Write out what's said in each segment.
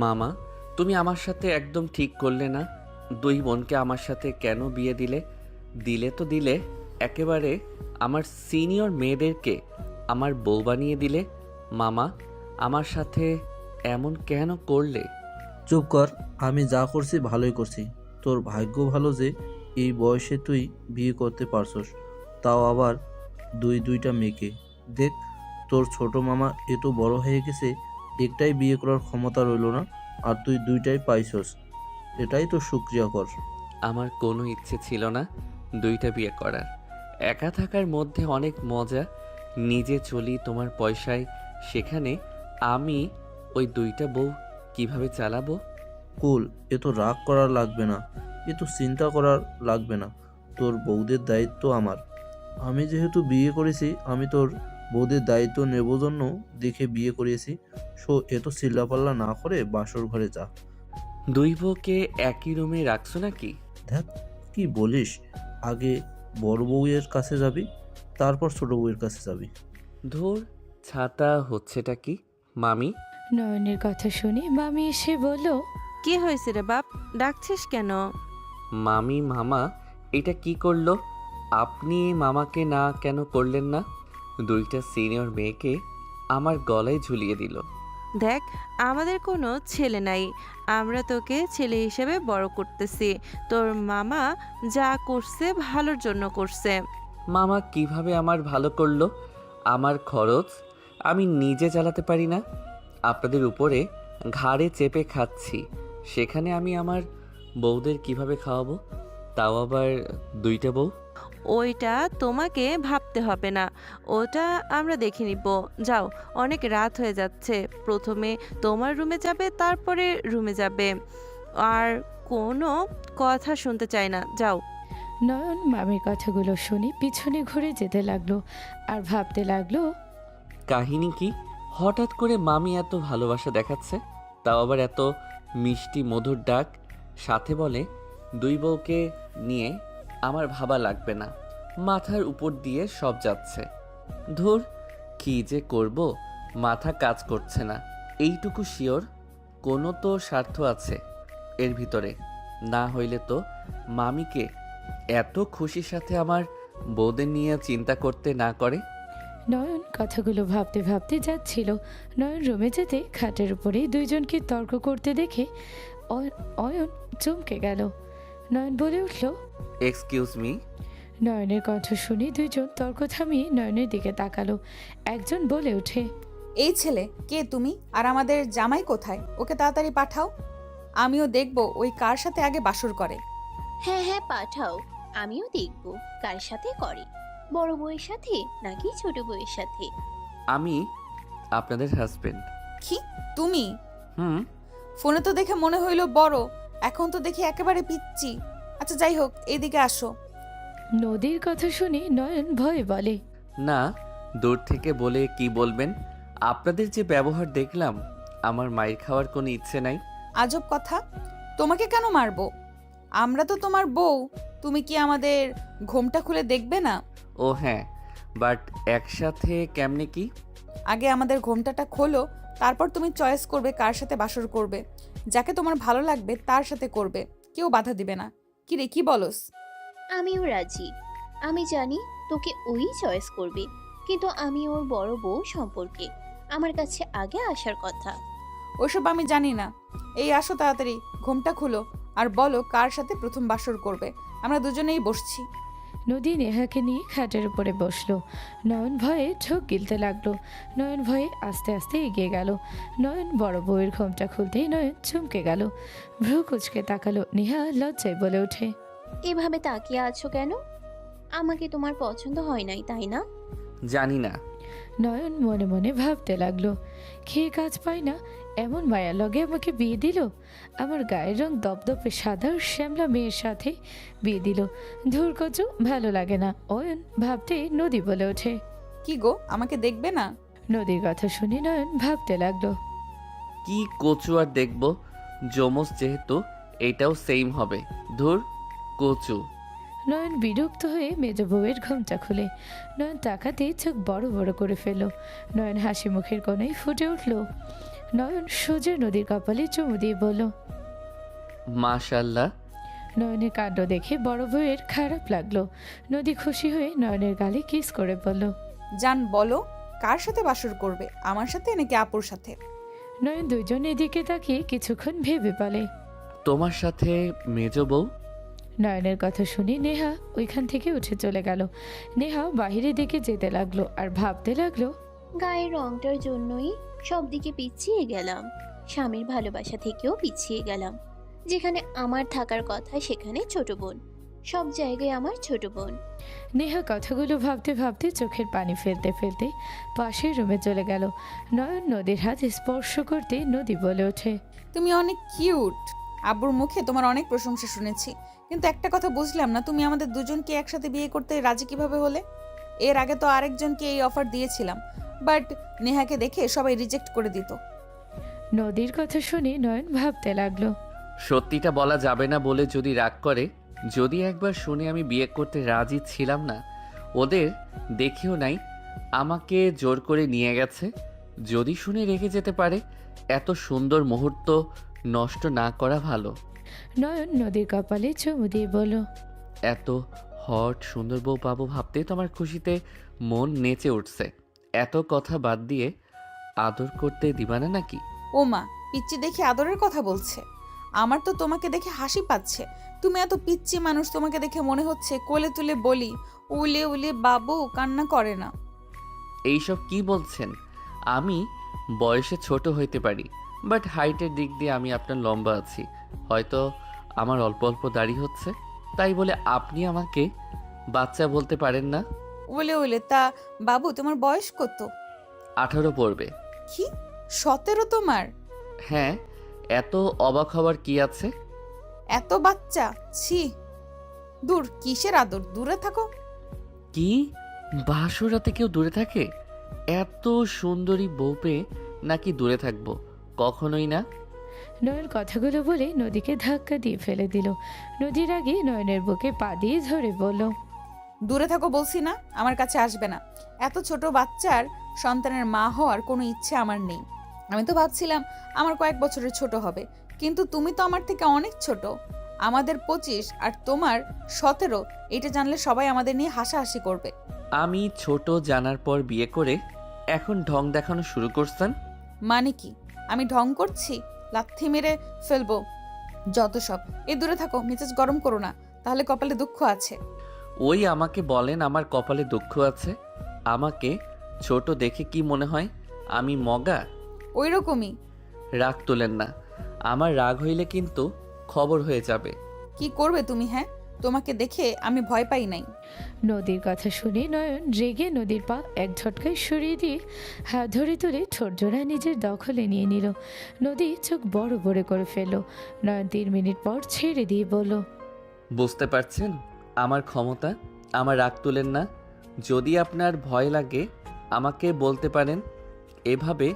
মামা, তুমি আমার সাথে একদম ঠিক করলে না। দুই বোনকে আমার সাথে কেন বিয়ে দিলে? দিলে তো দিলে, একেবারে আমার সিনিয়র মেয়েদেরকে আমার বউ বানিয়ে দিলে। মামা, আমার সাথে এমন কেন করলে? চুপ কর। আমি যা করছি ভালোই করছি। তোর ভাগ্য ভালো যে এই বয়সে তুই বিয়ে করতে পারছস, তাও আবার দুইটা মেয়েকে। দেখ, তোর ছোট মামা এত বড় হয়ে গেছে, একটাই বিয়ে করার ক্ষমতা রইল না, আর তুই দুইটাই পাইছস। এটাই তো শুক্রিয়া কর। আমার কোনো ইচ্ছে ছিল না দুইটা বিয়ে করার। একা থাকার মধ্যে অনেক মজা। নিজে চলি তোমার পয়সায়, সেখানে আমি ওই দুইটা বউ কিভাবে চালাবো? কুল, এ তো রাগ করার লাগবে না, এ তো চিন্তা করার লাগবে না। তোর বউদের দায়িত্ব আমার। আমি যেহেতু বিয়ে করেছি, আমি তোর বউদের দায়িত্ব নেব জন্য দেখে বিয়ে করিয়েছি। এত চিল্লাপাল্লা না করে বাসর ঘরে যা। দুই বউকে একই রুমে রাখছো নাকি? দেখ, কি বলিস? আগে বড় বউয়ের কাছে যাবি, তারপর ছোট বউয়ের কাছে যাবি। ধুর, ছাতা হচ্ছেটা কি? মামি, নয়নের কথা শুনে মামি এসে বলল, কি হয়েছে রে বাপ, ডাকছিস কেন? মামি, মামা এটা কি করলো? আপনি মামাকে না কেন করলেন না? দুইটা সিনিয়র মেয়েকে আমার গলায় ঝুলিয়ে দিল। দেখ, আমাদের কোনো ছেলে নাই, আমরা তোকে ছেলে হিসেবে বড় করতেছি। তোর মামা যা করছে ভালোর জন্য করছে। মামা কিভাবে আমার ভালো করলো? আমার খরচ আমি নিজে চালাতে পারি না, আপনাদের উপরে ঘাড়ে চেপে খাচ্ছি। সেখানে আমি আমার বউদের কিভাবে খাওয়াবো? তাও আবার দুইটা বউ। ওইটা তোমাকে ভাবতে হবে না, ওটা আমরা দেখে নিব। যাও, অনেক রাত হয়ে যাচ্ছে। প্রথমে তোমার রুমে যাবে, তারপরে রুমে যাবে। আর কোনো কথা শুনতে চাই না, যাও। নয়ন মামির কথাগুলো শুনে পিছনে ঘুরে যেতে লাগলো আর ভাবতে লাগলো, কাহিনী কি? হঠাৎ করে মামি এত ভালোবাসা দেখাচ্ছে, তাও আবার এত মিষ্টি মধুর ডাক, সাথে বলে দুই বউকে নিয়ে আমার ভাবা লাগবে না, মাথার উপর দিয়ে সব যাচ্ছে। ধুর, কি যে করব, মাথা কাজ করছে না। এইটুকু শিওর কোনো তো স্বার্থ আছে এর ভিতরে, না হইলে তো মামিকে এত খুশির সাথে আমার বউদের নিয়ে চিন্তা করতে না করে। নয়ন কথাগুলো ভাবতে ভাবতে যাচ্ছিল। নয়ন রুমে যেতে খাটের উপরে দুইজনকে তর্ক করতে দেখে অয়ন চমকে গেল। নয়ন বলে উঠল, এক্সকিউজ মি। নয়নের কণ্ঠ শুনে দুইজন তর্ক থামিয়ে নয়নের দিকে তাকালো। একজন বলে ওঠে, এই ছেলে কে তুমি, আর আমাদের জামাই কোথায়? ওকে তাড়াতাড়ি পাঠাও, আমিও দেখব ওই কার সাথে আগে বাসর করে। হ্যাঁ হ্যাঁ, পাঠাও। আমিও দেখব কার সাথে করে, বড় বউয়ের সাথে নাকি ছোট বউয়ের সাথে। আমি আপনাদের হাজবেন্ড। কি তুমি? হুম। ফোনে তো দেখে মনে হইলো বড়, এখন তো দেখি একেবারে পিচ্চি। আচ্ছা যাই হোক, এইদিকে আসো। নদীর কথা শুনে নয়ন ভয়ে বলে, না, দূর থেকে বলে কি বলবেন? আপনাদের যে ব্যবহার দেখলাম, আমার মায়ের খাওয়ার কোনো ইচ্ছে নাই। আজব কথা, তোমাকে কেন মারবো? আমরা তো তোমার বউ, তুমি কি আমাদের ঘোমটা খুলে দেখবে না? ও হ্যাঁ, বাট একসাথে কেমনে কি? আগে আমাদের ঘোমটাটা খোলো, তারপর তুমি চয়েস করবে কার সাথে বাসর করবে। যাকে তোমার ভালো লাগবে তার সাথে করবে, কেউ বাধা দিবে না। কি রে, কি বলস? আমিও রাজি। আমি জানি তোকে ওই চয়েস করবে, কিন্তু আমি ওর বড় বউ সম্পর্কে আমার কাছে আগে আসার কথা। ওসব আমি জানি না। এই আসো তাড়াতাড়ি, ঘোমটা খুলো আর বলো কার সাথে প্রথম বাসর করবে। আমরা দুজনেই বসছি। নদী নেহাকে নিয়ে খাটের উপরে বসলো। নয়ন ভয়ে ঢোক গিলতে লাগলো। নয়ন ভয়ে আস্তে আস্তে এগিয়ে গেল। নয়ন বড় বউয়ের ঘোমটা খুলতেই নয়ন চমকে গেল। ভ্রু কুচকে তাকালো। নেহা লজ্জায় বলে ওঠে, এভাবে তাকিয়ে আছো কেন? আমাকে তোমার পছন্দ হয় নাই, তাই না? জানি না। নয়ন মনে মনে ভাবতে লাগলো, খেয়ে কাজ পায় না, এমন মায়া লগে আমাকে বিয়ে দিল। আমার গায়ের রং দপদপে সাদা শ্যামলা মেয়ের সাথে বিয়ে দিল। ধুর কচু, ভালো লাগে না। অয়ন ভাবতে নদী বলে ওঠে, কি গো, আমাকে দেখবে না? নদীর কথা শুনে নয়ন ভাবতে লাগলো, কি কচু আর দেখবো, জমজ যেহেতু এটাও সেম হবে। ধুর, কচু। নয়ন বিরক্ত হয়ে মেজ বউয়ের ঘোমটা খুলে। নয়ন তাকাতে চোখ বড় বড় করে ফেলল। নয়ন হাসি মুখের কোণেই ফুটে উঠল, নয়ন সোজা নদীর কপালে চুমু দিয়ে বলল। মাশাল্লাহ। নয়নের কাণ্ড দেখে বড় বউয়ের খারাপ লাগলো। নদী খুশি হয়ে নয়নের গালে কিস করে বলল। জান বলো, কার সাথে বাসর করবে, আমার সাথে নাকি আপুর সাথে? নয়ন দুইজন এদিকে তাকিয়ে কিছুক্ষণ ভেবে বলে। তোমার সাথে মেজ বউ। নয়নের কথা শুনে নেহা ওইখান থেকে উঠে চলে গেল। নেহা বাহিরের দিকে যেতে লাগলো আর ভাবতে লাগলো। গায়ের রংটার জন্যই সব দিকে পিছিয়ে গেলাম, স্বামীর ভালোবাসা থেকেও পিছিয়ে গেলাম। যেখানে আমার থাকার কথা সেখানে ছোট বোন, সব জায়গায় আমার ছোট বোন। নেহা কথাগুলো ভাবতে ভাবতে চোখের পানি ফেলতে ফেলতে পাশের রুমে চলে গেল। নয়ন নদীর হাত স্পর্শ করতে নদী বলে ওঠে। তুমি অনেক কিউট। আব্বুর মুখে তোমার অনেক প্রশংসা শুনেছি, কিন্তু একটা কথা বুঝলাম না, তুমি আমাদের দুজনকে একসাথে বিয়ে করতে রাজি কিভাবে হলে? এর আগে তো আরেকজনকে এই অফার দিয়েছিলাম, বাট নেহাকে দেখে সবাই রিজেক্ট করে দিত। নদীর কথা শুনে নয়ন ভাবতে লাগলো। সত্যিটা বলা যাবে না বলে যদি রাগ করে, যদি একবার শুনে আমি বিয়ে করতে রাজি ছিলাম না, ওদের দেখেও নাই, আমাকে জোর করে নিয়ে গেছে, যদি শুনে রেখে যেতে পারে, এত সুন্দর মুহূর্ত নষ্ট না করা ভালো। নয়ন নদীর কপালে চুমু দিয়ে বলল। এত হট সুন্দর বউ পাবো ভাবতেই তো আমার খুশিতে মন নেচে উঠছে। এত কথা বাদ দিয়ে আদর করতে দিবা না নাকি? ও মা, পিচ্চি দেখে আদরের কথা বলছে। আমার তো তোমাকে দেখে হাসি পাচ্ছে। তুমি এত পিচ্চি মানুষ, তোমাকে দেখে মনে হচ্ছে কোলে তুলে বলি উলে উলে বাবু, কান্না করে না। এইসব কি বলছেন? আমি বয়সে ছোট হইতে পারি, বাট হাইটের দিক দিয়ে আমি আপনার লম্বা আছি। হয়তো আমার অল্প অল্প দাড়ি হচ্ছে, তাই বলে আপনি আমাকে বাচ্চা বলতে পারেন না। উলে উলে তা বাবু, তোমার বয়স কত? 18 পড়বে। কি 17 তোমার? হ্যাঁ, এত অবাক হওয়ার কি আছে? এত বাচ্চা, ছি। দূর, কিসের আদর, দূরে থাকো। কি বাসরাতে কেউ দূরে থাকে? এত সুন্দরী বউ পেয়ে নাকি দূরে থাকবো? কখনোই না। নয়ন কথাগুলো বলে নদীকে ধাক্কা দিয়ে ফেলে দিল। নদীর আগে নয়নের বুকে পা দিয়ে ধরে বলল। দূরে থাকো বলছি না, আমার কাছে আসবে না। এত ছোট বাচ্চার সন্তানের মা হওয়ার কোনো ইচ্ছে আমার নেই। আমি তো ভাবছিলাম আমার কয়েক বছরের ছোট হবে, কিন্তু তুমি তো আমার থেকে অনেক ছোট। আমাদের 25 আর তোমার 17, এটা জানলে সবাই আমাদের নিয়ে হাসাহাসি করবে। আমি ছোট জানার পর বিয়ে করে এখন ঢং দেখানো শুরু করছেন? মানে কি, আমি ঢং করছি? লাথি মেরে ফেলবো যত সব। এ দূরে থাকো, মেজাজ গরম করো না, তাহলে কপালে দুঃখ আছে। ওই আমাকে বলেন আমার কপালে দুঃখ আছে? আমাকে ছোট দেখে কি মনে হয় আমি মগা? ওই রকমই। রাগ তোলেন না, আমার রাগ হইলে কিন্তু খবর হয়ে যাবে। কি করবে তুমি? হ্যাঁ, তোমাকে দেখে আমি ভয় পাই নাই। নদীর কথা শুনে নয়ন রেগে নদীর পা এক ঝটকায় সরিয়ে দিয়ে হাত ধরে তুলে ঠোঁট জোড়া নিজের দখলে নিয়ে নিল। নদী চোখ বড় বড় করে ফেলল। নয়ন 3 মিনিট পর ছেড়ে দিয়ে বলল। বুঝতে পারছেন আমার ক্ষমতা? আমার রাগ তুলেন না। যদি আপনার ভয় লাগে আমাকে বলতে পারেন, এভাবে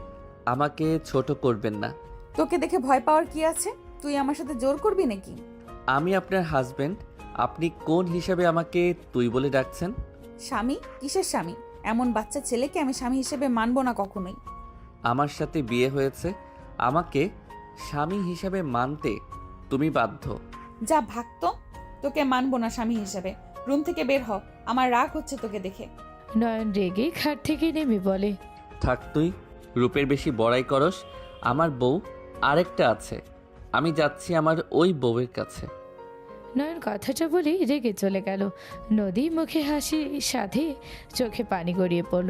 আমাকে ছোট করবেন না। তোকে দেখে ভয় পাওয়ার কি আছে? তুই আমার সাথে জোর করবি নাকি? আমি আপনার হাজবেন্ড, আপনি কোন হিসাবে আমাকে তুই বলে ডাকছেন? স্বামী? কিসের স্বামী? এমন বাচ্চা ছেলেকে আমি স্বামী হিসেবে মানবো না কখনোই। আমার সাথে বিয়ে হয়েছে, আমাকে স্বামী হিসাবে মানতে তুমি বাধ্য। যা ভাগতো, তোকে মানবো না স্বামী হিসেবে। রুম থেকে বের হ, আমার রাগ হচ্ছে তোকে দেখে। নয়ন রেগে খাট থেকে নেমে বলে। থাক তুই, রূপের বেশি বড়াই করস। আমার বউ আরেকটা আছে, আমি যাচ্ছি আমার ওই বউয়ের কাছে। নয়ন কথাটা বলে রেগে চলে গেল। নদী মুখে হাসি সাথে চোখে পানি গড়িয়ে পড়ল।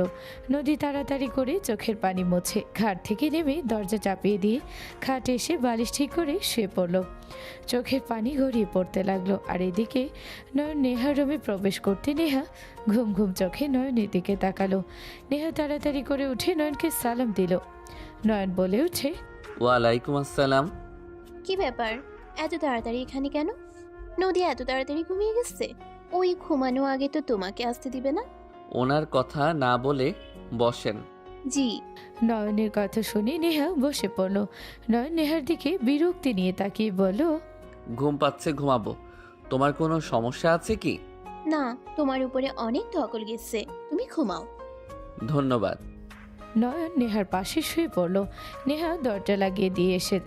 নদী তাড়াতাড়ি করে চোখের পানি মুছে ঘাট থেকে নেমে দরজা চাপিয়ে দিয়ে খাটে এসে বালিশ ঠিক করে শুয়ে পড়ল। চোখের পানি গড়িয়ে পড়তে লাগলো। আর এদিকে নয়ন নেহার রুমে প্রবেশ করতে নেহা ঘুম ঘুম চোখে নয়নের দিকে তাকালো। নেহা তাড়াতাড়ি করে উঠে নয়নকে সালাম দিল। নয়ন বলে উঠে। ওয়ালাইকুম আসসালাম। কি ব্যাপার, এত তাড়াতাড়ি এখানে কেন? নদী এত তাড়াতাড়ি ঘুমিয়ে গেছে? ওই ঘুমানো আগে তো তোমাকে আসতে দিবে না। ওনার কথা না বলে বসেন। জি। নয়নের কথা শুনে নেহা বসে পড়ল। নয়ন নেহার দিকে বিরক্তি নিয়ে তাকিয়ে বলল। ঘুম পাচ্ছে, ঘুমাবো। তোমার কোনো সমস্যা আছে কি? না, তোমার উপরে অনেক ধকল গেছে, তুমি ঘুমাও। ধন্যবাদ। নয়ন নেহার পাশে শুয়ে পড়লো। নেহা দরজা লাগিয়ে দিয়ে এসে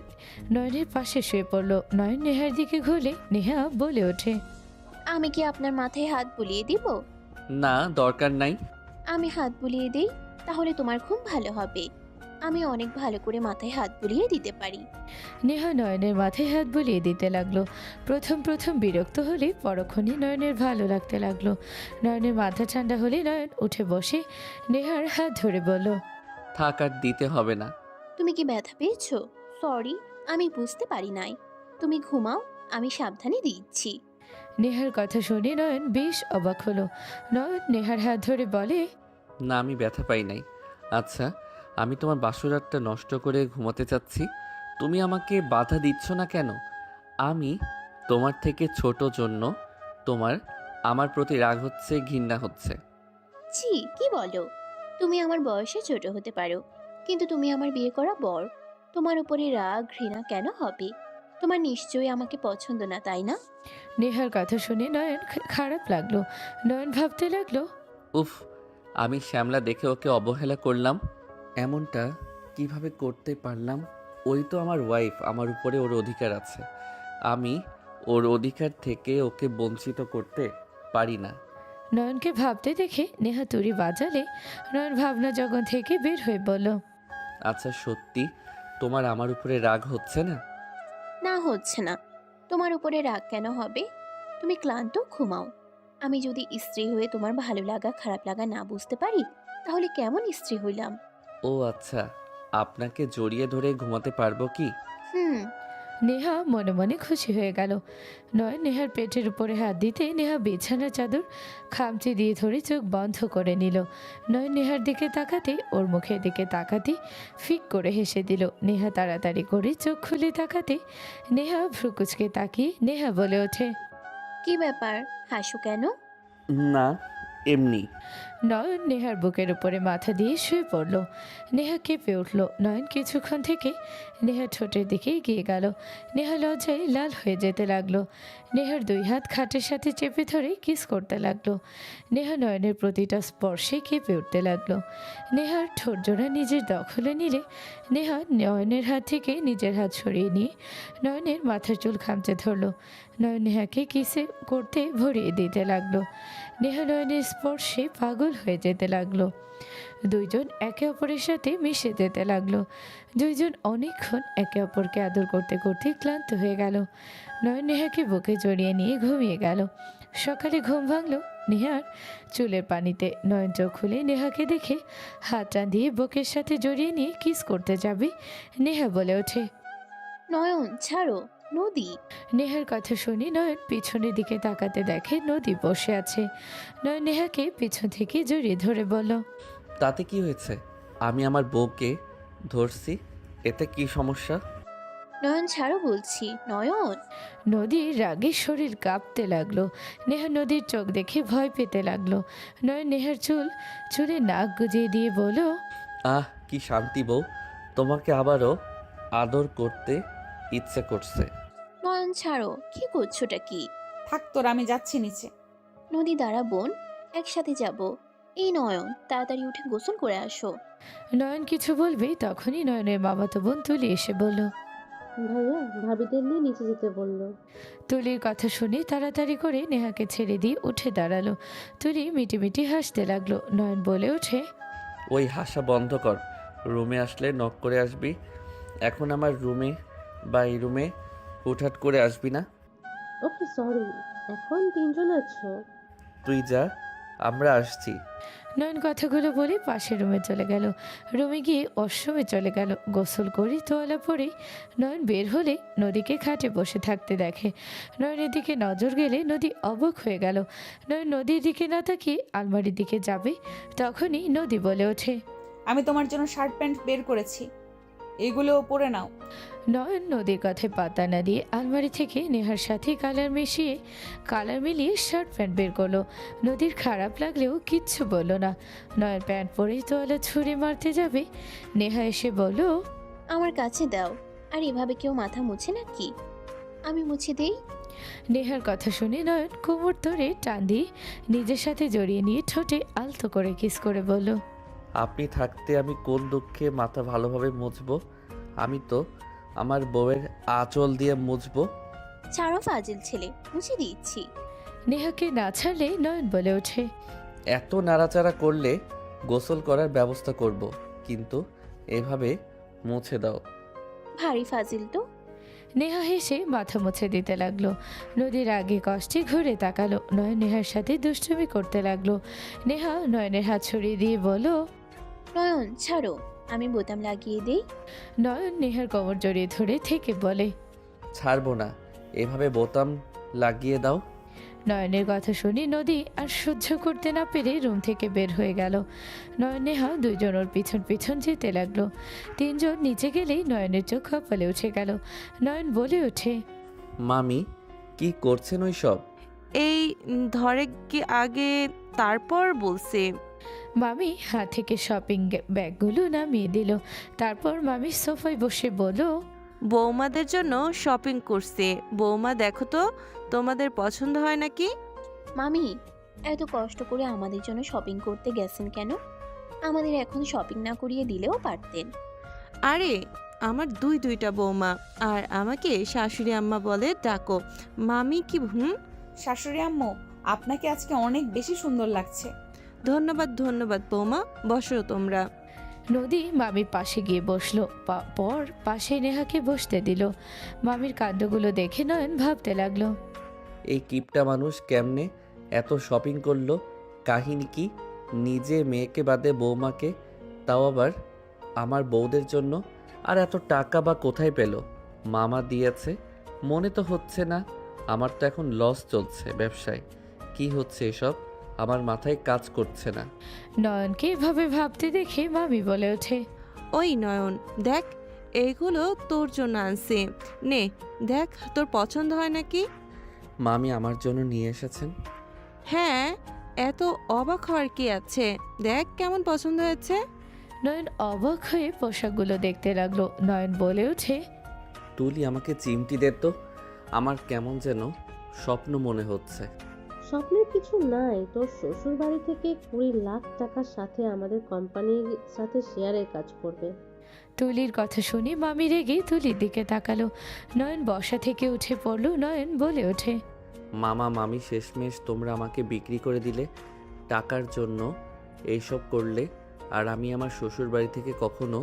নয়নের পাশে শুয়ে পড়লো। নয়ন নেহার দিকে ঘুরলে নেহা বলে ওঠে, আমি কি আপনার মাথায় হাত বুলিয়ে দিব? না, দরকার নাই। আমি হাত বুলিয়ে দিই, তাহলে তোমার খুব ভালো হবে। আমি অনেক ভালো করে মাথায় হাত বুলিয়ে দিতে পারি। নেহা নয়নের মাথায় হাত বুলিয়ে দিতে লাগলো। প্রথম প্রথম বিরক্ত হলে পরক্ষণে নয়নের ভালো লাগতে লাগলো। নয়নের মাথা ঠান্ডা হলে নয়ন উঠে বসে নেহার হাত ধরে বলল, থাক, আর দিতে হবে না। তুমি কি ব্যথা পেয়েছো? সরি, আমি বুঝতে পারি নাই। তুমি ঘুমাও, আমি সাবধানে দিচ্ছি। নেহার কথা শুনে নয়ন বেশ অবাক হলো। নয়ন নেহার হাত ধরে বলে, না, আমি ব্যথা পাই নাই। আচ্ছা, আমি তোমার বাসরাতটা নষ্ট করে ঘুমাতে চাচ্ছি, তুমি আমাকে বাধা দিচ্ছ না কেন? আমি তোমার থেকে ছোট জন্য তোমার আমার প্রতি রাগ হচ্ছে, ঘৃণা হচ্ছে। ছি, কি বলো? তুমি আমার বয়সে ছোট হতে পারো, কিন্তু তুমি আমার বিয়ে করা বর। তোমার উপরে রাগ ঘৃণা কেন হবে? তোমার নিশ্চয়ই আমাকে পছন্দ না, তাই না? নেহার কথা শুনে নয়ন খারাপ লাগলো। নয়ন ভাবতে লাগলো, উফ, আমি শ্যামলা দেখে ওকে অবহেলা করলাম। এমনটা কিভাবে করতে পারলাম? ওই তো আমার ওয়াইফ, আমার উপরে ওর অধিকার আছে। আমি ওর অধিকার থেকে ওকে বঞ্চিত করতে পারি না। নয়নকে ভাবতে দেখে নেহা তুড়ি বাজালে নয়ন ভাবনা জগৎ থেকে বের হয়ে বলল, আচ্ছা, সত্যি তোমার আমার উপরে রাগ হচ্ছে না? না, হচ্ছে না। তোমার উপরে রাগ কেন হবে? তুমি ক্লান্ত, ঘুমাও। আমি যদি স্ত্রী হয়ে তোমার ভালো লাগা খারাপ লাগা না বুঝতে পারি, তাহলে কেমন স্ত্রী হইলাম? ও আচ্ছা, আপনাকে জড়িয়ে ধরে ঘুমাতে পারবো কি? হুম। নেহা মনে মনে খুশি হয়ে গেল। নয়ন নেহার পেটের উপরে হাত দিতে নেহা বিছানার চাদর খামচে দিয়ে ধরে চোখ বন্ধ করে নিল। নয়ন নেহার দিকে তাকাতে, ওর মুখের দিকে তাকাতে ফিক করে হেসে দিল। নেহা তাড়াতাড়ি করে চোখ খুলে তাকাতে নেহা ভ্রুকুচকে তাকিয়ে নেহা বলে ওঠে, কি ব্যাপার, হাসো কেন? না, এমনি। নয়ন নেহার বুকের উপরে মাথা দিয়ে শুয়ে পড়ল। নেহা কেঁপে উঠল। নয়ন কিছুক্ষণ থেকে নেহার ঠোঁটের দিকে এগিয়ে গেল। নেহা লজ্জায় লাল হয়ে যেতে লাগলো। নেহার দুই হাত খাটের সাথে চেপে ধরে কিস করতে লাগলো। নেহা নয়নের প্রতিটা স্পর্শে কেঁপে উঠতে লাগলো। নেহার ঠোঁট জোড়া নিজের দখলে নিলে নেহা নয়নের হাত থেকে নিজের হাত সরিয়ে নিয়ে নয়নের মাথার চুল খামচে ধরল। নয়ন নেহাকে কিসে করতে ভরিয়ে দিতে লাগলো। নেহা নয়নের স্পর্শে পাগল হয়ে যেতে লাগলো। দুইজন একে অপরের সাথে মিশে যেতে লাগলো। দুইজন অনেকক্ষণ একে অপরকে আদর করতে করতে ক্লান্ত হয়ে গেল। নয়ন নেহাকে বুকে জড়িয়ে নিয়ে ঘুমিয়ে গেল। সকালে ঘুম ভাঙল নেহার চুলের পানিতে। নয়ন চোখ খুলে নেহাকে দেখে হাত টান দিয়ে বুকের সাথে জড়িয়ে নিয়ে কিস করতে যাবে। নেহা বলে ওঠে, নয়ন ছাড়ো, নদী। নেহার কথা শুনে নয়ন পিছনের দিকে তাকাতে দেখে নদী বসে আছে। নয়ন নেহাকে পিছন থেকে জড়িয়ে ধরে বলল, তাতে কি হয়েছে? আমি আমার বউকে ধরছি, এতে কি সমস্যা? নয়ন ছাড়ো বলছি, নয়ন। নদীর রাগে শরীর কাঁপতে লাগলো। নেহা নদীর চোখ দেখে ভয় পেতে লাগলো। নয়ন নেহার চুলে নাক গুজিয়ে দিয়ে বলল, আহ, কি শান্তি বউ, তোমাকে আবারও আদর করতে ইচ্ছে করছে। নয়ন ছাড়ো, কি করছোটা কি? থাক তোর, আমি যাচ্ছি নিচে। নদী দ্বারা বোন, একসাথে যাব। এই নয়ন, তাড়াতাড়ি উঠে গোসল করে আসো। নয়ন কিছু বলবে তখনই নয়নের মামাতো বোন তুলি এসে বলল, ভাইয়া ভাবিদের নিয়ে নিচে যেতে বললো। তুলির কথা শুনে তাড়াতাড়ি করে নেহাকে ছেড়ে দিয়ে উঠে দাঁড়ালো। তুলি মিটিমিটি হাসতে লাগলো। নয়ন বলে ওঠে, ওই হাসা বন্ধ কর, রুমে আসলে নক করে আসবি। এখন আমার রুমে বা এই রুমে হুটহাট করে আসবি না। ওকে সরি, এখন তিনজন আছো। তুই যা, আমরা আসছি। নয়ন কথাগুলো বলে পাশের রুমে চলে গেল। রুমে গিয়ে ওয়াশরুমে চলে গেল। গোসল করে তোয়ালা পরে নয়ন বের হলে নদীকে খাটে বসে থাকতে দেখে। নয়নের দিকে নজর গেলে নদী অবাক হয়ে গেল। নয়ন নদীর দিকে না তাকিয়ে আলমারির দিকে যাবে তখনই নদী বলে ওঠে, আমি তোমার জন্য শার্ট প্যান্ট বের করেছি, এগুলো পরে নাও। নয়ন নদীর কথায় পাতা না দিয়ে আলমারি থেকে নেহার সাথে কালার মিলিয়ে শার্ট প্যান্ট বের করলো। নদীর খারাপ লাগলেও কিচ্ছু বলল না। নয়ন প্যান্ট পরে তোয়ালা ছুঁড়ে মারতে যাবে, নেহা এসে বলল, আমার কাছে দাও। আর এভাবে কেউ মাথা মুছে নাকি? আমি মুছে দেই। নেহার কথা শুনে নয়ন কোমর ধরে টান দিয়ে নিজের সাথে জড়িয়ে নিয়ে ঠোঁটে আলতো করে কিস করে বলল, আপনি থাকতে আমি কোন দুঃখে মাথা ভালোভাবে মুছবো? আমি তো আমার বউয়ের আঁচল দিয়ে মুছবো। ছাড়ো ফাজিল ছেলে, মুছে দিচ্ছি। নেহাকে না ছাড়লে নয়ন বলে ওঠে। এত নাড়াচাড়া করলে গোসল করার ব্যবস্থা করব, কিন্তু এভাবে মুছে দাও। ভারী ফাজিল তো। নেহা হেসে মাথা মুছে দিতে লাগলো। নদীর আগে কষ্টে ঘুরে তাকালো। নয়ন নেহার সাথে দুষ্টুমি করতে লাগলো। নেহা নয়নের হাত ছড়িয়ে দিয়ে বলল। নয়ন ছাড়ো, আমি বোতাম লাগিয়ে দেই। নয়ন নেহার কোমর জড়িয়ে ধরে থেকে বলে। ছাড়বো না, এভাবে বোতাম লাগিয়ে দাও। নয়নের কথা শুনে নদী আর সহ্য করতে না পেরে রুম থেকে বের হয়ে গেল। নয়ন নেহা দুইজন ওর পিছন পিছন যেতে লাগলো। তিনজন নিচে গেলেই নয়নের চোখ কপালে উঠে গেল। নয়ন বলে ওঠে। মামি, কি করছেন ওই সব? এই ধরে কি আগে, তারপর বলছে। মামি হাত থেকে শপিং ব্যাগগুলো নামিয়ে দিল। তারপর মামি সোফায় বসে বলল। বৌমাদের জন্য শপিং করছে। বৌমা দেখো তো, তোমাদের পছন্দ হয় নাকি? মামি, এত কষ্ট করে আমাদের জন্য শপিং করতে গেছেন কেন? আমাদের এখন শপিং না করিয়ে দিলেও পারতেন। আরে আমার দুইটা বৌমা, আর আমাকে শাশুড়ি আম্মা বলে ডাকো। মামি কি শাশুড়ি আম্মু, আপনাকে আজকে অনেক বেশি সুন্দর লাগছে। ধন্যবাদ বৌমা, বসো তোমরা। নদী মামির পাশে গিয়ে বসলো। পর পাশে নেহাকে বসতে দিল। মামির কাণ্ডগুলো দেখে নয়ন ভাবতে লাগলো। এই কিপটা মানুষ কেমনে এত শপিং করলো? কাহিনী কি? নিজে মেয়েকে বাদে বৌমাকে, তাও আবার আমার বউদের জন্য। আর এত টাকা বা কোথায় পেল? মামা দিয়েছে মনে তো হচ্ছে না। আমার তো এখন লস চলছে ব্যবসায়। কি হচ্ছে এসব? আমার মাথায় কাজ করছে না। নয়নকে এভাবে ভাবতে দেখে মামি বলে ওঠে। ওই নয়ন, দেখ এইগুলো তোর জন্য আনছি। নে দেখ তোর পছন্দ হয় নাকি। মামি আমার জন্য নিয়ে এসেছেন? হ্যাঁ, এত অবাক হওয়ার কি আছে, দেখ কেমন পছন্দ হয়েছে। নয়ন অবাক হয়ে পোশাকগুলো দেখতে লাগলো। নয়ন বলে ওঠে। তুলি, আমাকে চিমটি দে তো। আমার কেমন যেন স্বপ্ন মনে হচ্ছে। স্বপ্নের কিছু নাই, তোর শ্বশুর বাড়ি থেকে 20 লাখ টাকার সাথে আমাদের কোম্পানির সাথে শেয়ারের কাজ করবে। তুলির কথা শুনে মামি রেগে তুলির দিকে তাকালো। নয়ন বসা থেকে উঠে পড়লো। নয়ন বলে ওঠে। মামা মামি, শেষমেশ তোমরা আমাকে বিক্রি করে দিলে টাকার জন্য। এইসব করলে, আর আমি আমার শ্বশুর বাড়ি থেকে কখনো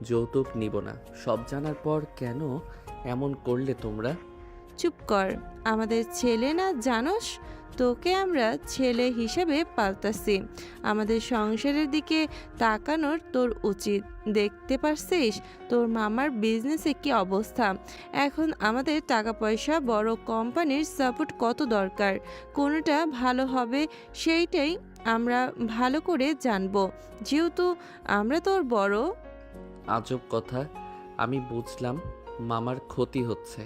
যৌতুক নিব না। সব জানার পর কেন এমন করলে তোমরা? চুপ কর, আমাদের ছেলে না জানোস? তোকে আমরা ছেলে হিসেবে পাল্টাছি। আমাদের সংসারের দিকে তাকানোর তোর উচিত। দেখতে পারছিস তোর মামার বিজনেসে কি অবস্থা। এখন আমাদের টাকা পয়সা, বড় কোম্পানির সাপোর্ট কত দরকার। কোনটা ভালো হবে সেইটাই আমরা ভালো করে জানবো, যেহেতু আমরা তোর বড়। আজব কথা। আমি বুঝলাম মামার ক্ষতি হচ্ছে,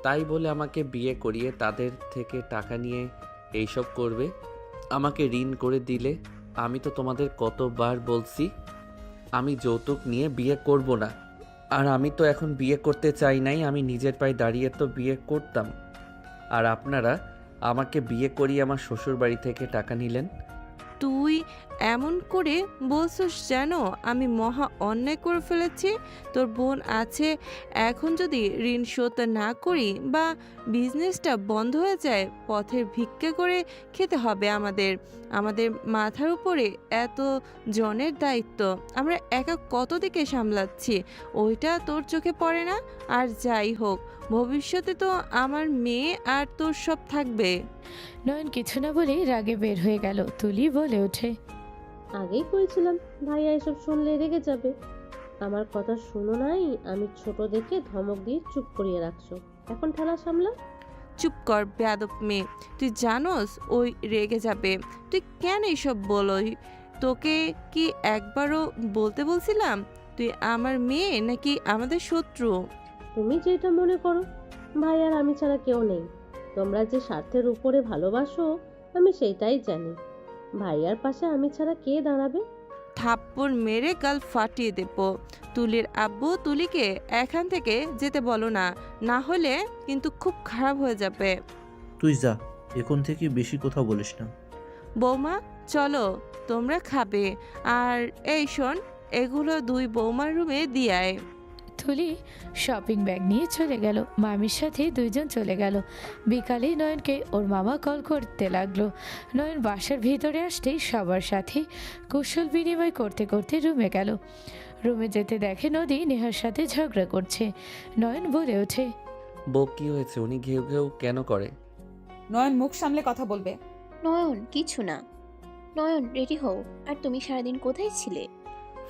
তাই বলে আমাকে বিয়ে করিয়ে তাদের থেকে টাকা নিয়ে এইসব করবে, আমাকে ঋণ করে দিলে। আমি তো তোমাদের কতবার বলছি আমি যৌতুক নিয়ে বিয়ে করব না। আর আমি তো এখন বিয়ে করতে চাই নাই। আমি নিজের পায়ে দাঁড়িয়ে তো বিয়ে করতাম। আর আপনারা আমাকে বিয়ে করিয়ে আমার শ্বশুর বাড়ি থেকে টাকা নিলেন। তুই এমন করে বলছিস যেন আমি মহা অন্যায় করে ফেলেছি। তোর বোন আছে, এখন যদি ঋণ শোধ না করি বা বিজনেসটা বন্ধ হয়ে যায়, পথের ভিক্ষা করে খেতে হবে আমাদের। আমাদের মাথার উপরে এত জনের দায়িত্ব, আমরা একা কত দিকে সামলাচ্ছি, ওইটা তোর চোখে পড়ে না? আর যাই হোক, ভবিষ্যতে তো আমার মেয়ে আর তোর সব থাকবে। নয়ন কিছু না বলে রাগে বের হয়ে গেল। তুলি বলে ওঠে। আগেই করেছিলাম ভাইয়া এসব শুনলে রেগে যাবে। আমার কথা শুনো নাই, আমি ছোট দেখে ধমক দিয়ে চুপ করিয়ে রাখছো। এখন ঠেলা সামলা। চুপ কর বেয়াদব মেয়ে, তুই জানোস ওই রেগে যাবে। তুই কেন এইসব বলোই? তোকে কি একবারও বলতে বলছিলাম তুই আমার মেয়ে নাকি আমাদের শত্রু? তুমি যেটা মনে করো, ভাই আর আমি ছাড়া কেউ নেই। তোমরা যে স্বার্থের উপরে ভালোবাসো আমি সেটাই জানি। ভাইয়ার পাশে আমি ছাড়া কে দাঁড়াবে? থাপ্পড় মেরে গাল ফাটিয়ে দেব। তুলির আব্বু তুলিকে এখান থেকে যেতে বলো না, না হলে কিন্তু খুব খারাপ হয়ে যাবে। তুই যা, এখন থেকে বেশি কথা বলিস না। বৌমা চলো তোমরা খাবে। আর এই শোন, এগুলো দুই বৌমার রুমে দিয়ে আয়। তুলি শপিং ব্যাগ নিয়ে চলে গেল। মামির সাথে দুইজন চলে গেল। বিকালে নয়নকে ওর মামা কল করতে লাগলো। নয়ন বাসার ভিতরে আসতেই সবার সাথে কুশল বিনিময় করতে করতে রুমে গেল। রুমে যেতে দেখে নদী নেহার সাথে ঝগড়া করছে। নয়ন বলে ওঠে, বউ কি হয়েছে? উনি ঘেউ ঘেউ কেন করে? নয়ন মুখ সামলে কথা বলবে। নয়ন কিছু না। নয়ন রেডি হও। আর তুমি সারাদিন কোথায় ছিলে?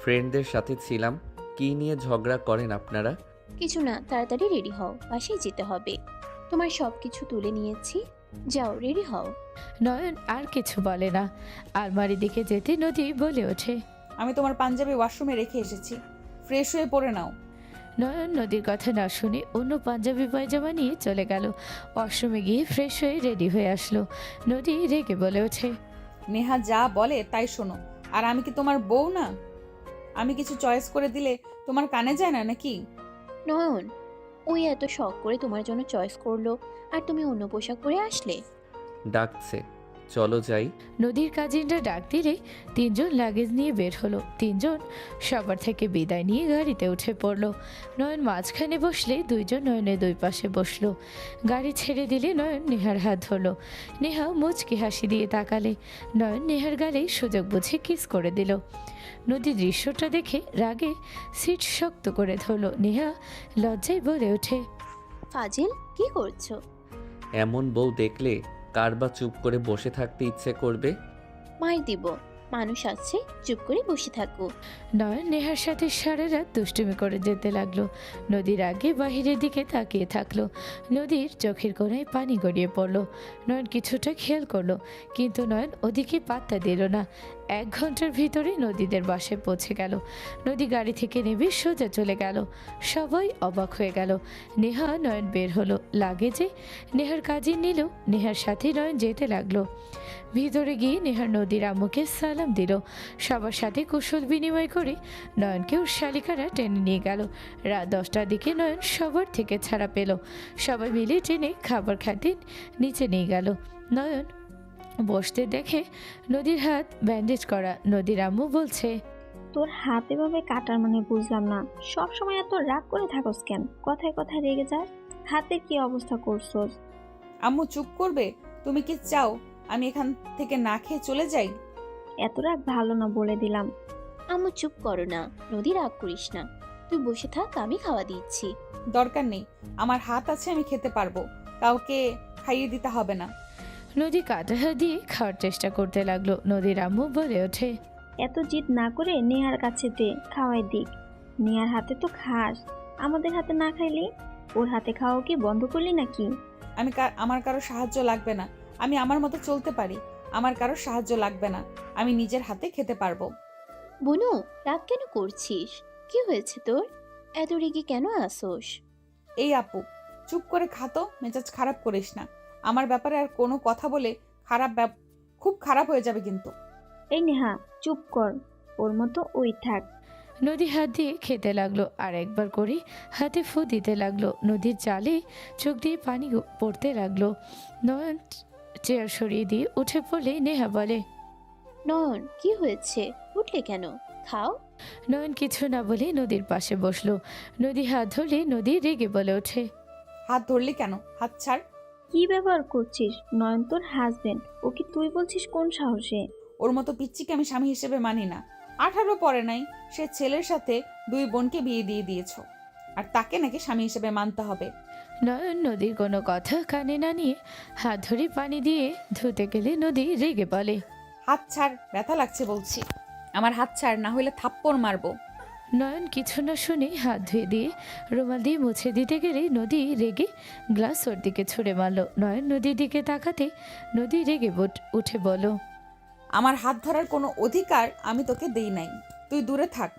ফ্রেন্ডদের সাথে ছিলাম। কি নিয়ে ঝগড়া করেন আপনারা? কিছু না, তাড়াতাড়ি রেডি হও, বাসায় যেতে হবে। তোমার সব কিছু তুলে নিয়েছি, যাও রেডি হও। নয়ন আর কিছু বলে না। আলমারির দিকে যেতে নদী বলে ওঠে, আমি তোমার পাঞ্জাবি ওয়াশরুমে রেখে এসেছি, ফ্রেশ হয়ে পরে নাও। নয়ন নদীর কথা না শুনে অন্য পাঞ্জাবি পায়জামা নিয়ে চলে গেল। ওয়াশরুমে গিয়ে ফ্রেশ হয়ে রেডি হয়ে আসলো। নদী রেগে বলে ওঠে, নেহা যা বলে তাই শোনো। আর আমি কি তোমার বউ না? আমি কিছু চয়েস করে দিলে তোমার কানে যায় না নাকি? নয়ন, ওই এত শখ করে তোমার জন্য চয়েস করলো, আর তুমি অন্য পোশাক পরে আসলে। ডাকছে, চলো যাই। নদীর কাজিনরা ডাক দিলে তিনজন লাগেজ নিয়ে বের হলো। তিনজন সবার থেকে বিদায় নিয়ে গাড়িতে উঠে পড়লো। নয়ন মাঝখানে বসলে দুইজন নয়নের দুই পাশে বসলো। গাড়ি ছেড়ে দিলে নয়ন নেহার হাত ধরলো। নেহা মুচকি হাসি দিয়ে তাকালে। নয়ন নেহার গালে সুযোগ বুঝে কিস করে দিল। নদীর দৃশ্যটা দেখে রাগে সিট শক্ত করে ধরলো। নেহা লজ্জায় বলে ওঠে, ফাজিল, কি করছো? এমন বউ দেখলে কার বা চুপ করে বসে থাকতে ইচ্ছে করবে? মার দিব। মানুষ আছে, চুপ করে বসে থাকো। নয়ন নেহার সাথে সারা রাত দুষ্টুমি করে যেতে লাগলো। নদীর আগে বাহিরের দিকে তাকিয়ে থাকলো। নদীর চোখের কোণায় পানি গড়িয়ে পড়লো। নয়ন কিছুটা খেয়াল করলো, কিন্তু নয়ন ওদিকে পাত্তা দিল না। 1 ঘন্টার ভিতরে নদীদের বাসায় পৌঁছে গেল। নদী গাড়ি থেকে নেমে সোজা চলে গেল। সবাই অবাক হয়ে গেল। নেহা নয়ন বের হলো। লাগেজে নেহার কাজিন নিল। নেহার সাথে নয়ন যেতে লাগলো। ভিতরে গিয়ে নেহার নদীর আম্মুকে সালাম দিল। সবার সাথে কুশল বিনিময় করে নয়নকেও শালিকারা টেনে নিয়ে গেল। রাত 10টার দিকে নয়ন সবার থেকে ছাড়া পেল। সবাই মিলে ট্রেনে খাবার খেতে নিচে নিয়ে গেল। নয়ন বসতে দেখে নদীর হাত ব্যান্ডেজ করা। নদীর আম্মু বলছে, তোর হাত এভাবে কাটার মানে বুঝলাম না। সব সময় এত রাগ করে থাকস কেন? কথায় কথায় রেগে যাস। হাতে কি অবস্থা করছস? আম্মু চুপ করবে? তুমি কি চাও আমি এখান থেকে না খেয়ে চলে যাই? এত রাগ ভালো না, বলে দিলাম। আম্মু চুপ করো না, নদী রাগ করিস না। তুই বসে থাক, আমি খাওয়া দিচ্ছি। দরকার নেই, আমার হাত আছে, আমি খেতে পারবো, কাউকে খাইয়ে দিতে হবে না। নদী কাটা হাত দিয়ে খাওয়ার চেষ্টা করতে লাগলো। নদীর আম্মু বলে ওঠে, এত জিদ না করে নেহার কাছে দে, খাওয়াই দিক। নেহার হাতে তো খাস, আমাদের হাতে না খাইলি? ওর হাতে খাওয়া কি বন্ধ করলি নাকি? আমার কারো সাহায্য লাগবে না, আমি আমার মতো চলতে পারি। আমার কারো সাহায্য লাগবে না, আমি নিজের হাতে খেতে পারবো। বনু, রাগ কেন করছিস? কি হয়েছে তোর? এত রেগে কেন আসোস? এই আপু, চুপ করে খাতো, মেজাজ খারাপ করিস না। আমার ব্যাপারে আর কোনো কথা বলে খুব খারাপ হয়ে যাবে কিন্তু। এই নেহা, চুপ কর, ওর মতো ওই থাক। নদী হাত দিয়ে খেতে লাগলো। আর একবার করে হাতে ফু দিতে লাগলো। নদীর জালে চোখ দিয়ে পানি পড়তে লাগলো। নয়ন চেয়ার সরিয়ে দিয়ে উঠে পড়লে নেহা বলে, নয়ন, কি হয়েছে? উঠলে কেন? খাও। নয়ন কিছু না বলে নদীর পাশে বসলো। নদী হাত ধরলে নদী রেগে বলে ওঠে, হাত ধরলি কেন? হাত ছাড়। কি ব্যবহার করছিস? নয়ন তোর হাজবেন্ড, ওকে তুই বলছিস কোন সাহসে? ওর মতো পিচ্চিকে আমি স্বামী হিসেবে মানি না। 18 পরে নাই, সে ছেলের সাথে 2 বোনকে বিয়ে দিয়ে দিয়েছো, আর তাকে নাকি স্বামী হিসেবে মানতে হবে? নয়ন নদীর কোনো কথা কানে না নিয়ে হাত ধরে পানি দিয়ে ধুতে গেলে নদী রেগে বলে, হাত ছাড়, ব্যথা লাগছে বলছি। আমার হাত ছাড়, না হলে থাপ্পড় মারবো। নয়ন কিছু না শুনে হাত ধুয়ে দিয়ে রুমাল দিয়ে মুছে দিতে গেলে নদী রেগে গ্লাস ওর দিকে ছুঁড়ে মারল। নয়ন নদীর দিকে তাকাতে নদী রেগে উঠে বলো, আমার হাত ধরার কোনো অধিকার আমি তোকে দেই নাই, তুই দূরে থাক।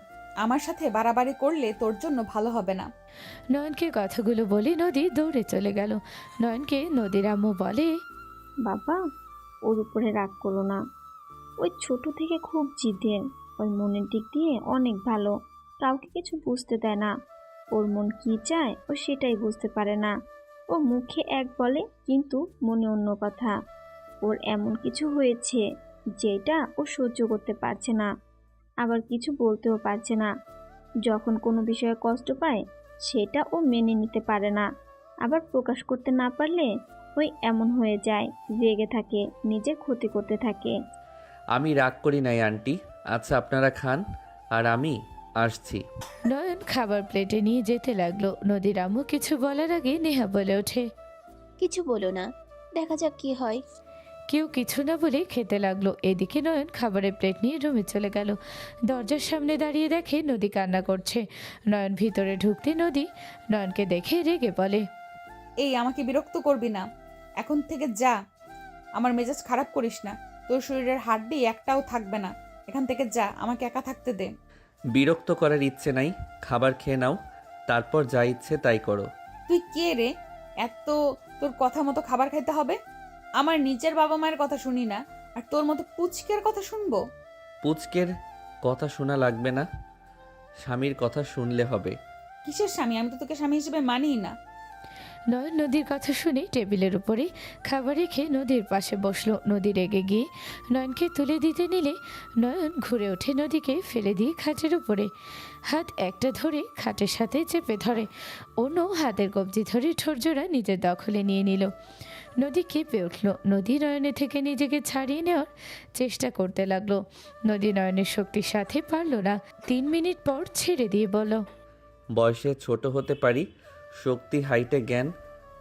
আমার সাথে বাড়াবাড়ি করলে তোর জন্য ভালো হবে না। নয়নকে কথাগুলো বলে নদী দৌড়ে চলে গেল। নয়নকে নদীর আম্মু বলে, বাবা, ওর উপরে রাগ করো না। ওই ছোট থেকে খুব জিদের, ওই মনের দিক দিয়ে অনেক ভালো, কাউকে কিছু বুঝতে দেয় না। ওর মন কি চায় ও সেটাই বুঝতে পারে না। ও মুখে এক বলে কিন্তু মনে অন্য কথা। ওর এমন কিছু হয়েছে, যেটা ও সহ্য করতে পারছে না, আবার কিছু বলতেও পারছে না। যখন কোনো বিষয়ে কষ্ট পায় সেটা ও মেনে নিতে পারে না, আবার প্রকাশ করতে না পারলে ওই এমন হয়ে যায়, রেগে থাকে, নিজের ক্ষতি করতে থাকে। আমি রাগ করি নাই আন্টি। আচ্ছা আপনারা খান, আর আমি আসছি। নয়ন খাবার প্লেটে নিয়ে যেতে লাগলো। নদীর আম্মু কিছু বলার আগে নেহা বলে ওঠে, কিছু বলো না, দেখা যাক কি হয়। কেউ কিছু না বলে খেতে লাগলো। এদিকে নয়ন খাবারের প্লেট নিয়ে রুমে চলে গেল। দরজার সামনে দাঁড়িয়ে দেখে নদী কান্না করছে। নয়ন ভিতরে ঢুকতে নদী নয়নকে দেখে রেগে বলে, এই আমাকে বিরক্ত করবি না, এখন থেকে যা, আমার মেজাজ খারাপ করিস না। তোর শরীরের হাড্ডি একটাও থাকবে না, এখান থেকে যা, আমাকে একা থাকতে দে। বিরক্ত করার ইচ্ছে নাই, খাবার খেয়ে নাও, তারপর যা ইচ্ছে তাই করো। তুই কে রে এত তোর কথা মতো খাবার খাইতে হবে? আমার নিজের বাবা মায়ের কথা শুনি না, আর তোর মতো পুচকের কথা শুনবো? পুচকের কথা শোনা লাগবে না, স্বামীর কথা শুনলে হবে। কিসের স্বামী? আমি তো তোকে স্বামী হিসেবে মানিই না। নয়ন নদীর কথা শুনে টেবিলের উপরে খাবার রেখে নদীর পাশে বসলো। নদী রেগে গিয়ে নয়নকে তুলে দিতে নিলে নয়ন ঘুরে ওঠে নদীকে ফেলে দিয়ে খাটের উপরে। হাত একটা ধরে খাটের সাথে চেপে ধরে, অন্য হাতের কবজি ধরে ঠোরজোড়া নিজের দখলে নিয়ে নিল। নদী কেঁপে উঠল। নদী নয়নের থেকে নিজেকে ছাড়িয়ে নেওয়ার চেষ্টা করতে লাগলো। নদী নয়নের শক্তির সাথে পারল না। 3 মিনিট পর ছেড়ে দিয়ে বলল, বয়সে ছোট হতে পারি, শক্তি হাইটে জ্ঞান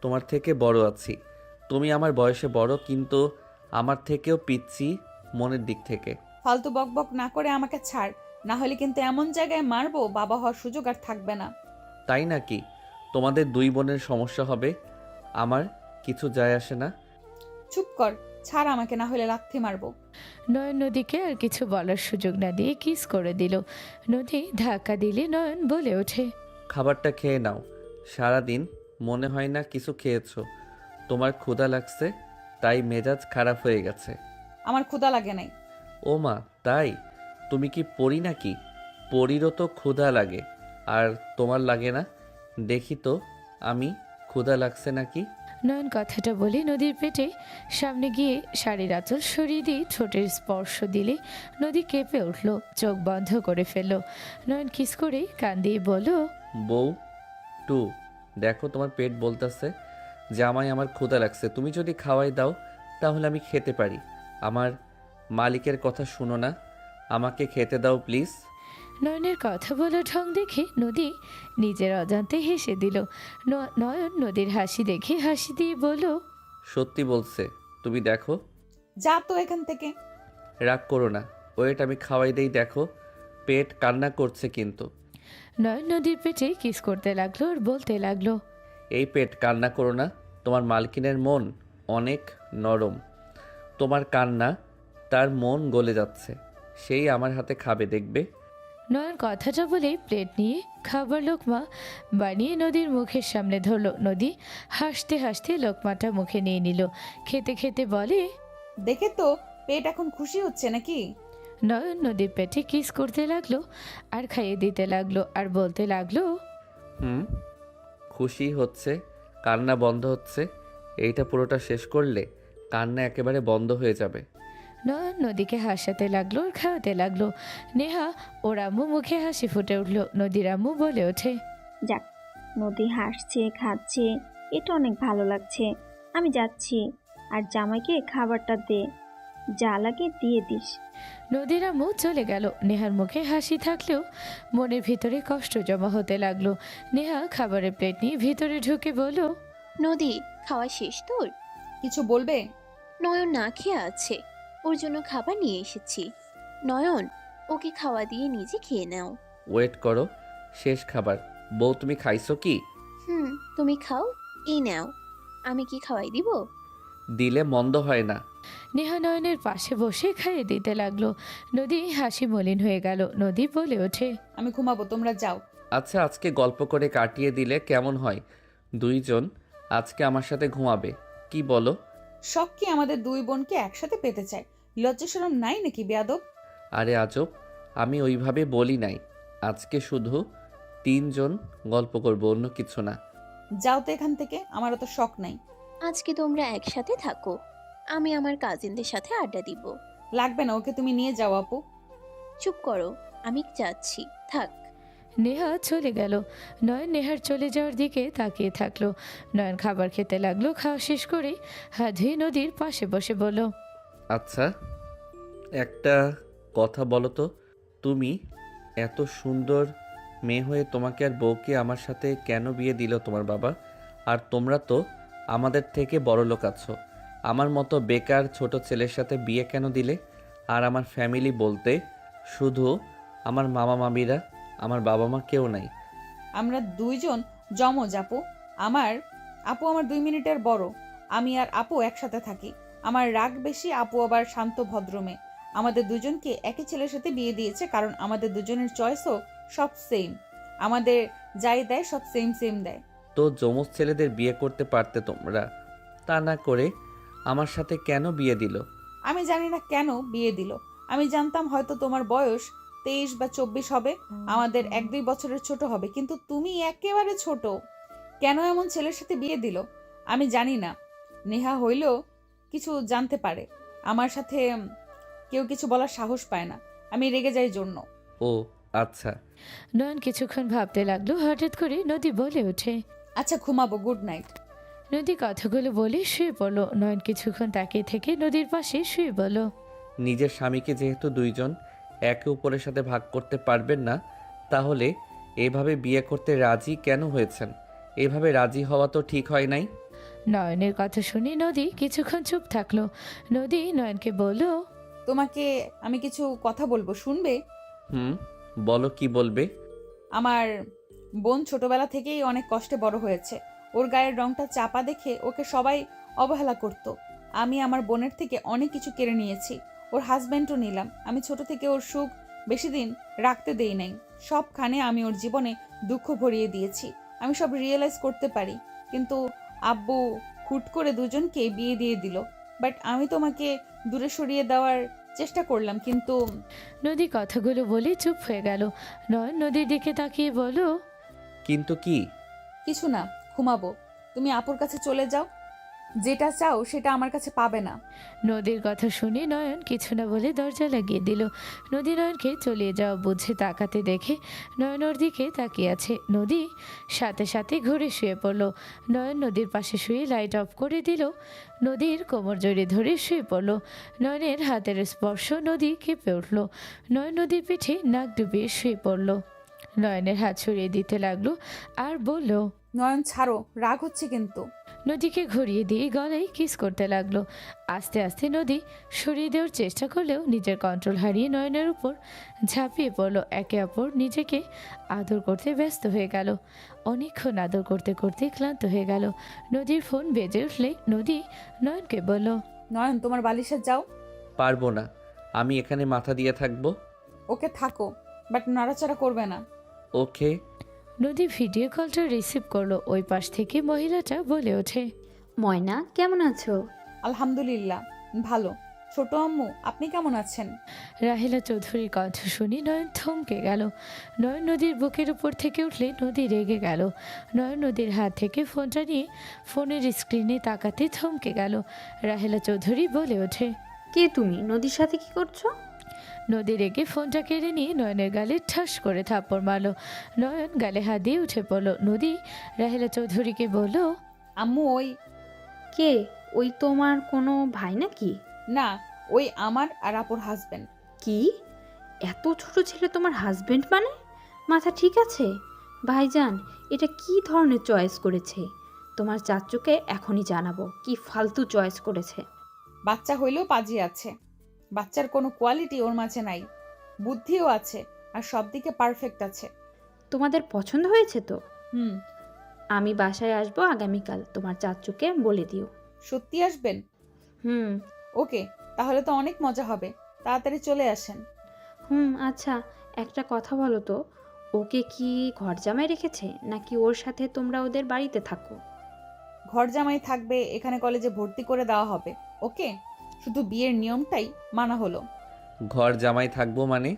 তোমার থেকে বড় আছি। তুমি আমার বয়সে বড়, কিন্তু আমার থেকেও পিচ্ছি মনের দিক থেকে। ফালতু বকবক না করে আমাকে ছাড়, না হলে কিন্তু এমন জায়গায় মারবো বাবা হওয়ার সুযোগ আর থাকবে না। তাই নাকি? তোমাদের 2 বোনের সমস্যা হবে, আমার কিছু যায় আসে না। চুপ কর, ছাড় আমাকে, না হলে লাথি মারবো। নয়ন নদীকে আর কিছু বলার সুযোগ না দিয়ে কিস করে দিল। নদী ধাক্কা দিলে নয়ন বলে ওঠে, খাবারটা খেয়ে নাও, সারাদিন মনে হয় না কিছু খেয়েছো। তোমার ক্ষুধা লাগছে, তাই মেজাজ খারাপ হয়ে গেছে। আমার ক্ষুধা লাগে নাই। ও মা, তাই? তুমি কি পড়ি নাকি? পড়িরও তো ক্ষুধা লাগে, আর তোমার লাগে না। দেখি তো আমি ক্ষুধা লাগছে নাকি। নয়ন কথাটা বলে নদীর পেটে সামনে গিয়ে শাড়ির আঁচল সরিয়ে দিয়ে ঠোঁটের স্পর্শ দিলে নদী কেঁপে উঠল, চোখ বন্ধ করে ফেলল। নয়ন কিস করে কান দিয়ে বলল, বউ টু, দেখো তোমার পেট বলতেছে জামাই আমার ক্ষুধা লাগছে, তুমি যদি খাওয়াই দাও তাহলে আমি খেতে পারি। আমার মালিকের কথা শুনো না, আমাকে খেতে দাও প্লিজ। নয়নের কথা বলা ঢং দেখে নদী নিজের অজান্তে হেসে দিল। নয়ন নদীর হাসি দেখে হাসি দিয়ে বলল, সত্যি বলছে, তুমি দেখো। যা তো এখান থেকে। রাগ করো না, ওয়েট আমি খাওয়াই দেই। দেখো পেট কান্না করছে কিন্তু। নয়ন নদীর পেটে কিস করতে লাগলো আর বলতে লাগলো, এই পেট কান্না করো না, তোমার মালকিনের মন অনেক নরম। তোমার কান্না তার মন গলে যাচ্ছে, সেই আমার হাতে খাবে দেখবে। নয়ন কথাটা বলে প্লেট নিয়ে খাবার লোকমা বানিয়ে নদীর মুখের সামনে ধরলো। নদী হাসতে হাসতে লোকমাটা মুখে নিয়ে নিল। খেতে খেতে বলে, দেখে তো পেট এখন খুশি হচ্ছে নাকি? নয়ন নদীর পেটে কিস করতে লাগলো আর খাইয়ে দিতে লাগলো আর বলতে লাগলো, খুশি হচ্ছে, কান্না বন্ধ হচ্ছে। এইটা পুরোটা শেষ করলে কান্না একেবারে বন্ধ হয়ে যাবে। নয়ন নদীকে হাসাতে লাগলো আর খাওয়াতে লাগলো। নেহা ওর আম্মু মুখে হাসি ফুটে উঠলো। নদীর আম্মু বলে ওঠে, যাক, নদী হাসছে, খাচ্ছে, এটা অনেক ভালো লাগছে। আমি যাচ্ছি, আর জামাইকে খাবারটা দে, যা লাগে দিয়ে দিস। নদীর আম্মু চলে গেল। নেহার মুখে হাসি থাকলেও মনের ভিতরে কষ্ট জমা হতে লাগলো। নেহা খাবারের প্লেট নিয়ে ভিতরে ঢুকে বলল, নদী, খাওয়া শেষ তোর? কিছু বলবে? নয়ন না খেয়ে আছে, ওর জন্য খাবার নিয়ে এসেছি। নয়ন, ওকে খাওয়া দিয়ে নিজে খেয়ে নাও। ওয়েট করো, শেষ খাবার। বউ তুমি খাইছো কি? তুমি খাও, এই নাও। আমি কি খাওয়াই দিব? দিলে মন্দ হয় না। নেহা নয়নের পাশে বসে খাইয়ে দিতে লাগলো। নদী হাসি মলিন হয়ে গেল। নদী বলে ওঠে, আমি ঘুমাবো, তোমরা যাও। আচ্ছা আজকে গল্প করে কাটিয়ে দিলে কেমন হয়? 2 জন আজকে আমার সাথে ঘুমাবে, কি বলো? শখ কি আমাদের 2 বোনকে একসাথে পেতে চায়? লজ্জা শরম নাই নাকি বেয়াদব? আরে আজব, আমি ওইভাবে বলি নাই। আজকে শুধু 3 জন গল্প করবো, অন্য কিছু না। যাও তো এখান থেকে, আমারও তো শখ নাই। আজকে তোমরা একসাথে থাকো, আমি আমার কাজিনদের সাথে আড্ডা দিব। লাগবে না, ওকে তুমি নিয়ে যাও আপু। চুপ করো, আমি যাচ্ছি, থাক। নেহা চলে গেল। নয়ন নেহার চলে যাওয়ার দিকে তাকিয়ে থাকলো। নয়ন খাবার খেতে লাগলো। খাওয়া শেষ করে হাত ধুয়ে নদীর পাশে বসে বলল, আচ্ছা, একটা কথা বলো তো, তুমি এত সুন্দর মেয়ে হয়ে তোমাকে আর বউকে আমার সাথে কেন বিয়ে দিল তোমার বাবা? আর তোমরা তো আমাদের থেকে বড় লোক আছো, আমার মতো বেকার ছোট ছেলের সাথে বিয়ে কেন দিলে? আর আমার ফ্যামিলি বলতে শুধু আমার মামা মামিরা, আমার বাবা মা কেউ নাই। আমরা দুইজন যমজ আপু। আপু আমার 2 মিনিটের বড়। আমি আর আপু একসাথে থাকি। আমার রাগ বেশি, আপু আবার শান্ত ভদ্র মেয়ে। আমাদের দুজনকে একই ছেলের সাথে বিয়ে দিয়েছে কারণ আমাদের দুজনের চয়েসও সব সেম। আমাদের যাই দেয় সব সেম সেম দেয়। তো যমজ ছেলেদের বিয়ে করতে পারতে তোমরা, তা না করে আমার সাথে কেন বিয়ে দিল? আমি জানি না কেন বিয়ে দিল। আমি জানতাম হয়তো তোমার বয়স 23 বা 24 হবে, আমাদের 1-2 বছরের ছোট হবে, কিন্তু তুমি একেবারে ছোট। কেন এমন ছেলের সাথে বিয়ে দিল আমি জানি না। নেহা হইলেও কিছু জানতে পারে। আমার সাথে কেউ কিছু বলার সাহস পায় না, আমি রেগে যাই জন্য। ও আচ্ছা। নয়ন কিছুক্ষণ ভাবতে লাগলো। হঠাৎ করে নদী বলে ওঠে, আচ্ছা ঘুমাবো, গুড নাইট। নদী কথাগুলো বলে শুয়ে পড়ল। নয়ন কিছুক্ষণ তাকিয়ে থেকে নদীর পাশে শুয়ে বলল, নিজের স্বামীকে যেহেতু দুইজন একে অপরের সাথে ভাগ করতে পারবেন না, তাহলে এভাবে বিয়ে করতে রাজি কেন হয়েছেন? এভাবে রাজি হওয়া তো ঠিক হয় নাই। নয়নের কথা শুনে নদী কিছুক্ষণ চুপ থাকলো। নদী নয়নকে বলল, তোমাকে আমি কিছু কথা বলবো, শুনবে? হুম, বলো কি বলবে। আমার বোন ছোটবেলা থেকেই অনেক কষ্টে বড় হয়েছে। ওর গায়ের রংটা চাপা দেখে ওকে সবাই অবহেলা করত। আমি আমার বোনের থেকে অনেক কিছু কেড়ে নিয়েছি, ওর হাজব্যান্ডও নিলাম। আমি ছোট থেকে ওর সুখ বেশি দিন রাখতে দেই নাই। সবখানে আমি ওর জীবনে দুঃখ ভরিয়ে দিয়েছি। আমি সব রিয়েলাইজ করতে পারি, কিন্তু আব্বু হুট করে দুজনকে বিয়ে দিয়ে দিল। বাট আমি তোমাকে দূরে সরিয়ে দেওয়ার চেষ্টা করলাম, কিন্তু নদী কথাগুলো বলে চুপ হয়ে গেল। নয়ন নদীর দিকে তাকিয়ে বলল, কিন্তু কি? কিছু না, ঘুমাবো। তুমি আপুর কাছে চলে যাও, যেটা চাও সেটা আমার কাছে পাবে না। নদীর কথা শুনে নয়ন কিছু না বলে দরজা লাগিয়ে দিল। নদী নয়নকে চলিয়ে যাওয়া বুঝে তাকাতে দেখে নয়ন ওর দিকে তাকিয়ে আছে। নদী সাথে সাথে ঘুরে শুয়ে পড়ল। নয়ন নদীর পাশে শুয়ে লাইট অফ করে দিল। নদীর কোমর জড়িয়ে ধরে শুয়ে পড়ল। নয়নের হাতের স্পর্শ নদী কেঁপে উঠল। নয়ন নদীর পিঠে নাক ডুবিয়ে শুয়ে পড়ল। নয়নের হাত ছড়িয়ে দিতে লাগলো আর বলল, নয়ন ছাড়ো, রাগ হচ্ছে কিন্তু। নদীকে ঘুরিয়ে দিয়ে গলায় কিস করতে লাগলো। আস্তে আস্তে নদী সরিয়ে দেওয়ার চেষ্টা করলেও নিজের কন্ট্রোল হারিয়ে নয়নের উপর ঝাঁপিয়ে পড়লো। একে অপর নিজেকে আদর করতে ব্যস্ত হয়ে গেল। অনেকক্ষণ আদর করতে করতে ক্লান্ত হয়ে গেল। নদীর ফোন বেজে উঠলে নদী নয়নকে বলল, নয়ন তোমার বালিশে যাও। পারবো না, আমি এখানে মাথা দিয়ে থাকবো। ওকে থাকো, বাট নাড়াচাড়া করবে না। ওকে। নদী ভিডিও কলটা রিসিভ করলো। ওই পাশ থেকে মহিলাটা বলে ওঠে, ময়না কেমন আছো? আলহামদুলিল্লাহ ভালো। ছোট আম্মু আপনি কেমন আছেন? রাহেলা চৌধুরীর কণ্ঠ শুনে নয়ন থমকে গেল। নয়ন নদীর বুকের উপর থেকে উঠলে নদী রেগে গেল। নয়ন নদীর হাত থেকে ফোনটা নিয়ে ফোনের স্ক্রিনে তাকাতে থমকে গেল। রাহেলা চৌধুরী বলে ওঠে, কে তুমি? নদীর সাথে কি করছো? নদী রেগে ফোনটা কেড়ে নিয়ে নয়নের গালে ঠাস করে থাপ্পড় মারল। নয়ন গালে হাত দিয়ে উঠে পড়ল। নদী রাহেলা চৌধুরীকে বলল, আম্মু ওই কে? ওই তোমার কোনো ভাই নাকি? না, ওই আমার আর আপুর হাজবেন্ড। কি? এত ছোট ছেলে তোমার হাজবেন্ড মানে? মাথা ঠিক আছে? ভাইজান, এটা কি ধরনের চয়েস করেছে? তোমার চাচুকে এখনই জানাবো কি ফালতু চয়েস করেছে। বাচ্চা হইলেও পাজি আছে। বাচ্চার কোনো কোয়ালিটি ওর মাঝে নাই, বুদ্ধিও আছে আর সব দিকে পারফেক্ট আছে। তোমাদের পছন্দ হয়েছে তো? হুম। আমি বাসায় আসবো আগামীকাল, তোমার চাচুকে বলে দিও। সত্যি আসবেন? হুম। ওকে, তাহলে তো অনেক মজা হবে। তাড়াতাড়ি চলে আসেন। আচ্ছা, একটা কথা বলো তো, ওকে কি ঘর জামাই রেখেছে নাকি ওর সাথে তোমরা ওদের বাড়িতে থাকো? ঘর জামাই থাকবে, এখানে কলেজে ভর্তি করে দেওয়া হবে ওকে। শুধু বিয়ের নিয়মটাই মানা হলো। ঘর জামাই থাকবো মানে?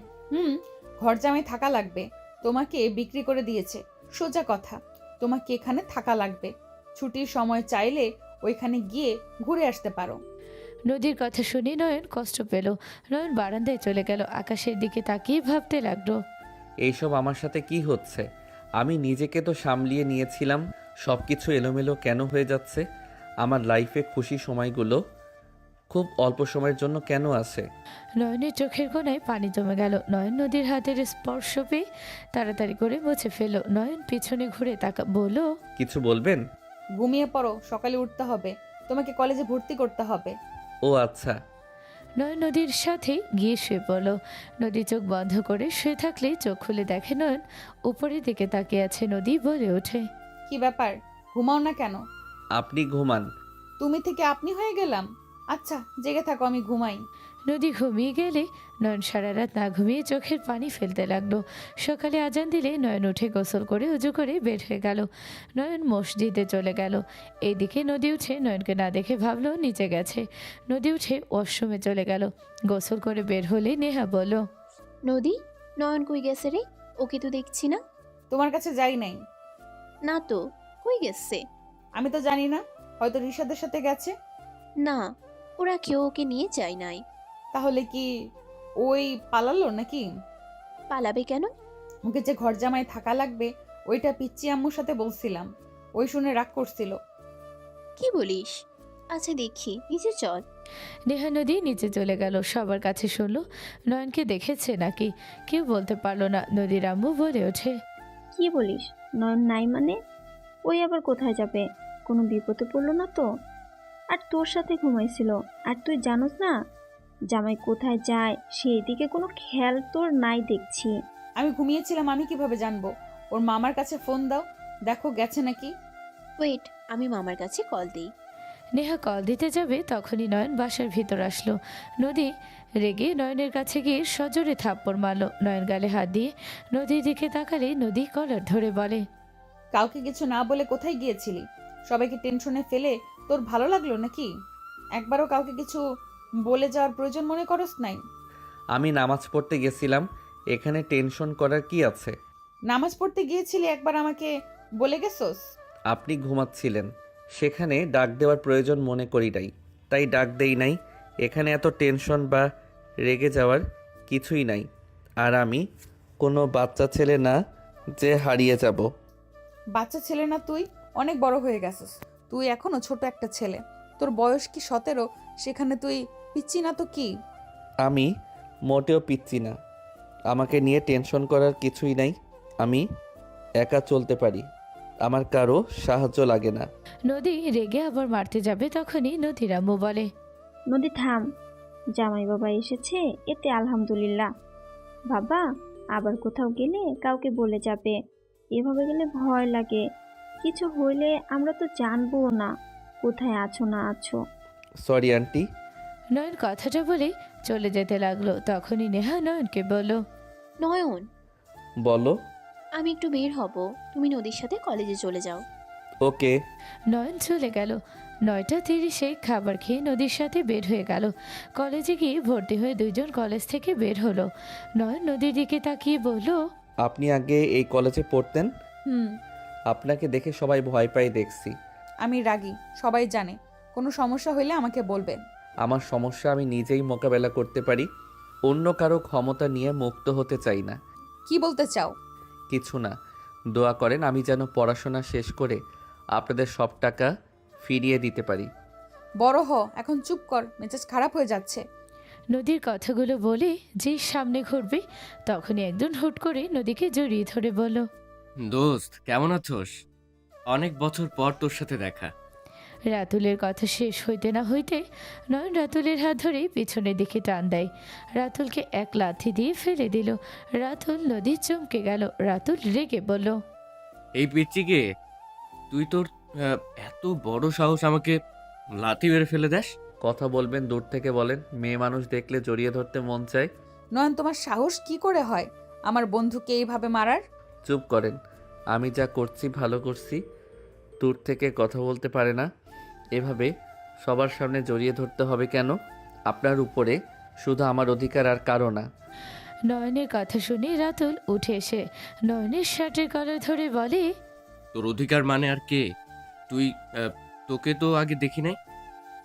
ঘর জামাই থাকা লাগবে। তোমাকে বিক্রি করে দিয়েছে, সোজা কথা। তোমাকে এখানে থাকা লাগবে। ছুটির সময় চাইলে ওইখানে গিয়ে ঘুরে আসতে পারো। নদীর কথা শুনে নয়ন কষ্ট পেল। নয়ন বারান্দায় চলে গেল, আকাশের দিকে তাকিয়ে ভাবতে লাগলো। এইসব আমার সাথে কি হচ্ছে? আমি নিজেকে তো সামলিয়ে নিয়েছিলাম, সব কিছু এলোমেলো কেন হয়ে যাচ্ছে? আমার লাইফে খুশি সময়গুলো খুব অল্প সময়ের জন্য কেন আসে? নয়নের চোখের কোণায় পানি জমে গেল। নয়ন নদীর হাতের স্পর্শ পেয়ে তাড়াতাড়ি করে মুছে ফেলল। নয়ন পিছনে ঘুরে বলল, কিছু বলবেন? ঘুমিয়ে পড়ো, সকালে উঠতে হবে, তোমাকে কলেজে ভর্তি করতে হবে। ও আচ্ছা। নয়ন নদীর সাথে গিয়ে শুয়ে পড়ল। নদী চোখ বন্ধ করে শুয়ে থাকলে চোখ খুলে দেখে নয়ন উপরের দিকে তাকিয়ে আছে। নদী বলে ওঠে, কি ব্যাপার, ঘুমাও না কেন? আপনি ঘুমান। তুমি থেকে আপনি হয়ে গেলাম। আচ্ছা জেগে থাকো, আমি ঘুমাই। নদী ঘুমিয়ে গেলে নয়ন সারা রাত না ঘুমিয়ে চোখের পানি ফেলতে লাগলো। সকালে আজান দিলে নয়ন উঠে গোসল করে উজু করে বের হয়ে গেল। নয়ন মসজিদে চলে গেল। এইদিকে নদী উঠে নয়নকে না দেখে ভাবলো নিচে গেছে। নদী উঠে ওয়াশরুমে চলে গেল। গোসল করে বের হলে নেহা বলল, নদী, নয়ন কই গেছে রে? ওকে তো দেখছি না। তোমার কাছে যাই নাই। না তো, কই গেছে? আমি তো জানি না, হয়তো রিশাদের সাথে গেছে। না, ওরা কেউ ওকে নিয়ে যায় নাই। তাহলে কি ওই পালালো নাকি? পালাবে কেন? ওকে যে ঘর জামাই থাকা লাগবে, ওইটা পিচ্চি আম্মুর সাথে বলছিলাম, ওই শুনে রাগ করছিল। কি বলিস? আচ্ছা দেখি, নিচে চল। নেহা নদী নিচে চলে গেল। সবার কাছে শুনলো নয়নকে দেখেছে নাকি, কেউ বলতে পারলো না। নদীর আম্মু বলে ওঠে, কি বলিস? নয়ন নাই মানে? ওই আবার কোথায় যাবে? কোনো বিপদে পড়লো না তো? আর তোর সাথে ঘুমাইছিল, আর তুই জানোস না জামাই কোথায় যায়? সেই দিকে কোনো খেয়াল তোর নাই দেখছি। আমি ঘুমিয়েছিলাম, আমি কিভাবে জানবো? ওর মামার কাছে ফোন দাও, দেখো গেছে নাকি। ওয়েট, আমি মামার কাছে কল দিই। নেহা কল দিতে যাবে তখনই নয়ন বাসার ভিতর আসলো। নদী রেগে নয়নের কাছে গিয়ে সজোরে থাপ্পড় মারলো। নয়ন গালে হাত দিয়ে নদীর দিকে তাকালে নদী কলার ধরে বলে, কাউকে কিছু না বলে কোথায় গিয়েছিলি? সবাইকে টেনশনে ফেলে তোর ভালো লাগলো নাকি? একবারও কাউকে কিছু বলে যাওয়ার প্রয়োজন মনে করস নাই? আমি নামাজ পড়তে গেছিলাম, এখানে টেনশন করার কি আছে? নামাজ পড়তে গিয়েছিলি, একবার আমাকে বলে গেছস? আপনি ঘুমাচ্ছিলেন, সেখানে ডাক দেওয়ার প্রয়োজন মনে করি নাই, তাই ডাক দেই নাই। এখানে এত টেনশন বা রেগে যাওয়ার কিছুই নাই। আর আমি কোনো বাচ্চা ছেলে না যে হারিয়ে যাব। বাচ্চা ছেলে না তুই, অনেক বড় হয়ে গেছস। তুই এখনো ছোট একটা ছেলে, তোর বয়স কি 17? সেখানে তুই পিচ্ছি না তো কি? আমি মোটেও পিচ্ছি না, আমাকে নিয়ে টেনশন করার কিছুই নাই। আমি একা চলতে পারি, আমার কারো সাহায্য লাগে না। নদী রেগে আবার মারতে যাবে তখনই নদীর আম্মু বলে, নদী থাম, জামাই বাবা এসেছে, এতে আলহামদুলিল্লাহ। বাবা আবার কোথাও গেলে কাউকে বলে যাবে, এভাবে গেলে ভয় লাগে। কিছু হইলে আমরা তো জানবো না কোথায় আছো না আছো। Sorry aunty. নয়ন কথাটা বলে চলে যেতে লাগলো। তখনই নেহা নয়নকে বলল, নয়ন, বলো। আমি একটু বের হব, তুমি নদীর সাথে কলেজে চলে যাও। ওকে। নয়ন চলে গেল। 9:30 খাবার খেয়ে নদীর সাথে বের হয়ে গেল। কলেজে গিয়ে ভর্তি হয়ে দুইজন কলেজ থেকে বের হলো। নয়ন নদীর দিকে তাকিয়ে বলল, আপনি আগে এই কলেজে পড়তেন? হুম। আপনাকে দেখে সবাই ভয় পায় দেখছি। আমি রাগী, সবাই জানে। কোনো সমস্যা হইলে আমাকে বলবেন। আমার সমস্যা আমি নিজেই মোকাবেলা করতে পারি, অন্য কারো ক্ষমতা নিয়ে মুক্ত হতে চাই না। কি বলতে চাও? কিছু না, দোয়া করেন আমি যেন পড়াশোনা শেষ করে আপনাদের সব টাকা ফিরিয়ে দিতে পারি। বড় হ, এখন চুপ কর, মেজাজ খারাপ হয়ে যাচ্ছে। নদীর কথাগুলো বলে যে সামনে ঘুরবে তখনই একজন হুট করে নদীকে জড়িয়ে ধরে বলল, দোস্ত কেমন আছোস? অনেক বছর পর তোর সাথে দেখা। রাতুলের কথা শেষ হইতে না হইতে নয়ন রাতুলের হাত ধরে পিছনের দিকে টান দেয়। রাতুলকে এক লাথি দিয়ে ফেলে দিল। রাতুল নদী চমকে গেল। রাতুল রেগে বলল, এই পিচ্চিকে, তুই তোর এত বড় সাহস আমাকে লাথি মেরে ফেলে দেস? কথা বলবেন দূর থেকে বলেন, মেয়ে মানুষ দেখলে জড়িয়ে ধরতে মন চায়। নয়ন, তোমার সাহস কি করে হয় আমার বন্ধুকে এইভাবে মারার? চুপ করেন, আমি যা করছি ভালো করছি। দূর থেকে কথা বলতে পারে না, এভাবে সবার সামনে জড়িয়ে ধরতে হবে কেন? আপনার উপরে শুধু আমার অধিকার আর কারো না। নয়নের কথা শুনে রাতুল উঠে এসে নয়নের শার্টের কলার ধরে বলে, তোর অধিকার মানে আর কে? তুই তোকে তো আগে দেখি নাই।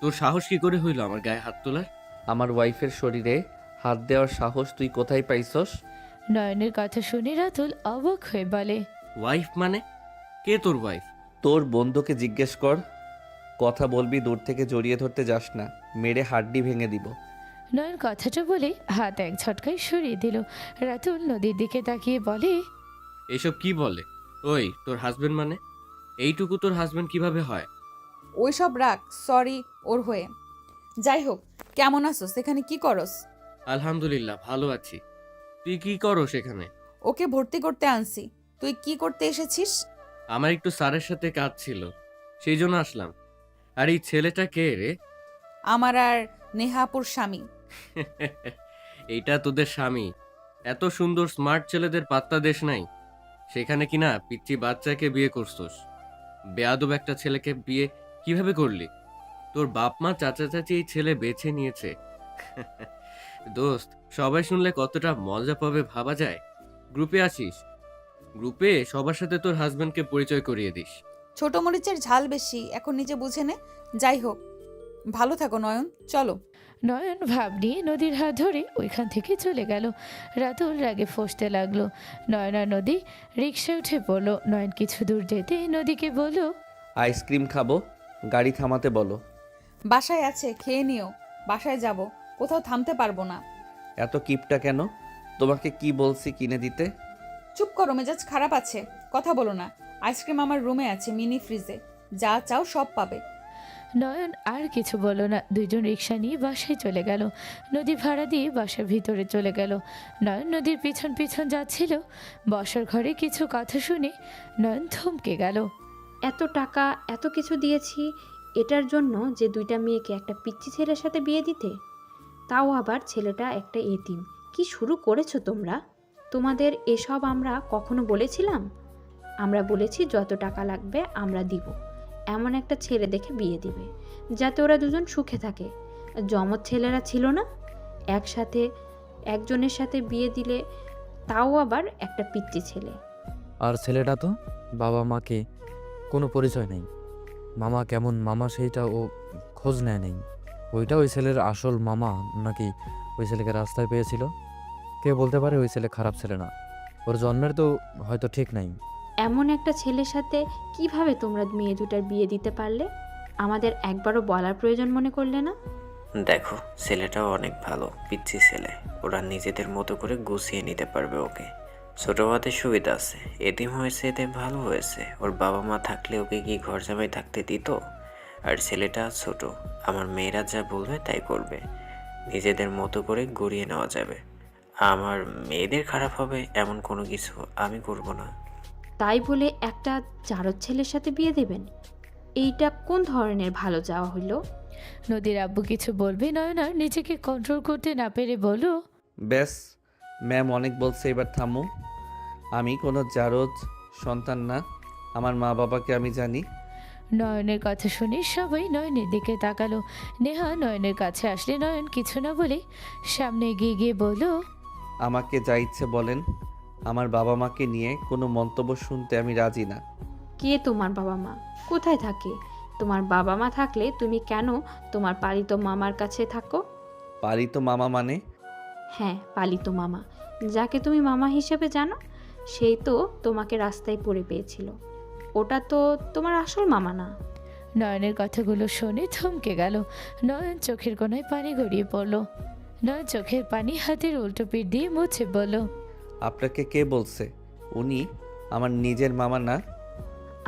তোর সাহস কি করে হইলো আমার গায়ে হাত তোলার? আমার ওয়াইফের শরীরে হাত দেওয়ার সাহস তুই কোথায় পাইছস? নয়নের কথা শুনে রাতুল অবাক হয়ে বলে, ওয়াইফ মানে? কে তোর ওয়াইফ? তোর বন্ধুকে জিজ্ঞেস কর। কথা বলবি দূর থেকে জড়িয়ে ধরতে যাস না, মেরে হাড্ডি ভেঙে দিব। নয়ন কথাটা বলে হাত এক ঝটকায় সরিয়ে দিল। রাতুল নদীর দিকে তাকিয়ে বলে, এসব কি বলে? ওই তোর হাজবেন্ড মানে? এইটুকু তোর হাজবেন্ড কিভাবে হয়? ওই সব রাখ, সরি ওর হয়ে। যাই হোক, কেমন আছো? সেখানে কি করস? আলহামদুলিল্লাহ ভালো আছি। তুই কি করো সেখানে? ওকে ভর্তি করতে আনছি। তুই কি করতে এসেছিস? আমার একটু স্যারের সাথে কাজ ছিল, সেই জন্য আসলাম। আর এই ছেলেটা কে রে? আমার আর নেহাপুর স্বামী। এইটা তোদের স্বামী? এত সুন্দর স্মার্ট ছেলেদের পাত্তা দেশ নাই, সেখানে কিনা পিচ্চি বাচ্চাকে বিয়ে করছস। বেয়াদব একটা ছেলেকে বিয়ে কিভাবে করলি? তোর বাপ মা চাচা চাচি এই ছেলে বেছে নিয়েছে। দোস্ত, সবাই শুনলে কতটা মজা পাবে ভাবা যায়। গ্রুপে আসিস, গ্রুপে সবার সাথে তোর হাজবেন্ডকে পরিচয় করিয়ে দিস। ছোট মরিচের ঝাল বেশি, এখন নিজে বুঝে নে। যাই হোক, ভালো থাকো নয়ন, চলো। নয়ন ভাব নিয়ে নদীর হাত ধরে ওইখান থেকে চলে গেল। রাতুল রাগে ফসতে লাগলো। নয়ন আর নদী রিক্সায় উঠে পড়লো। নয়ন কিছু দূর যেতে নদীকে বলল, আইসক্রিম খাবো, গাড়ি থামাতে বলো। বাসায় আছে, খেয়ে নিও। বাসায় যাব, কোথাও থামতে পারবো না। এত কিপটা কেন? তোমাকে কি বলছি কিনে দিতে? চুপ করো, মেজাজ খারাপ আছে, কথা বলো না। আইসক্রিম আমার রুমে আছে, মিনি ফ্রিজে। যা চাও সব পাবে। নয়ন আর কিছু বলল না। দুইজন রিক্সা নিয়ে বাসায় চলে গেল। নদী ভাড়া দিয়ে বাসার ভিতরে চলে গেল। নয়ন নদীর পিছন পিছন যাচ্ছিল। বসার ঘরে কিছু কথা শুনে নয়ন থমকে গেল। এত টাকা এত কিছু দিয়েছি এটার জন্য যে দুইটা মেয়েকে একটা পিচ্চি ছেলের সাথে বিয়ে দিতে, তাও আবার ছেলেটা একটা এতিম। কি শুরু করেছো তোমরা? তোমাদের এসব আমরা কখনো বলেছিলাম? আমরা বলেছি যত টাকা লাগবে আমরা দিব, এমন একটা ছেলে দেখে বিয়ে দিবে যাতে ওরা দুজন সুখে থাকে। জমজ ছেলেরা ছিল না, একসাথে একজনের সাথে বিয়ে দিলে, তাও আবার একটা পিচ্চি ছেলে। আর ছেলেটা তো বাবা মাকে কোনো পরিচয় নেই, মামা কেমন মামা সেইটা ও খোঁজ নেয় নেই। ওইটা ওই ছেলের আসল মামা নাকি ওই ছেলেকে রাস্তায় পেয়েছিল? কে বলতে পারে ওই ছেলে খারাপ ছেলে না? ওর জন্মের তো হয়তো ঠিক নাই। এমন একটা ছেলের সাথে কিভাবে তোমরা মেয়ে দুটার বিয়ে দিতে পারলে? আমাদের একবারও বলার প্রয়োজন মনে করলে না? দেখো, ছেলেটাও অনেক ভালো, পিচ্ছি ছেলে। ওরা নিজেদের মতো করে গুছিয়ে নিতে পারবে ওকে। ছোট হওয়াতে সুবিধা আছে, এতিম হয়েছে এতে ভালো হয়েছে। ওর বাবা মা থাকলে ওকে কি ঘর জামাই থাকতে দিত? আর ছেলেটা ছোট, আমার মেয়েরা যা বলবে তাই করবে। নিজেদের মতো করে গড়িয়ে নেওয়া যাবে। আমার মেয়েদের খারাপ হবে এমন কোনো কিছু আমি করব না। তাই বলে একটা জারদ ছেলের সাথে বিয়ে দেবেন? এইটা কোন ধরনের ভালো যাওয়া হইল? নদীর আব্বু কিছু বলবে নয়ন আর নিজেকে কন্ট্রোল করতে না পেরে বলল, ব্যাস ম্যাম, অনেক বলছে, এবার থামো। আমি কোনো জারজ সন্তান না, আমার মা বাবাকে আমি জানি। নয়নের কথা শুনে সবাই নয়নের দিকে তাকালো। নেহা নয়নের কাছে আসলে নয়ন কিছু না বলে সামনে এগিয়ে গিয়ে বলল, আমাকে যা ইচ্ছে বলেন, আমার বাবা মাকে নিয়ে কোনো মন্তব্য শুনতে আমি রাজি না। কে তোমার বাবা মা? কোথায় থাকে? তোমার বাবা মা থাকলে তুমি কেন তোমার পালিত মামার কাছে থাকো? পালিত মামা মানে? হ্যাঁ, পালিত মামা। যাকে তুমি মামা হিসেবে জানো, সেই তো তোমাকে রাস্তায় পড়ে পেয়েছিল। ওটা তো তোমার আসল মামা না। নয়নের কথাগুলো শুনে থমকে গেল। নয়ন চোখের কোনায় পানি গড়িয়ে পড়ল। নয়ন চোখের পানি হাতের উল্টো পিঠ দিয়ে মুছে বলল, আপনাকে কে বলছে উনি আমার নিজের মামা না?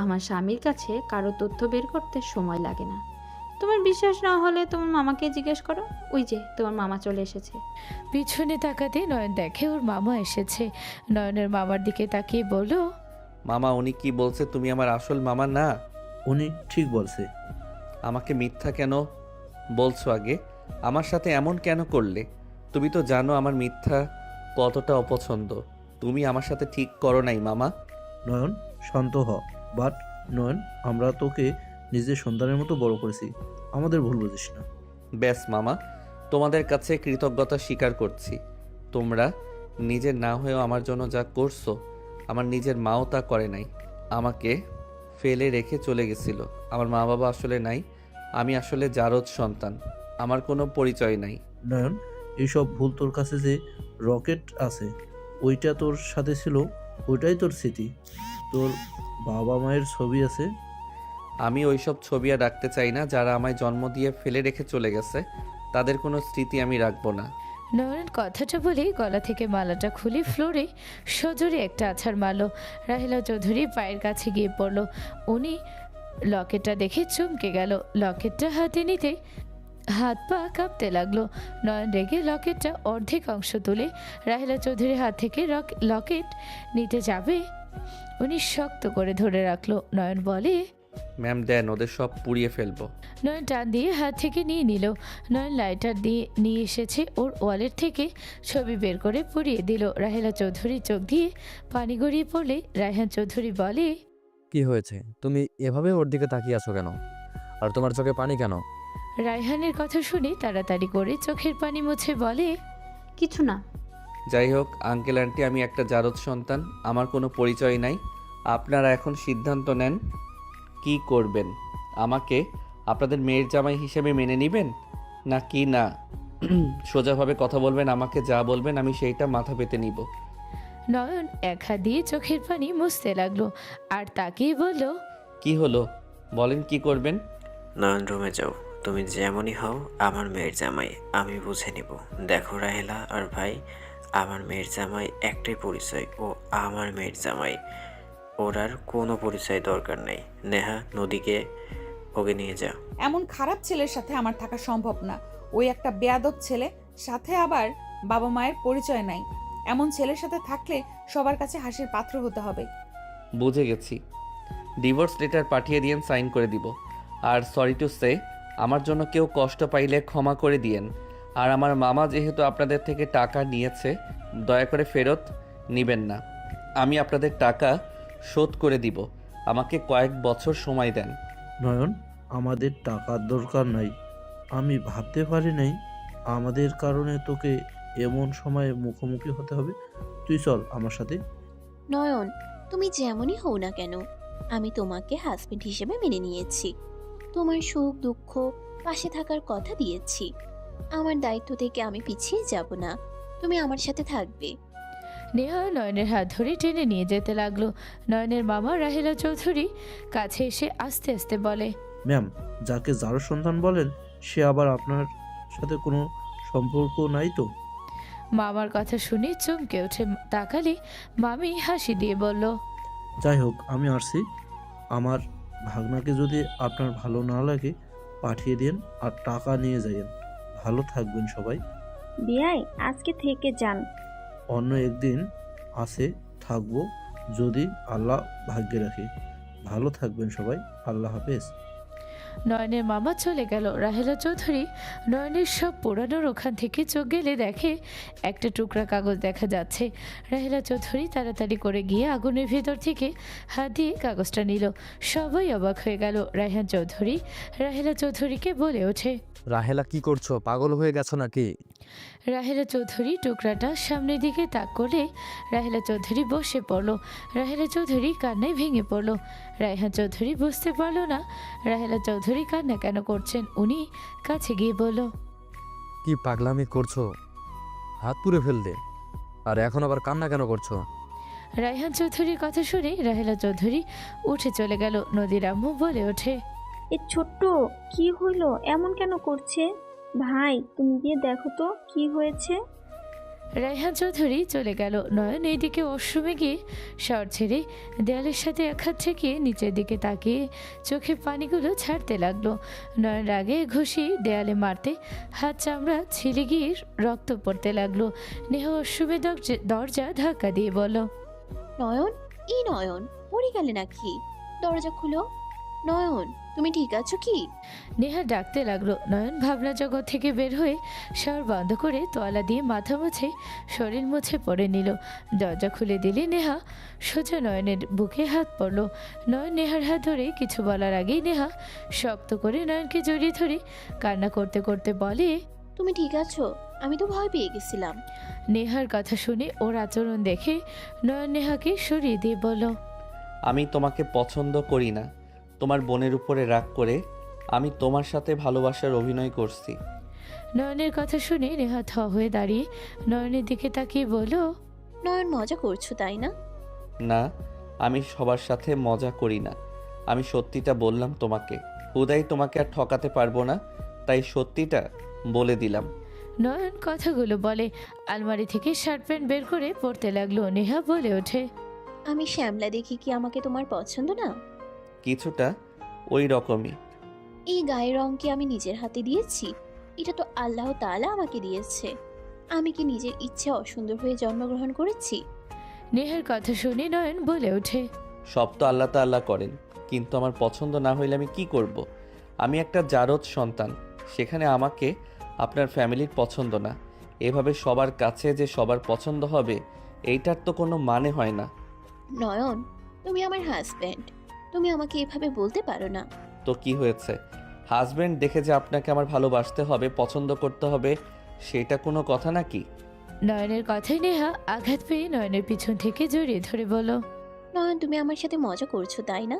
আমার স্বামীর কাছে কারো তথ্য বের করতে সময় লাগে না। তোমার বিশ্বাস না হলে তোমার মামাকে জিজ্ঞেস করো। ওই যে তোমার মামা চলে এসেছে। পিছনে তাকাতে নয়ন দেখে ওর মামা এসেছে। নয়নের মামার দিকে তাকিয়ে বলল, মামা, উনি কি বলছে তুমি আমার আসল মামা না? উনি ঠিক বলছে। আমাকে মিথ্যা কেন বলছো? আগে আমার সাথে এমন কেন করলে? তুমি তো জানো আমার মিথ্যা কতটা অপছন্দ। তুমি আমার সাথে ঠিক করো নাই মামা। নয়ন, শান্ত হ। বাট নয়ন, আমরা তোকে নিজের সন্তানের মতো বড় করেছি, আমাদের ভুল বুঝিস না। ব্যাস মামা, তোমাদের কাছে কৃতজ্ঞতা স্বীকার করছি। তোমরা নিজের না হয়েও আমার জন্য যা করছো, আমার নিজের মাও তা করে নাই। আমাকে ফেলে রেখে চলে গেছিল। আমার মা বাবা আসলে নাই, আমি আসলে জারদ সন্তান, আমার কোনো পরিচয় নাই। নয়ন, এইসব ভুল তোর কাছে যে রকেট আছে ওইটা তোর সাথে ছিল, ওইটাই তোর স্মৃতি। তোর বাবা মায়ের ছবি আছে। আমি ওইসব ছবি আর রাখতে চাই না। যারা আমায় জন্ম দিয়ে ফেলে রেখে চলে গেছে তাদের কোনো স্মৃতি আমি রাখবো না। নয়ন কথাটা বলে গলা থেকে মালাটা খুলে ফ্লোরে সজোরে একটা আছাড় মারল। রাহেলা চৌধুরী পায়ের কাছে গিয়ে পড়ল। উনি লকেটটা দেখে চমকে গেল। লকেটটা হাতে নিতে হাত পা কাঁপতে লাগলো। নয়ন রেগে লকেটটা অর্ধেক অংশ তুলে রাহেলা চৌধুরীর হাত থেকে লকেট নিতে যাবে, উনি শক্ত করে ধরে রাখলো। নয়ন বলে, ম্যাম দেন, ওদের সব পুড়িয়ে ফেলবো। নয়ন টান দিয়ে হাত থেকে নিয়ে নিল। নয়ন লাইটার দিয়ে নিয়ে এসেছে, ওর ওয়ালেট থেকে ছবি বের করে পুড়িয়ে দিল। রাহেলা চৌধুরী চোখ দিয়ে পানি গড়িয়ে পড়লে রায়হান চৌধুরী বলে, কি হয়েছে? তুমি এভাবে ওর দিকে তাকিয়ে আছো কেন? আর তোমার চোখে পানি কেন? রায়হানের কথা শুনে তাড়াতাড়ি করে চোখের পানি মুছে বলে, কিছু না। যাই হোক আঙ্কেল আন্টি, আমি একটা জারদ সন্তান, আমার কোনো পরিচয় নাই। আপনারা এখন সিদ্ধান্ত নেন কি করবেন। আমাকে আপনাদের মেয়ের জামাই হিসেবে মেনে নেবেন নাকি না? সোজাভাবে কথা বলবেন, আমাকে যা বলবেন আমি সেইটা মাথা পেতে নিব। নয়ন এক হাত দিয়ে চোখের পানি মুছতে লাগলো আর তাকিয়ে বলল, কি হলো বলেন, কি করবেন? নয়ন, রুমে যাও। তুমি যেমনই হও আমার মেয়ের জামাই আমি বুঝে নিব। দেখো রাহেলা আর ভাই, আমার মেয়ের জামাই একটাই পরিচয়, ও আমার মেয়ের জামাই। ওর আর কোনো পরিচয় দরকার নেই। নেহা, নদীকে ওকে নিয়ে যা। এমন খারাপ ছেলের সাথে আমার থাকা সম্ভব না। ওই একটা বেয়াদব ছেলে, সাথে আবার বাবা মায়ের পরিচয় নাই। এমন ছেলের সাথে থাকলে সবার কাছে হাসির পাত্র হতে হবে। বুঝে গেছি, ডিভোর্স লেটার পাঠিয়ে দিয়েন, সাইন করে দিব। আর সরি টু সে, আমার জন্য কেউ কষ্ট পাইলে ক্ষমা করে দিয়েন। আর আমার মামা যেহেতু আপনাদের থেকে টাকা নিয়েছে, দয়া করে ফেরত নেবেন না। আমি আপনাদের টাকা শোধ করে দিব, আমাকে কয়েক বছর সময় দেন। নয়ন, আমাদের টাকার দরকার নাই। আমি ভাবতে পারি নাই আমাদের কারণে তোকে এমন সময়ে মুখোমুখি হতে হবে। তুই চল আমার সাথে। নয়ন, তুমি যেমনই হও না কেন, আমি তোমাকে হাজবেন্ড হিসেবে মেনে নিয়েছি। তোমার সুখ দুঃখ পাশে থাকার কথা দিয়েছি। আমার দায়িত্ব থেকে আমি পিছিয়ে যাব না। তুমি আমার সাথে থাকবে। নেহা নয়নের হাত ধরে টেনে নিয়ে যেতে লাগলো। নয়নের মামা রাহেলা চৌধুরী কাছে এসে আস্তে আস্তে বলে, ম্যাম, যাকে যার সন্তান বলেন সে আবার আপনার সাথে কোনো সম্পর্ক নাই তো? মামার কথা শুনে চমকে ওঠে। তাকালে মামি হাসি দিয়ে বলল, যাই হোক, আমি আসছি। আমার ভাগনাকে যদি আপনার ভালো না লাগে পাঠিয়ে দিন আর টাকা নিয়ে যাইয়েন। ভালো থাকবেন সবাই। বিয়াই, আজকে থেকে যান। অন্য একদিন আসে থাকবো যদি আল্লাহ ভাগ্যে রাখে। ভালো থাকবেন সবাই। আল্লাহ হাফেজ। নয়নের মামা চলে গেল। রাহেলা চৌধুরী নয়নের সব পোড়ানোর ওখান থেকে চোখ গেলে দেখে একটা টুকরা কাগজ দেখা যাচ্ছে। রাহেলা চৌধুরী তাড়াতাড়ি করে গিয়ে আগুনের ভেতর থেকে হাত দিয়ে কাগজটা নিল। সবাই অবাক হয়ে গেল। রায়হান চৌধুরী রাহেলা চৌধুরীকে বলে ওঠে, রাহেলা, কি করছো? পাগল হয়ে গেছো নাকি? রাহেলা চৌধুরী টুকরাটা সামনের দিকে তাক করে রাহেলা চৌধুরী বসে পড়ল। রাহেলা চৌধুরী কান্নায় ভেঙে পড়ল। রায়হান চৌধুরী বুঝতে পারল না রাহেলা চৌধুরী কান্না কেন করছেন। উনি কাছে গিয়ে বলল, কি পাগলামি করছো? হাত পুড়ে ফেললে, আর এখন আবার কান্না কেন করছো? রায়হান চৌধুরীর কথা শুনে রাহেলা চৌধুরী উঠে চলে গেল। নদীর আম্মু বলে ওঠে, এ ছোট্ট, কি হইলো? এমন কেন করছে? ভাই, তুমি গিয়ে দেখো তো কি হয়েছে। রায়হান চৌধুরী চলে গেল। নয়ন এইদিকে ওয়াশরুমে গিয়ে শাওয়ার ছেড়ে দেয়ালের সাথে এক হাত ঠেকিয়ে নিচের দিকে তাকিয়ে চোখে পানিগুলো ছাড়তে লাগলো। নয়ন রাগে ঘুষি দেয়ালে মারতে হাত চামড়া ছিলে গিয়ে রক্ত পড়তে লাগলো। নেহা ওয়াশরুমে দরজা ধাক্কা দিয়ে বলল, নয়ন, এই নয়ন, পড়ে গেলে নাকি? দরজা খুলো। নয়ন, তুমি ঠিক আছো কি? নেহা ডাকতে লাগলো। নয়ন ভাবনা জগৎ থেকে বের হয়ে শাওয়ার বন্ধ করে তোয়ালা দিয়ে মাথা মুছে শরীর মুছে পড়ে নিল। দরজা খুলে দিলে নেহা সোজা নয়নের বুকে হাত পড়ল। নয়ন নেহার হাত ধরে কিছু বলার আগেই নেহা শক্ত করে নয়নকে জড়িয়ে ধরে কান্না করতে করতে বলে, তুমি ঠিক আছো? আমি তো ভয় পেয়ে গেছিলাম। নেহার কথা শুনে ওর আচরণ দেখে নয়ন নেহাকে সরিয়ে দিয়ে বলল, আমি তোমাকে পছন্দ করি না। তোমার বোনের উপরে রাগ করে আমি তোমার সাথে ভালোবাসার অভিনয় করছি। নয়নের কথা শুনে নেহা থ হয়ে দাঁড়িয়ে নয়নের দিকে তাকিয়ে বলল, নয়ন মজা করছো তাই না? না, আমি সবার সাথে মজা করি না। আমি সত্যিটা বললাম তোমাকে। হুদাই তোমাকে আর ঠকাতে পারবো না, তাই সত্যিটা বলে দিলাম। নয়ন কথাগুলো বলে আলমারি থেকে শার্ট প্যান্ট বের করে পরতে লাগলো। নেহা বলে ওঠে, আমি শ্যামলা দেখি কি আমাকে তোমার পছন্দ না? কিছুটা ওই রকমই। এই গায়ের রং কি আমি নিজের হাতে দিয়েছি? এটা তো আল্লাহ তাআলা আমাকে দিয়েছে। আমি কি নিজের ইচ্ছে অসুন্দর হয়ে জন্মগ্রহণ করেছি? নেহার কথা শুনে নয়ন বলে ওঠে, সব তো আল্লাহ তাআলা করেন, কিন্তু আমার পছন্দ না হইলে আমি কি করব? আমি একটা জারজ সন্তান, সেখানে আমাকে আপনার ফ্যামিলির পছন্দ না। এভাবে সবার কাছে যে সবার পছন্দ হবে, এইটার তো কোনো মানে হয় না। নয়ন, তুমি আমার হাজব্যান্ড, তুমি আমাকে এভাবে বলতে পারো না। তো কি হয়েছে? হাজবেন্ড দেখে যে আপনাকে আমার ভালোবাসতে হবে, পছন্দ করতে হবে, সেটা কোনো কথা নাকি? নয়নের কথায় নেহা আঘাত পেয়ে নয়নের পিছন থেকে জড়িয়ে ধরে বলল, নয়ন, তুমি আমার সাথে মজা করছো তাই না?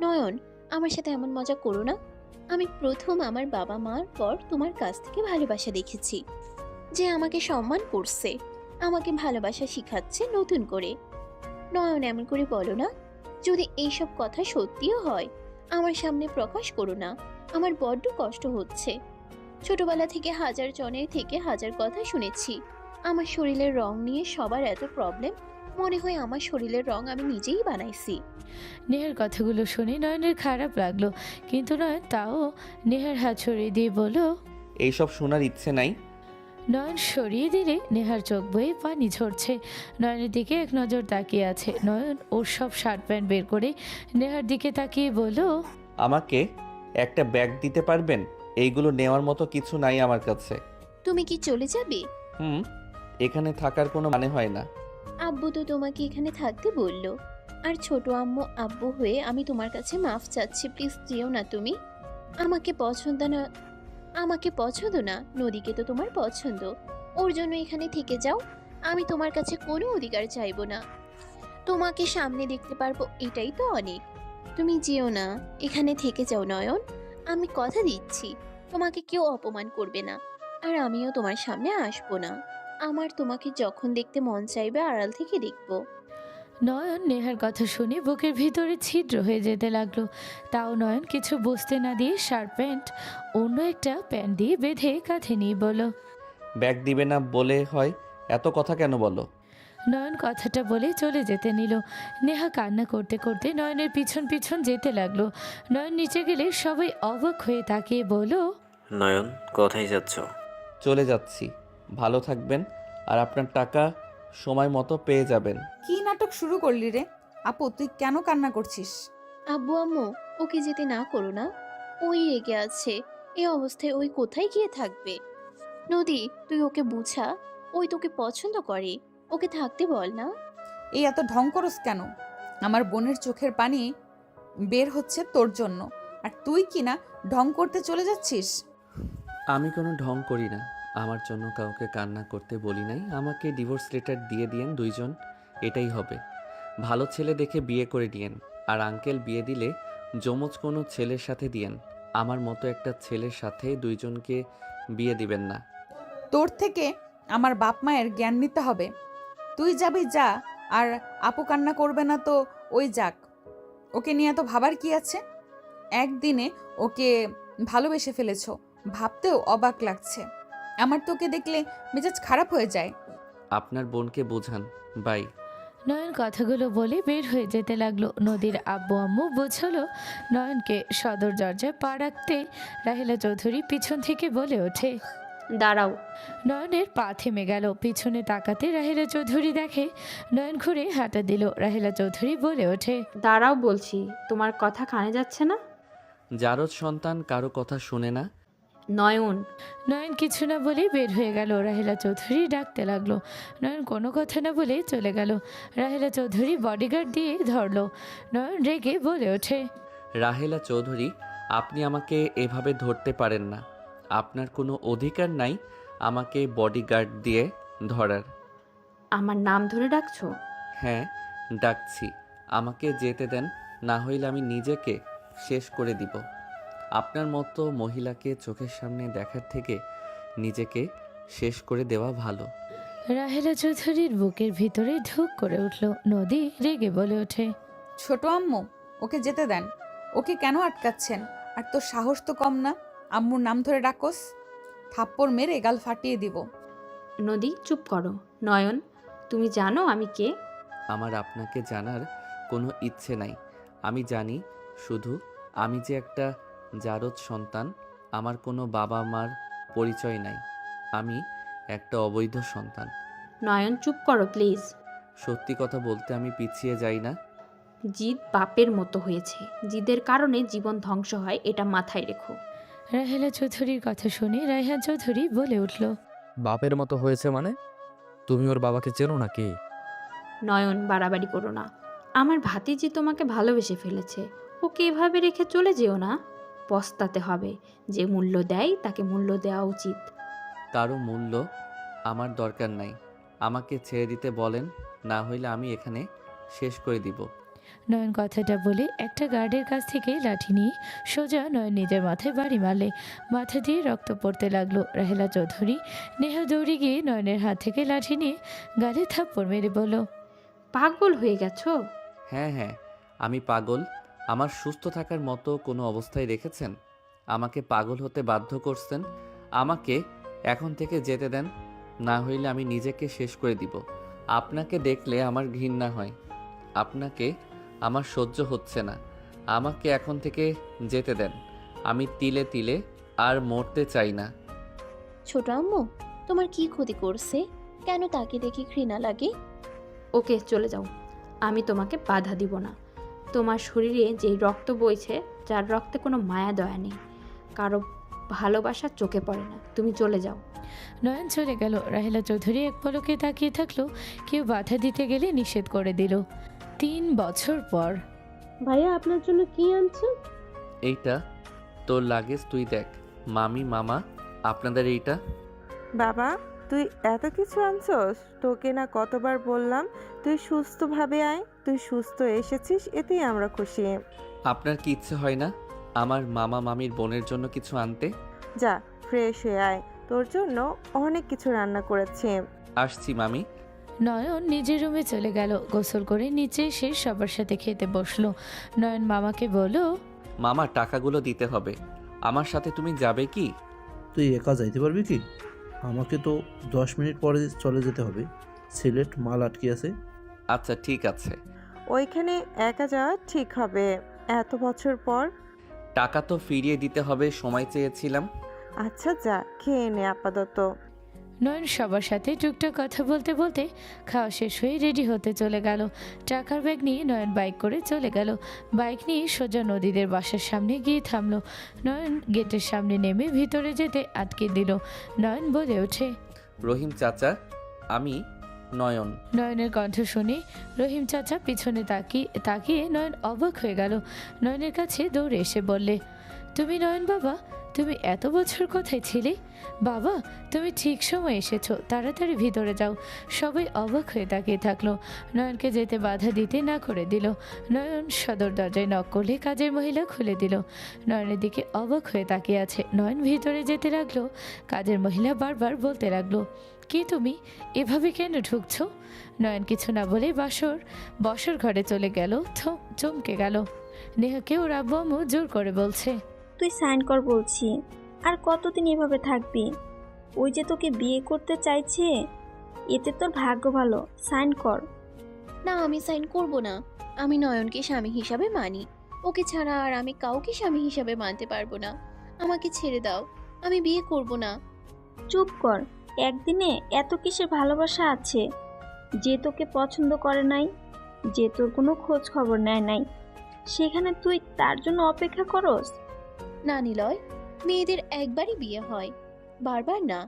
নয়ন, আমার সাথে এমন মজা করো না। আমি প্রথম আমার বাবা মার পর তোমার কাছ থেকে ভালোবাসা দেখেছি, যে আমাকে সম্মান করছে, আমাকে ভালোবাসা শিখাচ্ছে নতুন করে। নয়ন, এমন করে বলো না। যদি এইসব কথা সত্যিও হয়, আমার সামনে প্রকাশ করো না। আমার বড্ড কষ্ট হচ্ছে। ছোটবেলা থেকে হাজার জনের থেকে হাজার কথা শুনেছি। আমার শরীরের রং নিয়ে সবার এত প্রবলেম, মনে হয় আমার শরীরের রং আমি নিজেই বানাইছি। নেহার কথাগুলো শুনে নয়নের খারাপ লাগলো, কিন্তু নয়ন তাও নেহার হাত সরিয়ে দিয়ে বলল, এইসব শোনার ইচ্ছে নাই। নয়ন সরিয়ে দিলে নেহার চোখ বয়ে পানি ঝরছে। নয়নের দিকে এক নজর তাকিয়ে আছে। নয়ন ওর সব শার্ট প্যান্ট বের করে নেহার দিকে তাকিয়ে বলল, আমাকে একটা ব্যাগ দিতে পারবেন? এইগুলো নেওয়ার মতো কিছু নাই আমার কাছে। তুমি কি চলে যাবে? এখানে থাকার কোনো মানে হয় না। আব্বু তো তোমাকে এখানে থাকতে বললো। আর ছোট আম্মু আব্বু হয়ে আমি তোমার কাছে মাফ চাচ্ছি, প্লিজ যেও না তুমি। আমাকে পছন্দ না, আমাকে পছন্দ না, নদীকে তো তোমার পছন্দ, ওর জন্য এখানে থেকে যাও। আমি তোমার কাছে কোনো অধিকার চাইবো না, তোমাকে সামনে দেখতে পারবো এটাই তো অনেক। তুমি যেও না, এখানে থেকে যাও নয়ন। আমি কথা দিচ্ছি তোমাকে কেউ অপমান করবে না, আর আমিও তোমার সামনে আসবো না। আমার তোমাকে যখন দেখতে মন চাইবে আড়াল থেকে দেখবো। নয়ন নেহার কথা শুনে বুকের ভিতরে ছিদ্র হয়ে যেতে লাগলো। তাও নয়ন কিছু বুঝতে না দিয়ে শার্ট প্যান্ট অন্য একটা প্যান্ট দিয়ে বেঁধে কাঁধে নিয়ে বলো, ব্যাগ দিবে না বলে হয়, এত কথা কেন বলো? নয়ন কথাটা বলে চলে যেতে নিল। নেহা কান্না করতে করতে নয়নের পিছন পিছন যেতে লাগলো। নয়ন নিচে গেলে সবাই অবাক হয়ে তাকিয়ে বলল, নয়ন, কোথায় যাচ্ছ? চলে যাচ্ছি। ভালো থাকবেন, আর আপনার টাকা সময় মতো পেয়ে যাবেন। কি নাটক শুরু করলি রে? আপু, তুই কেন কান্না করছিস? আব্বু আম্মু, ওকে যেতে না করো না। ওই রেগে আছে, এই অবস্থায় ওই কোথায় গিয়ে থাকবে? নদী, তুই ওকে বুঝা, ওই তোকে পছন্দ করে, ওকে থাকতে বল না। এই এত ঢং করস কেন? আমার বোনের চোখের পানি বের হচ্ছে তোর জন্য, আর তুই কি না ঢং করতে চলে যাচ্ছিস? আমি কোনো ঢং করি না। আমার জন্য কাউকে কান্না করতে বলি নাই। আমাকে ডিভোর্স লেটার দিয়ে দিয়েন দুইজন, এটাই হবে। ভালো ছেলে দেখে বিয়ে করে দিয়েন। আর আঙ্কেল বিয়ে দিলে যমজ কোনো ছেলের সাথে দিয়েন। আমার মতো একটা ছেলের সাথে দুইজনকে বিয়ে দিবেন না। তোর থেকে আমার বাপ মায়ের জ্ঞান নিতে হবে। তুই যাবি যা, আর আপু কান্না করবে না তো ওই যাক, ওকে নিয়ে তো ভাবার কি আছে? একদিনে ওকে ভালোবেসে ফেলেছো, ভাবতেও অবাক লাগছে। আমার তোকে দেখলে মেজাজ খারাপ হয়ে যায়। আপনার বোনকে বোঝান। বাই। নয়ন কথাগুলো বলে বের হয়ে যেতে লাগলো। নদীর আব্বু আম্মু বোঝালো নয়নকে। সদর দরজায় পা রাখতে রাহেলা চৌধুরী পিছন থেকে বলে ওঠে, দাঁড়াও। নয়নের পা থেমে গেল। পিছনে তাকাতে রাহেলা চৌধুরী দেখে নয়ন ঘুরে হাঁটা দিল। রাহেলা চৌধুরী বলে ওঠে, দাঁড়াও বলছি, তোমার কথা কানে যাচ্ছে না? জারদ সন্তান কারো কথা শোনে না। নয়ন। নয়ন কিছু না বলে বের হয়ে গেল। রাহেলা চৌধুরী ডাকতে লাগলো। নয়ন কোনো কথা না বলে চলে গেল। রাহেলা চৌধুরী বডিগার্ড দিয়ে ধরলো। নয়ন রেগে বলে ওঠে, রাহেলা চৌধুরী, আপনি আমাকে এভাবে ধরতে পারেন না। আপনার কোনো অধিকার নাই আমাকে বডিগার্ড দিয়ে ধরার। আমার নাম ধরে ডাকছো? হ্যাঁ, ডাকছি। আমাকে যেতে দেন, না হইলে আমি নিজেকে শেষ করে দিব। আপনার মতো মহিলাকে চোখের সামনে দেখার থেকে নিজেকে শেষ করে দেওয়া ভালো। রাহেলা চৌধুরীর বুকের ভিতরে ঢুক করে উঠল। নদী রেগে বলে ওঠে, ছোট আম্মু, ওকে যেতে দেন। ওকে কেন আটকাচ্ছেন? আর তোর সাহস তো কম না, আম্মুর নাম ধরে ডাকোস। থাপ্পড় মেরে গাল ফাটিয়ে দিব। নদী চুপ করো। নয়ন, তুমি জানো আমি কে? আমার আপনাকে জানার কোনো ইচ্ছে নাই। আমি জানি শুধু আমি যে একটা জারদ সন্তান। আমার কোনো বাবা মার পরিচয় নাই। আমি একটা অবৈধ সন্তান। নয়ন চুপ করো প্লিজ। সত্যি কথা বলতে আমি পিছিয়ে যাই না। জিদ বাপের মতো হয়েছে, জিদের কারণে জীবন ধ্বংস হয়, এটা মাথায় রেখো। রাহেলা চৌধুরীর কথা শুনে রায়হান চৌধুরী বলে উঠল, বাপের মতো হয়েছে মানে? তুমি ওর বাবাকে চেনো না কে? নয়ন বাড়াবাড়ি করো না। আমার ভাতিজি তোমাকে ভালোবেসে ফেলেছে, ওকে এভাবে রেখে চলে যেও না। পস্তাতে হবে। যে মূল্য দেয় তাকে মূল্য দেওয়া উচিত। কারো মূল্য আমার দরকার নাই। আমাকে ছেড়ে দিতে বলেন, না হইলে আমি এখানে শেষ করে দিব। নয়ন কথাটা বলে একটা গার্ডের কাছ থেকে লাঠি নিয়ে সোজা নয়ন নিজের মাথায় বাড়ি মারলে। মাথা দিয়ে রক্ত পড়তে লাগলো। রাহেলা চৌধুরী নেহা দৌড়ে গিয়ে নয়নের হাত থেকে লাঠি নিয়ে গালে থাপ্পড় মেরে বলল, পাগল হয়ে গেছো? হ্যাঁ হ্যাঁ, আমি পাগল। আমার সুস্থ থাকার মতো কোনো অবস্থায় রেখেছেন? আমাকে পাগল হতে বাধ্য করছেন। আমাকে এখন থেকে যেতে দেন, না হইলে আমি নিজেকে শেষ করে দিব। আপনাকে দেখলে আমার ঘৃণা হয়। আপনাকে আমার সহ্য হচ্ছে না। আমাকে এখন থেকে যেতে দেন। আমি তিলে তিলে আর মরতে চাই না। ছোট আম্মু, তোমার কি ক্ষতি করছে? কেন তাকে দেখে ঘৃণা লাগে? ওকে চলে যাও, আমি তোমাকে বাধা দিব না। তোমার শরীরে যে রক্ত বইছে, যার রক্তে কোনো মায়া দয়া নেই, কারো ভালোবাসা চোখে পড়ে না, তুমি চলে যাও। নয়ন চলে গেল। রাহেলা চৌধুরী এক পলকে তাকিয়ে থাকলো। কেউ বাধা দিতে গেলে নিষেধ করে দিল। 3 বছর পর। ভাইয়া আপনার জন্য কি আনছে? এইটা তোর লাগেজ, তুই দেখ। মামি, মামা, আপনাদের এইটা। বাবা, তুই এত কিছু আনছস? তোকে না কতবার বললাম তুই সুস্থভাবে আয়। তুই সুস্থ এসেছিস, এতেই আমরা খুশি। আপনার কি ইচ্ছে হয় না আমার মামা মামির বোনের জন্য কিছু আনতে? যা ফ্রেশ হয়ে আয়, তোর জন্য অনেক কিছু রান্না করেছি। আসছি মামি। নয়ন নিজের রুমে চলে গেল। গোসল করে নিচে এসে সবার সাথে খেতে বসলো। নয়ন মামাকে বলল, মামা, টাকাগুলো দিতে হবে। আমার সাথে তুমি যাবে কি? তুই একা যাইতে পারবি কি? আমাকে তো 10 মিনিট পরে চলে যেতে হবে। সিলেট মাল আটকে আছে। আচ্ছা ঠিক আছে। ওইখানে একা যাওয়া ঠিক হবে এত বছর পর? টাকা তো ফিরিয়ে দিতে হবে, সময় চেয়েছিলাম। আচ্ছা যা, খেয়ে নে আপাতত। নয়ন সবার সাথে টুকটাক কথা বলতে বলতে খাওয়া শেষ হয়ে রেডি হতে চলে গেল। টাকার ব্যাগ নিয়ে নয়ন বাইক করে চলে গেল। বাইক নিয়ে সোজা নদীদের বাসার সামনে গিয়ে থামলো। নয়ন গেটের সামনে নেমে ভিতরে যেতে আটকে দিল। নয়ন বলে ওঠে, রহিম চাচা, আমি নয়ন। নয়নের কণ্ঠ শুনে রহিম চাচা পিছনে তাকিয়ে নয়ন অবাক হয়ে গেল। নয়নের কাছে দৌড়ে এসে বললে, তুমি নয়ন বাবা? তুমি এত বছর কোথায় ছিলে? বাবা, তুমি ঠিক সময় এসেছো, তাড়াতাড়ি ভিতরে যাও। সবাই অবাক হয়ে তাকিয়ে থাকলো। নয়নকে যেতে বাধা দিতে না করে দিল। নয়ন সদর দরজায় নক করলে কাজের মহিলা খুলে দিল। নয়নের দিকে অবাক হয়ে তাকিয়ে আছে। নয়ন ভিতরে যেতে লাগলো। কাজের মহিলা বারবার বলতে লাগলো, কি তুমি এভাবে কেন ঢুকছো? নয়ন কিছু না বলে বসর ঘরে চলে গেল। চমকে গেল। নেহাকে ওর আব্বু আম্মু জোর করে বলছে, তুই সাইন কর বলছি। আর কতদিন এভাবে থাকবি? ওই যে তোকে বিয়ে করতে চাইছে, এতে তোর ভাগ্য ভালো। সাইন কর। না, আমি সাইন করব না। আমি নয়নকে স্বামী হিসাবে মানি। ওকে ছাড়া আর আমি কাউকে স্বামী হিসাবে মানতে পারবো না। আমাকে ছেড়ে দাও, আমি বিয়ে করব না। চুপ কর। একদিনে এত কিসের ভালোবাসা আছে? যে তোকে পছন্দ করে নাই, যে তোর কোনো খোঁজ খবর নেয় নাই, সেখানে তুই তার জন্য অপেক্ষা করস? না নিলয়, মেয়েদের একবারই বিয়ে হয়, বারবার না।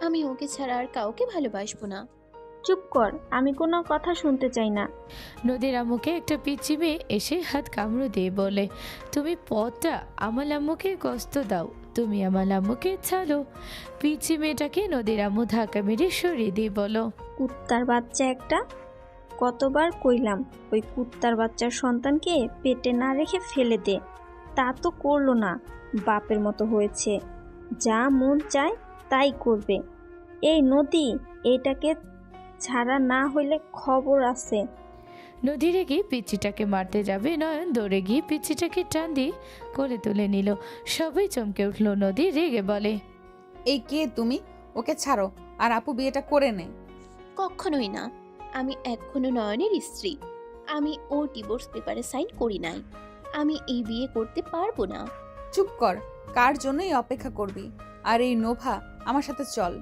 আমি ওকে ছাড়া আর কাউকে ভালোবাসবো না। চুপ কর, আমি কোনো কথা শুনতে চাই না। নদীর আম্মুকে একটা পিচ্চি মেয়ে এসে হাত কামড়ে দিয়ে বলে, তুমি পথটা আমার আম্মুকে কষ্ট দাও, তুমি আমার আম্মুকে ছাড়ো। পিচ্চি মেয়েটাকে নদীর আম্মু ধাক্কা মেরে সরিয়ে দিয়ে বলো, কুত্তার বাচ্চা একটা! কতবার কইলাম ওই কুত্তার বাচ্চার সন্তানকে পেটে না রেখে ফেলে দে, তা তো করলো না, বাপের মতো হয়েছে, যা মন চায় তাই করবে। এই নদী, এটাকে ছাড়া না হইলে খবর আছে। নদী রেগে পিচ্চিটাকে মারতে যাবে, নয়ন দৌড়ে গিয়ে পিচ্চিটাকে টান দিয়ে কোলে তুলে নিল। সবাই চমকে উঠল। নদী রেগে বলে, এই কে তুমি? ওকে ছাড়ো, আর আপু বিয়েটা করে নে। কখনোই না। আমি এখনো নয়নের স্ত্রী। আমি ওর ডিভোর্স পেপারে সাইন করি নাই। আমি এই বিয়ে করতে পারবো না। চুপ কর, কার জন্যই অপেক্ষা করবি? আর এই নোভা, আমার সাথে চল।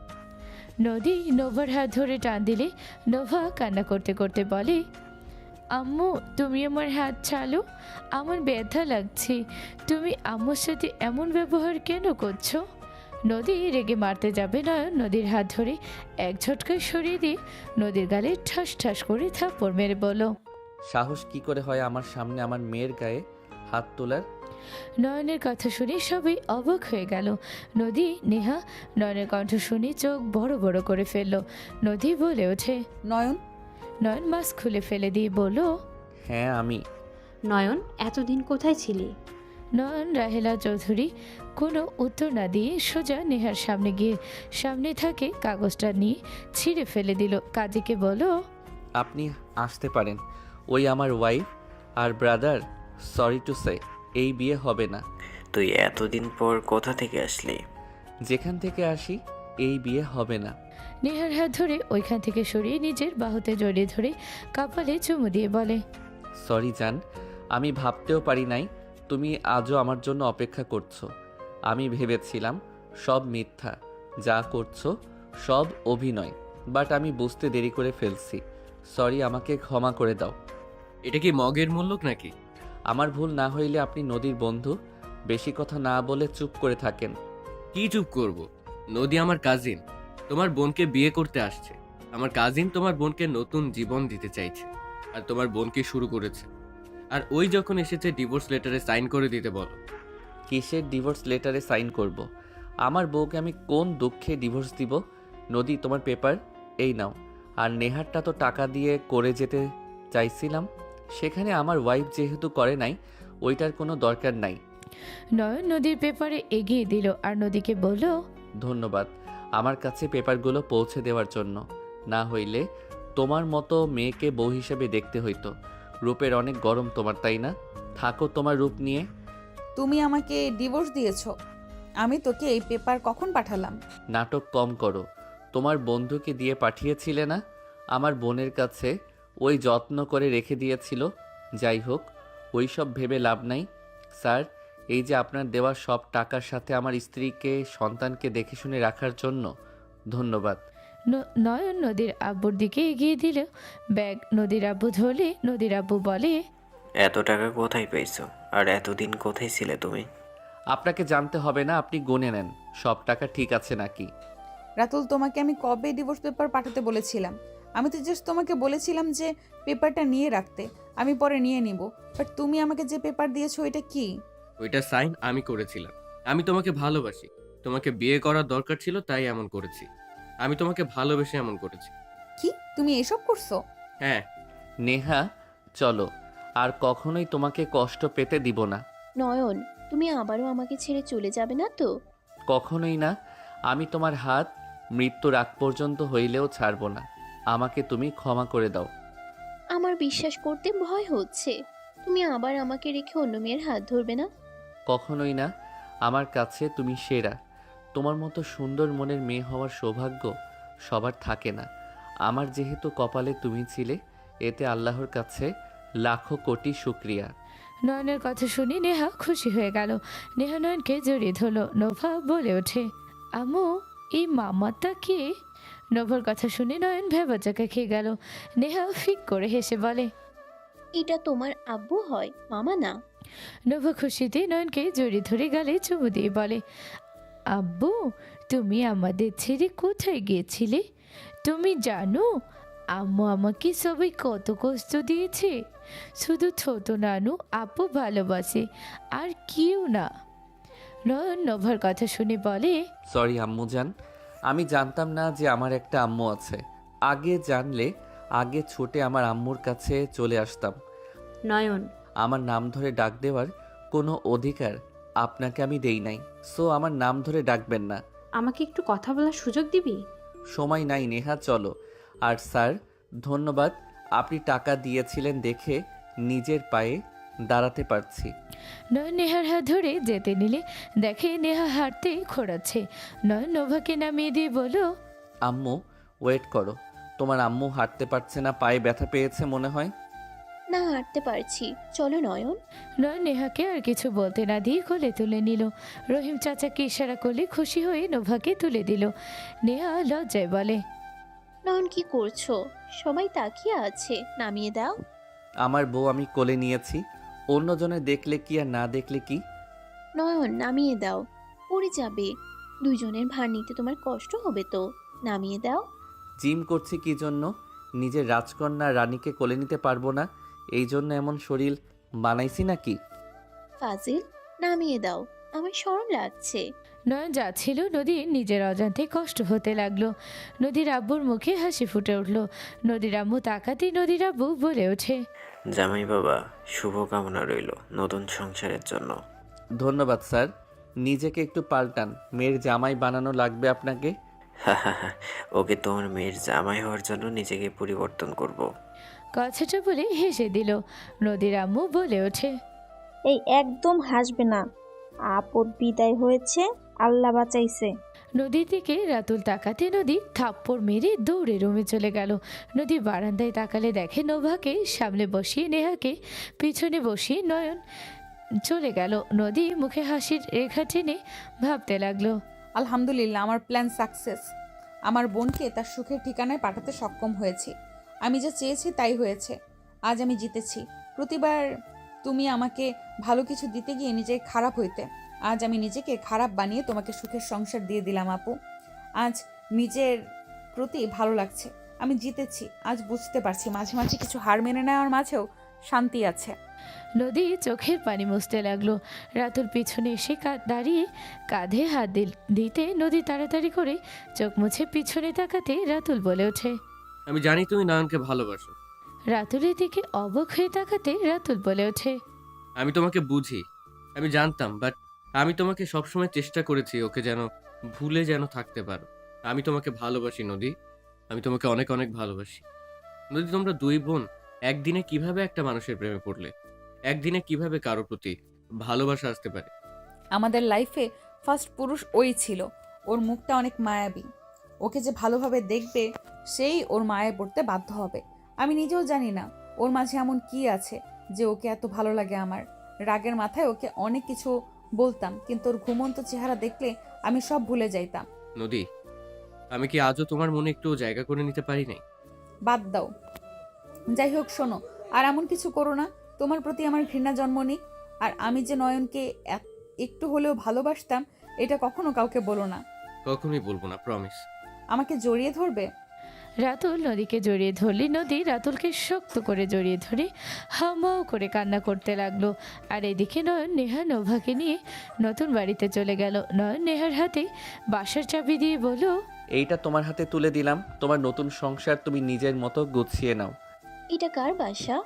নদী নোভার হাত ধরে টান দিলে নোভা কান্না করতে করতে বলে, আম্মু তুমি আমার হাত ছাড়ো, আমার ব্যথা লাগছে। তুমি আম্মুর সাথে এমন ব্যবহার কেন করছো? নদী রেগে মারতে যাবে নয়ন নদীর হাত ধরে এক ঝটকায় সরিয়ে দিয়ে নদীর গালে ঠাস ঠাস করে থাপ্পড় মেরে বলল, সাহস কি করে হয় আমার সামনে আমার মেয়ের গায়ে হাত তোলার? নয়নের কথা শুনে সবাই অবাক হয়ে গেল। নদী, নেহা নয়নের কণ্ঠ শুনে চোখ বড় বড় করে ফেলল। নদী বলে ওঠে, নয়ন, নয়ন মাস্ক খুলে ফেলে দিয়ে বলল, হ্যাঁ আমি। নয়ন, এতদিন কোথায় ছিলি? নয়ন রাহেলা চৌধুরী কোনো উত্তর না দিয়ে সোজা নেহার সামনে গিয়ে সামনে থাকে কাগজটা নিয়ে ছিঁড়ে ফেলে দিল। কাজীকে বলো, আপনি আসতে পারেন। ওই আমার ওয়াইফ আর ব্রাদার। সরি টু সে, এই বিয়ে হবে না। তুই এতদিন পর কোথা থেকে আসলি? যেখান থেকে আসি, এই বিয়ে হবে না। নেহার হাত ধরে ওইখান থেকে সরিয়ে নিজের বাহুতে জড়িয়ে ধরে কপালে চুমু দিয়ে বলে, সরি জান, আমি ভাবতেও পারি নাই তুমি আজও আমার জন্য অপেক্ষা করছো। আমি ভেবেছিলাম সব মিথ্যা, যা করছো সব অভিনয়, বাট আমি বুঝতে দেরি করে ফেলছি। সরি, আমাকে ক্ষমা করে দাও। এটা কি মগের মূল্যক নাকি? আমার ভুল না হইলে আপনি নদীর বন্ধু, বেশি কথা না বলে চুপ করে থাকেন। কি চুপ করব? নদী আমার কাজিন, তোমার বোনকে বিয়ে করতে আসছে। আমার কাজিন তোমার বোনকে নতুন জীবন দিতে চাইছে, আর তোমার বোনকে শুরু করেছে। আর ওই যখন এসেছে ডিভোর্স লেটারে সাইন করে দিতে বলো। কিসের ডিভোর্স লেটারে সাইন করব? আমার বউকে আমি কোন দুঃখে ডিভোর্স দিব? নদী, তোমার পেপার এই নাও। আর নেহারটা তো টাকা দিয়ে করে যেতে চাইছিলাম, সেখানে আমার ওয়াইফ যেহেতু করে নাই, ওইটার কোনো দরকার নাই। নয়ন নদীর পেপারে এগিয়ে দিল আর নদীকে বলল, ধন্যবাদ আমার কাছে পেপারগুলো পৌঁছে দেওয়ার জন্য। না হইলে তোমার মতো মেয়েকে বউ হিসেবে দেখতে হইতো। রূপের অনেক গরম তোমার, তাই না? থাকো তোমার রূপ নিয়ে। তুমি আমাকে ডিভোর্স দিয়েছো, আমি তোকে এই পেপার কখন পাঠালাম? নাটক কম করো। তোমার বন্ধুকে দিয়ে পাঠিয়েছিলে না? আমার বোনের কাছে ওই যত্ন করে রেখে দিয়েছিল। যাই হোক, ওই সব ভেবে লাভ নাই। স্যার, এই যে আপনার দেওয়া সব টাকার সাথে আমার স্ত্রীকে, সন্তানকে দেখে শুনে রাখার জন্য ধন্যবাদ। নয়ন নদীর আব্বুর দিকে এগিয়ে দিল ব্যাগ। নদীর আব্বু ধরলে নদীর আব্বু বলে, এত টাকা কোথায় পেয়েছো? আর এতদিন কোথায় ছিলে তুমি? আপনাকে জানতে হবে না, আপনি গুনে নেন সব টাকা ঠিক আছে নাকি। রাতুল, তোমাকে আমি কবে ডিভোর্স পেপার পাঠাতে বলেছিলাম? আমি তো জাস্ট তোমাকে বলেছিলাম যে পেপারটা নিয়ে রাখতে, আমি পরে নিয়ে নিব। বাট তুমি আমাকে যে পেপার দিয়েছো এটা কি? ওইটা সাইন আমি করেছিলাম। আমি তোমাকে ভালোবাসি, তোমাকে বিয়ে করার দরকার ছিল তাই এমন করেছি। আমি তোমাকে ভালোবেসে এমন করেছি। কি তুমি এসব করছো? হ্যাঁ। নেহা, চলো, আর কখনোই তোমাকে কষ্ট পেতে দিব না। নয়ন, তুমি আবারও আমাকে ছেড়ে চলে যাবে না তো? কখনোই না। আমি তোমার হাত মৃত্যুর আগ পর্যন্ত হইলেও ছাড়ব না। আমাকে তুমি ক্ষমা করে দাও। আমার বিশ্বাস করতে ভয় হচ্ছে। তুমি আবার আমাকে রেখে অন্য মেয়ের হাত ধরবে না? কখনোই না। আমার কাছে তুমি সেরা। তোমার মতো সুন্দর মনের মেয়ে হওয়ার সৌভাগ্য সবার থাকে না। আমার যেহেতু কপালে তুমি ছিলে, এতে আল্লাহর কাছে লাখো কোটি শুক্রিয়া। নয়নের কথা শুনে নেহা খুশি হয়ে গেল। নেহা নয়নকে জড়িয়ে ধরল। নোভা বলে ওঠে, আম্মু, এই মামাটা কে? নোভার কথা শুনে নয়ন ভেবাচাকা খেয়ে গেল। নেহা ফিক করে হেসে বলে, এটা তোমার আব্বু হয়, মামা না। নোভা খুশিতে নয়নকে জড়িয়ে ধরে গালে চুমু দিয়ে বলে, আব্বু, তুমি আমাদের ছেড়ে কোথায় গিয়েছিলে? তুমি জানো আম্মু আমাকে সবাই কত কষ্ট দিয়েছে? শুধু ছোট নানু আপু ভালোবাসে, আর কেউ না। নয়ন নোভার কথা শুনে বলে, সরি আম্মুজান, আমি জানতাম না যে আমার একটা আম্মু আছে। আগে জানলে আগে ছুটে আমার আম্মুর কাছে চলে আসতাম। নয়ন, আমার নাম ধরে ডাক দেওয়ার কোনো অধিকার আপনাকে আমি দেই নাই, সো আমার নাম ধরে ডাকবেন না। আমাকে একটু কথা বলার সুযোগ দিবি? সময় নাই নেহা, চলো। আর স্যার, ধন্যবাদ, আপনি টাকা দিয়েছিলেন দেখে নিজের পায়ে দাঁড়াতে পারছি। নয়ন নেহার হাত ধরে যেতে নিলে দেখে নেহা হাঁটতে খোঁড়াচ্ছে। নয়ন নোভাকে নামিয়ে দিয়ে বলল, আম্মু ওয়েট করো, তোমার আম্মু হাঁটতে পারছে না, পায়ে ব্যথা পেয়েছে মনে হয়। না, হাঁটতে পারছি, চলো নয়ন। নয়ন নেহাকে আর কিছু বলতে না দিয়ে কোলে তুলে নিল। রহিম চাচাকে ইশারা করলে খুশি হয়ে নোভাকে তুলে দিল। নেহা লজ্জায় বলে, নয়ন কি করছো? সবাই তাকিয়ে আছে, নামিয়ে দাও। আমার বউ আমি কোলে নিয়েছি, অন্যজনে দেখলে কি আর না দেখলে কি। নয়ন নামিয়ে দাও, পড়ে যাবে। দুইজনের ভার নিতে তোমার কষ্ট হবে তো, নামিয়ে দাও। জিম করছি কি জন্য? নিজের রাজকন্যা রানীকে কোলে নিতে পারবো না, এই জন্য এমন শরীর বানাইছি নাকি? ফাজিল, নামিয়ে দাও, আমার শরম লাগছে। নয়ন যাচ্ছিল, নদীর নিজের অজান্তে কষ্ট হতে লাগলো। নদীর আব্বুর মুখে হাসি ফুটে উঠল। নদীর আম্মু তাকাতেই নদীর আব্বু বলে ওঠে, জামাই বাবা, শুভকামনা রইল নতুন সংসারের জন্য। ধন্যবাদ স্যার। নিজেকে একটু পাল্টান, মেয়ের জামাই বানানো লাগবে আপনাকে। ওকে তোমার মেয়ের জামাই হওয়ার জন্য নিজেকে পরিবর্তন করব। কথাটা বলে হেসে দিল। নদীর আম্মু বলে ওঠে, এই একদম হাসবে না, আপদ বিদায় হয়েছে, আল্লাহ বাঁচাইছে। নদীর দিকে রাতুল তাকাতে নদী থাপ্পড় মেরে দৌড়ে রুমে চলে গেল। নদী বারান্দায় তাকালে দেখে নোভাকে সামনে বসিয়ে নেহাকে পিছনে বসিয়ে নয়ন চলে গেল। নদী মুখে হাসির রেখা টেনে ভাবতে লাগলো, আলহামদুলিল্লাহ, আমার প্ল্যান সাকসেস। আমার বোনকে তার সুখের ঠিকানায় পাঠাতে সক্ষম হয়েছি। আমি যা চেয়েছি তাই হয়েছে। আজ আমি জিতেছি। প্রতিবার তুমি আমাকে ভালো কিছু দিতে গিয়ে নিজে খারাপ হইতে, আজ আমি নিজেকে খারাপ বানিয়ে তোমাকে সুখের সংসার দিয়ে দিলাম আপু। আজ নিজের প্রতি ভালো লাগছে। আমি জিতেছি। আজ বুঝতে পারছি মাঝে মাঝে কিছু হার মেনে নেওয়ার মাঝেও শান্তি আছে। নদী চোখের পানি মুছতে লাগলো। রাতুল পিছনে এসে দাঁড়িয়ে কাঁধে হাত দিতে নদী তাড়াতাড়ি করে চোখ মুছে পিছনে তাকাতে রাতুল বলে ওঠে, আমি জানি তুমি নয়নকে ভালোবাসো। রাতুলের দিকে অবাক হয়ে তাকাতে রাতুল বলে ওঠে, আমি তোমাকে বুঝি, আমি জানতাম, বাট আমি তোমাকে সবসময় চেষ্টা করেছি ওকে যেন ভুলে যেন থাকতে পারো। আমি তোমাকে ভালোবাসি নদী, আমি তোমাকে অনেক অনেক ভালোবাসি। নদী, তোমরা দুই বোন একদিনে কিভাবে একটা মানুষের প্রেমে পড়লে? একদিনে কিভাবে কারো প্রতি ভালোবাসা আসতে পারে? আমাদের লাইফে ফার্স্ট পুরুষ ওই ছিল। ওর মুখটা অনেক মায়াবী। ওকে যে ভালোভাবে দেখবে সেই ওর মায়ে পড়তে বাধ্য হবে। আমি নিজেও জানি না ওর মাঝে এমন কি আছে যে ওকে এত ভালো লাগে আমার। রাগের মাথায় ওকে অনেক কিছু বলতাম, কিন্তু ওর ঘুমন্ত চেহারা দেখলে আমি সব ভুলে যাইতাম। নদী, আমি কি আজও তোমার মনে একটু জায়গা করে নিতে পারি নাই? বাদ দাও। যাই হোক, শোনো, আর এমন কিছু করো না। তোমার প্রতি আমার ঘৃণা জন্ম নিক। আর আমি যে নয়নকে একটু হলেও ভালোবাসতাম এটা কখনো কাউকে বলো না। কখনোই বলবো না, প্রমিস। আমাকে জড়িয়ে ধরবে। রাতুল নদীকে জড়িয়ে ধরলে নদী রাতুলকে শক্ত করে জড়িয়ে ধরে হামাও করে কান্না করতে লাগলো। আর এদিকে নয়ন নেহা নোভাকে নিয়ে নতুন বাড়িতে চলে গেল। নয়ন নেহার হাতে বাসার চাবি দিয়ে বলল, এইটা তোমার হাতে তুলে দিলাম, তোমার নতুন সংসার তুমি নিজের মতো গুছিয়ে নাও। এটা কার বাসা?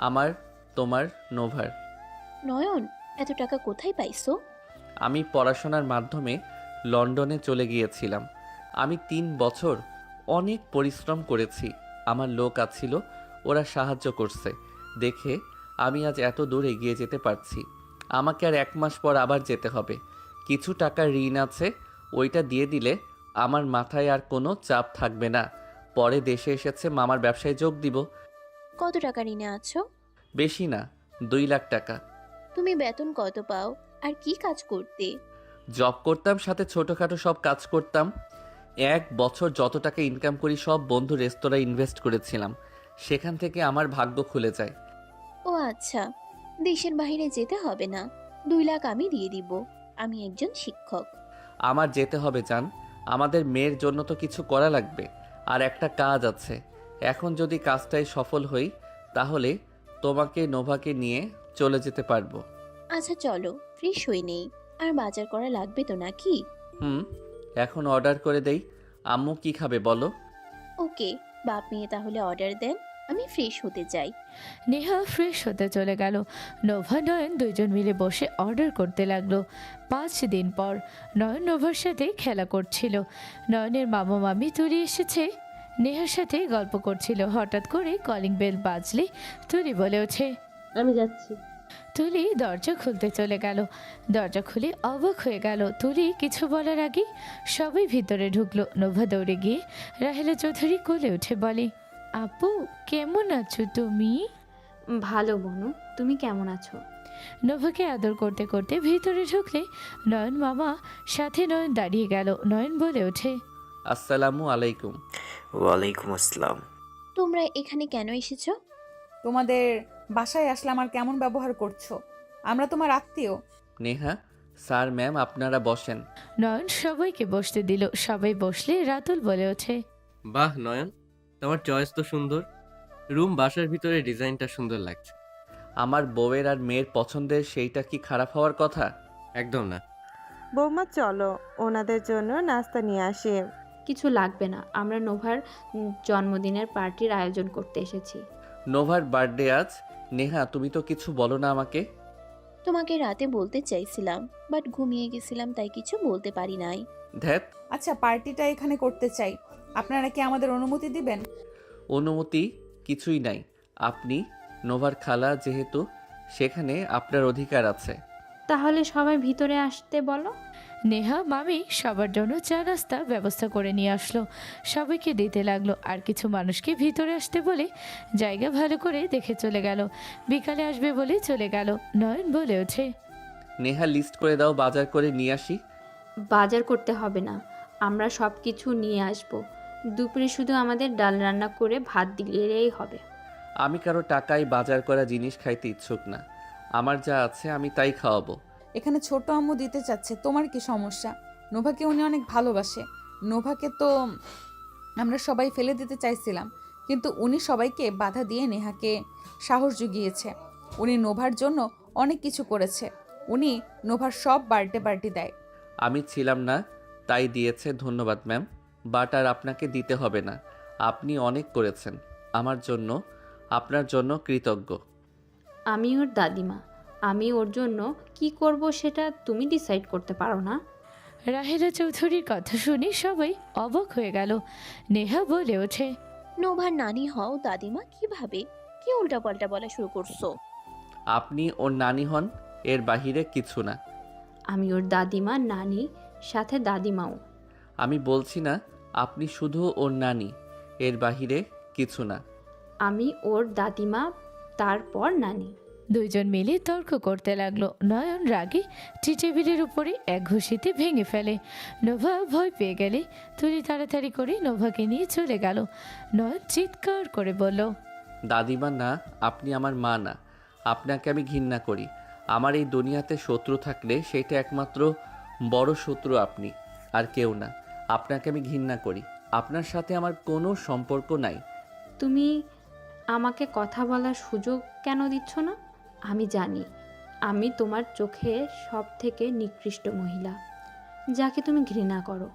আমার, তোমার, নোভার। নয়ন, এত টাকা কোথায় পাইছো? আমি পড়াশোনার মাধ্যমে লন্ডনে চলে গিয়েছিলাম। আমি 3 বছর অনেক পরিশ্রম করেছি। আমার লোক আছিল, ওরা সাহায্য করছে দেখে আমি আজ এত দূর এগিয়ে যেতে পারছি। আমাকে আর 1 মাস পর আবার যেতে হবে। কিছু টাকা ঋণ আছে, ওইটা দিয়ে দিলে আমার মাথায় আর কোনো চাপ থাকবে না। পরে দেশে এসেছে মামার ব্যবসায় যোগ দিব। কত টাকা ঋণে আছো? বেশি না, 2 লাখ টাকা। তুমি বেতন কত পাও? আর কি কাজ করতে? জব করতাম, সাথে ছোটোখাটো সব কাজ করতাম। 1 বছর যত টাকা ইনকাম করি সব বন্ধু রেস্তোরাঁয় ইনভেস্ট করেছিলাম। সেখান থেকে আমার ভাগ্য খুলে যায়। ও আচ্ছা, দেশের বাইরে যেতে হবে না, 2 লাখ আমি দিয়ে দিব। আমি একজন শিক্ষক। আমার যেতে হবে জান, আমাদের মেয়ের জন্য তো কিছু করা লাগবে। আর একটা কাজ আছে, এখন যদি কাজটায় সফল হই তাহলে তোমাকে নোভাকে নিয়ে চলে যেতে পারবো। আচ্ছা চলো, ফ্রেশ হয়ে নেই। আর বাজার করা লাগবে তো নাকি? এখন অর্ডার করে দেই। আম্মু কি খাবে বলো? ওকে, বাপ মেয়ে তাহলে অর্ডার দেন। আমি ফ্রেশ হতে চাই। নেহা ফ্রেশ হতে চলে গেল। নোভা নয়ন দুইজন মিলে বসে অর্ডার করতে লাগলো। 5 দিন পর নয়ন নোভার সাথে খেলা করছিল। নয়নের মামা মামি তুলি এসেছে, নেহার সাথে গল্প করছিল। হঠাৎ করে কলিং বেল বাজলে তুলি বলে ওঠে। আমি যাচ্ছি। তুলি দরজা খুলতে চলে গেল। দরজা খুলে অবাক হয়ে গেল। তুলি কিছু বলার আগে সবাই ভিতরে ঢুকলো। নোভা দৌড়ে গিয়ে রাহেলা চৌধুরী কোলে উঠে বলে, আপু কেমন আছো তুমি? ভালো বনু, তুমি কেমন আছো? নোভাকে আদর করতে করতে ভিতরে ঢুকলে নয়ন মামা সাথে নয়ন দাঁড়িয়ে গেল। নয়ন বলে ওঠে, আসসালামু আলাইকুম। ওয়ালাইকুম আসসালাম। তোমরা এখানে কেন এসেছো? তোমাদের বাসায় আসলাম আর কেমন ব্যবহার করছো? আমরা তোমার আত্মীয়। নেহা, স্যার ম্যাম আপনারা বসেন। নয়ন সবাইকে বসতে দিল। সবাই বসলে রাতুল বলে ওঠে, বাহ নয়ন, তোমার চয়েস তো সুন্দর। রুম বাসার ভিতরে ডিজাইনটা সুন্দর লাগছে। আমার বউয়ের আর মেয়ের পছন্দের সেইটা কি খারাপ হওয়ার কথা? একদম না। বৌমা চলো ওনাদের জন্য নাস্তা নিয়ে আসি। কিছু লাগবে না, আমরা নোভার জন্মদিনের পার্টির আয়োজন করতে এসেছি। নোভার বার্থডে আজ। নেহা তুমি তো কিছু বলো না আমাকে। তোমাকে রাতে বলতে চাইছিলাম, বাট ঘুমিয়ে গেছিলাম, তাই কিছু বলতে পারি নাই। ধ্যাত, আচ্ছা, পার্টিটা এখানে করতে চাই, আপনারা কি আমাদের অনুমতি দিবেন? অনুমতি কিছুই নাই। আপনি নোভার খালা, যেহেতু সেখানে আপনার অধিকার আছে। তাহলে সবাই ভিতরে আসতে বলো। নেহা মামি সবার জন্য চা নাস্তা ব্যবস্থা করে নিয়ে আসলো। সবাইকে দিতে লাগলো। আর কিছু মানুষকে ভিতরে আসতে বলে জায়গা ভালো করে দেখে চলে গেল। বিকালে আসবে বলে চলে গেল। নয়ন বলে ওঠে, নেহা লিস্ট করে দাও, বাজার করে নিয়ে আসি। বাজার করতে হবে না, আমরা সব কিছু নিয়ে আসব। দুপুরে শুধু আমাদের ডাল রান্না করে ভাত দিলেই হবে। আমি কারো টাকায় বাজার করা জিনিস খাইতে ইচ্ছুক না। আমার যা আছে আমি তাই খাওয়াবো। এখানে ছোট আম্মু দিতে চাচ্ছে, তোমার কি সমস্যা? নোভাকে উনি অনেক ভালোবাসে। নোভাকে তো আমরা সবাই ফেলে দিতে চাইছিলাম, কিন্তু উনি সবাইকে বাধা দিয়ে নেহাকে সাহস জুগিয়েছে। উনি নোভার জন্য অনেক কিছু করেছে। উনি নোভার সব বার্থডে পার্টি দেয়। আমি ছিলাম না তাই দিয়েছে, ধন্যবাদ ম্যাম। বাট আর আপনাকে দিতে হবে না। আপনি অনেক করেছেন আমার জন্য, আপনার জন্য কৃতজ্ঞ। আমি ওর দাদিমা, আমি ওর জন্য কি করব সেটা তুমি ডিসাইড করতে পারো না? রাহেলা চৌধুরীর কথা শুনে সবাই অবাক হয়ে গেল। নেহা বলে ওঠে, নোভার নানি হও দাদিমা কিভাবে? কি উল্টাপাল্টা বলা শুরু করছো? আপনি ওর নানি হন, এর বাহিরে কিছু না। আমি ওর দাদিমা, নানি, সাথে দাদিমাও। আমি বলছি না আপনি শুধু ওর নানি, এর বাহিরে কিছু না। আমি ওর দাদিমা, তারপর নানি। দুইজন মিলে তর্ক করতে লাগলো। নয়ন রাগে টি টেবিলের উপরে এক ঘুষিতে ভেঙে ফেলে। নোভা ভয় পেয়ে গেলে তুলি তাড়াতাড়ি করে নোভাকে নিয়ে চলে গেল। নয়ন চিৎকার করে বলল, দাদিমা না, আপনি আমার মা না। আপনাকে আমি ঘৃণা করি। আমার এই দুনিয়াতে শত্রু থাকলে সেটা একমাত্র বড় শত্রু আপনি, আর কেউ না। আপনাকে আমি ঘৃণা করি। আপনার সাথে আমার কোনো সম্পর্ক নাই। তুমি আমাকে কথা বলার সুযোগ কেন দিচ্ছ না? আমি জানি আমি তোমার চোখে সব থেকে নিকৃষ্ট মহিলা, যাকে তুমি ঘৃণা করো।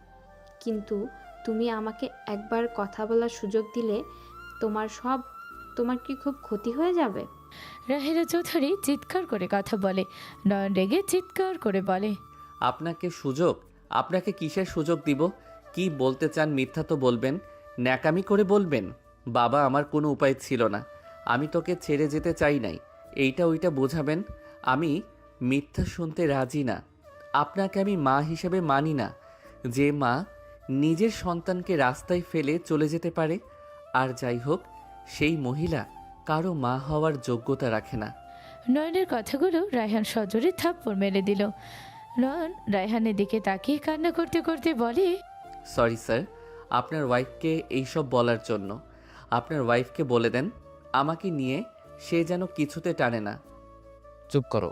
কিন্তু তুমি আমাকে একবার কথা বলার সুযোগ দিলে তোমার কি খুব ক্ষতি হয়ে যাবে? রাহেলা চৌধুরী চিৎকার করে কথা বলে। নয়ন রেগে চিৎকার করে বলে, আপনাকে সুযোগ? আপনাকে কিসের সুযোগ দিব? কি বলতে চান মিথ্যা তো বলবেন, ন্যাকামি করে বলবেন। বাবা, আমার কোনো উপায় ছিল না। আমি তোকে ছেড়ে যেতে চাই নাই, এইটা ওইটা বোঝাবেন। আমি মিথ্যা শুনতে রাজি না। আপনাকে আমি মা হিসেবে মানি না। যে মা নিজের সন্তানকে রাস্তায় ফেলে চলে যেতে পারে, আর যাই হোক সেই মহিলা কারো মা হওয়ার যোগ্যতা রাখে না। নয়নের কথাগুলো রায়হান সজোরে থাপ্পড় মেরে দিল। নয়ন রায়হানের দিকে তাকিয়ে কান্না করতে করতে বলে, সরি স্যার, আপনার ওয়াইফকে এইসব বলার জন্য। আপনার ওয়াইফকে বলে দেন আমাকে নিয়ে সে যেন কিছুতে টানে না। চুপ করো।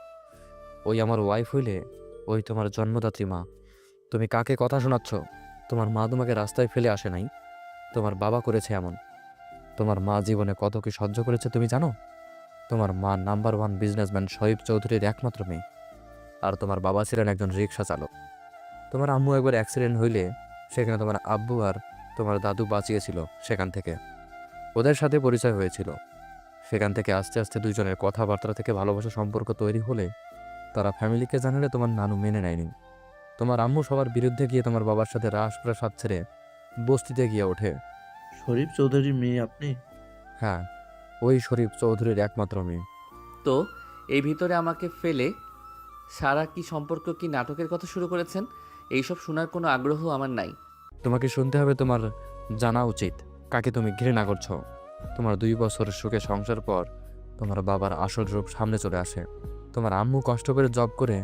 ওই আমার ওয়াইফ হইলে ওই তোমার জন্মদাত্রী মা। তুমি কাকে কথা শোনাচ্ছ? তোমার মা তোমাকে রাস্তায় ফেলে আসে নাই, তোমার বাবা করেছে এমন। তোমার মা জীবনে কত কি সহ্য করেছে তুমি জানো? তোমার মা নাম্বার 1 বিজনেসম্যান শহীদ চৌধুরীর একমাত্র মেয়ে, আর তোমার বাবা ছিলেন একজন রিক্সা চালক। তোমার আম্মু একবার অ্যাক্সিডেন্ট হইলে সেখানে তোমার আব্বু আর তোমার দাদু বাঁচিয়েছিল সেখান থেকে। ওদের সাথে পরিচয় হয়েছিল। সেখান থেকে আস্তে আস্তে দুইজনের কথাবার্তা থেকে ভালোবাসা সম্পর্ক তৈরি হলে তারা ফ্যামিলিকে জানালে তোমার নানু মেনে নেয়নি। তোমার আম্মু সবার বিরুদ্ধে গিয়ে তোমার বাবার সাথে রাজপ্রাসাদ ছেড়ে বস্তিতে গিয়ে ওঠে। শরীফ চৌধুরীর মেয়ে আপনি? হ্যাঁ, ওই শরীফ চৌধুরীর একমাত্র মেয়ে। তো এই ভিতরে আমাকে ফেলে সারা কি সম্পর্ক কি নাটকের কথা শুরু করেছেন? এইসব শোনার কোনো আগ্রহ আমার নাই। তোমাকে শুনতে হবে, তোমার জানা উচিত কাকে তুমি ঘৃণা করছো। তোমার 2 বছর সুখে সংসার পর তোমার বাবার আসল রূপ সামনে চলে আসে। তোমার আম্মু কষ্ট করে জব করে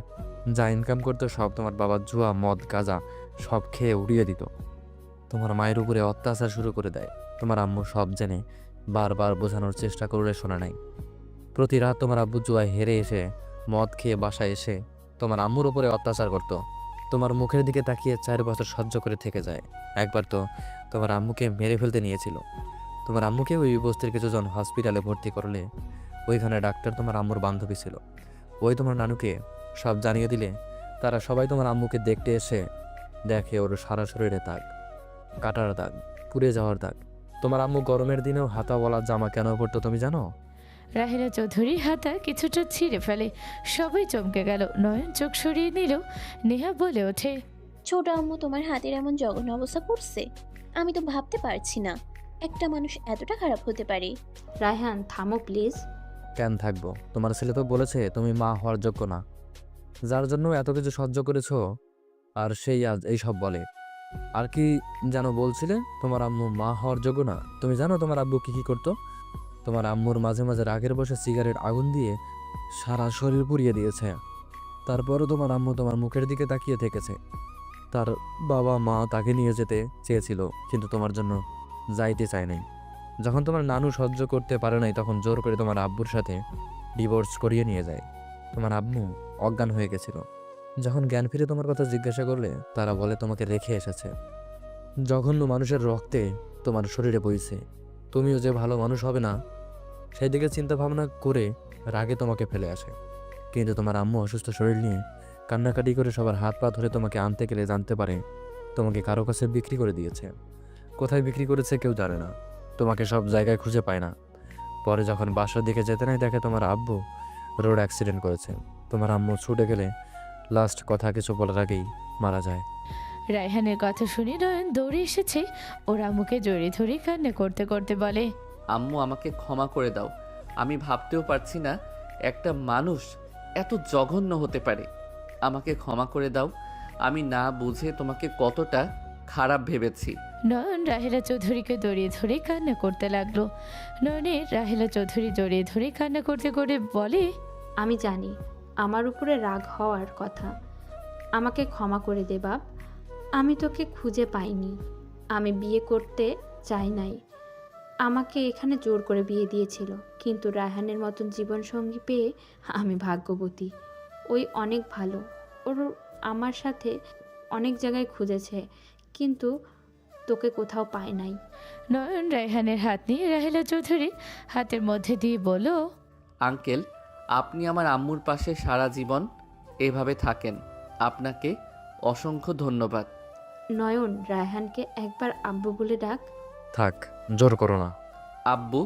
যা ইনকাম করতো সব তোমার বাবার জুয়া মদ গাঁজা সব খেয়ে উড়িয়ে দিত। তোমার মায়ের উপরে অত্যাচার শুরু করে দেয়। তোমার আম্মু সব জেনে বারবার বোঝানোর চেষ্টা করলে শোনা নাই। প্রতি রাত তোমার আব্বু জুয়ায় হেরে এসে মদ খেয়ে বাসায় এসে তোমার আম্মুর উপরে অত্যাচার করত। তোমার মুখের দিকে তাকিয়ে 4 বছর সহ্য করে থেকে যায়। একবার তো তোমার আম্মুকে মেরে ফেলতে নিয়েছিল। তোমার আম্মুকে ওই বস্তির কিছুজন হসপিটালে ভর্তি করলে ওইখানে ডাক্তার তোমার আম্মুর বান্ধবী ছিল। ওই তোমার নানুকে সব জানিয়ে দিলে তারা সবাই তোমার আম্মুকে দেখতে এসে দেখে ওর সারা শরীরে দাগ, কাটার দাগ, পুড়ে যাওয়ার দাগ। তোমার আম্মু গরমের দিনেও হাতাওয়ালা জামা কেন পরতো তুমি জানো? রাহেলা চৌধুরী হাতা কিছুটা ছিঁড়ে ফেলে। সবাই চমকে গেল। নয়ন চোখ সরিয়ে নিল। নেহা বলে ওঠে, ছোট আম্মু তোমার হাতের এমন জঘন্য অবস্থা করছে? আমি তো ভাবতে পারছি না একটা মানুষ এতটা খারাপ হতে পারে। রায়হান থামো প্লিজ। কেন থাকবো? তোমার ছেলে তো বলেছে তুমি মা হওয়ার যোগ্য না, যার জন্য এত কিছু সহ্য করেছো, আর সেই আজ এইসব বলে। আর কি যেন বলছিলে? তোমার আম্মু মা হওয়ার যোগ্য না? তুমি জানো তোমার আব্বু কি কি করতো? তোমার আম্মুর মাঝে মাঝে রাগের বসে সিগারেট আগুন দিয়ে সারা শরীর পুড়িয়ে দিয়েছে। তারপরও তোমার আম্মু তোমার মুখের দিকে তাকিয়ে থেকেছে। তার বাবা মা তাকে নিয়ে যেতে চেয়েছিল, কিন্তু তোমার জন্য যাইতে চায় নাই। যখন তোমার নানু সহ্য করতে পারে নাই তখন জোর করে তোমার আব্বুর সাথে ডিভোর্স করিয়ে নিয়ে যায়। তোমার আম্মু অজ্ঞান হয়ে গেছিল। যখন জ্ঞান ফিরে তোমার কথা জিজ্ঞাসা করলে তারা বলে তোমাকে রেখে এসেছে। জঘন্য মানুষের রক্তে তোমার শরীরে বইছে। তুমিও যে ভালো মানুষ হবে না সেই দিকে চিন্তা ভাবনা করে রাগে তোমাকে ফেলে আসে। কিন্তু তোমার আম্মু অসুস্থ শরীর নিয়ে কান্নাকাটি করে সবার হাত পা ধরে তোমাকে আনতে গেলে জানতে পারে তোমাকে কারো কাছে বিক্রি করে দিয়েছে। কোথায় বিক্রি করেছে কেউ জানে না। তোমাকে সব জায়গায় খুঁজে পায় না। পরে যখন বাসার দিকে যেতে নাই দেখে তোমার আব্বু রোড অ্যাক্সিডেন্ট করেছে। তোমার আম্মু ছুটে গেলে লাস্ট কথা কিছু বলার আগেই মারা যায়। রায়হানের কথা শুনে নয়ন দৌড়ে এসেছে। ওর আম্মুকে জড়িয়ে ধরে কান্না করতে করতে বলে, আম্মু আমাকে ক্ষমা করে দাও। আমি ভাবতেও পারছি না একটা মানুষ এত জঘন্য হতে পারে। আমাকে ক্ষমা করে দাও। আমি না বুঝে তোমাকে কতটা খারাপ ভেবেছি। নয়ন রাহেলা চৌধুরীকে জড়িয়ে ধরে কান্না করতে লাগলো। নয়নের রাহেলা চৌধুরী জড়িয়ে ধরে কান্না করতে করে বলে, আমি জানি আমার উপরে রাগ হওয়ার কথা, আমাকে ক্ষমা করে দে বাপ। আমি তোকে খুঁজে পাইনি, আমি বিয়ে করতে চাই নাই। আমাকে এখানে জোর করে বিয়ে দিয়েছিল, কিন্তু রায়হানের মতন জীবনসঙ্গী পেয়ে আমি ভাগ্যবতী। ওই অনেক ভালো, ওর আমার সাথে অনেক জায়গায় খুঁজেছে, কিন্তু তোকে কোথাও পায় নাই। নয়ন রায়হানের হাত নিয়ে রাহেলা চৌধুরীর হাতের মধ্যে দিয়ে বলল, আঙ্কেল, আপনি আমার আম্মুর পাশে সারা জীবন এভাবে থাকেন। আপনাকে অসংখ্য ধন্যবাদ। নয়ন, রায়হানকে একবার আব্বু বলে ডাক। থাক, জোর করো না। আব্বু।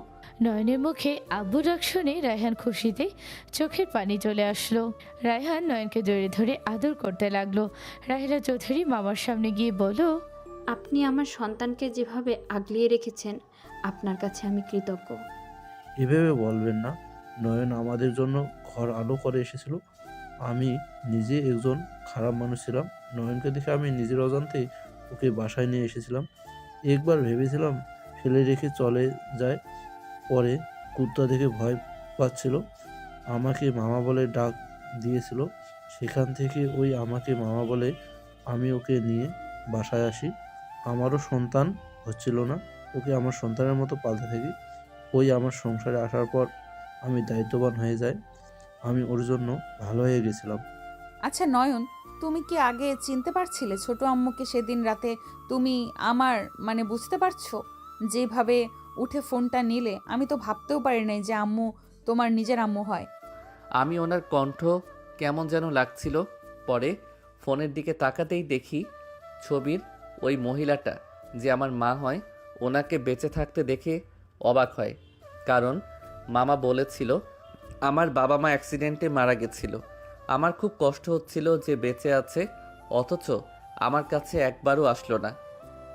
নয়নের মুখে আব্বু ডাক শুনে রায়হান খুশিতে চোখের পানি চলে আসলো। রায়হান নয়নকে জড়িয়ে ধরে আদর করতে লাগলো। রাহেলা চৌধুরী মামার সামনে গিয়ে বলল, আপনি আমার সন্তানকে যেভাবে আগলিয়ে রেখেছেন, আপনার কাছে আমি কৃতজ্ঞ। এভাবে বলবেন না। নয়ন আমাদের জন্য ঘর আলো করে এসেছিল। আমি নিজে একজন খারাপ মানুষ ছিলাম। নয়নকে দেখে আমি নিজের অজান্তেই ওকে বাসায় নিয়ে এসেছিলাম। একবার ভেবেছিলাম ফেলে রেখে চলে যায়, পরে কুত্তা দেখে ভয় পাচ্ছিল, আমাকে মামা বলে ডাক দিয়েছিল। সেখান থেকে ওই আমাকে মামা বলে আমি ওকে নিয়ে বাসায় আসি। আমারও সন্তান হচ্ছিল না, ওকে আমার সন্তানের মতো পালতে থাকি। ওই আমার সংসারে আসার পর আমি দায়িত্ববান হয়ে যাই। আমি ওর জন্য ভালো হয়ে গেছিলাম। আচ্ছা নয়ন, তুমি কি আগে চিনতে পারছিলে ছোট আম্মুকে? সেদিন রাতে তুমি আমার বুঝতে পারছো যেভাবে উঠে ফোনটা নিলে? আমি তো ভাবতেও পারি নাই যে আম্মু তোমার নিজের আম্মু হয়। আমি ওনার কণ্ঠ কেমন যেন লাগছিল। পরে ফোনের দিকে তাকাতেই দেখি ছবির ওই মহিলাটা যে আমার মা হয়, ওনাকে বেঁচে থাকতে দেখে অবাক হয়, কারণ মামা বলেছিল আমার বাবা মা অ্যাক্সিডেন্টে মারা গেছিল। আমার খুব কষ্ট হচ্ছিল যে বেঁচে আছে, অথচ আমার কাছে একবারও আসলো না।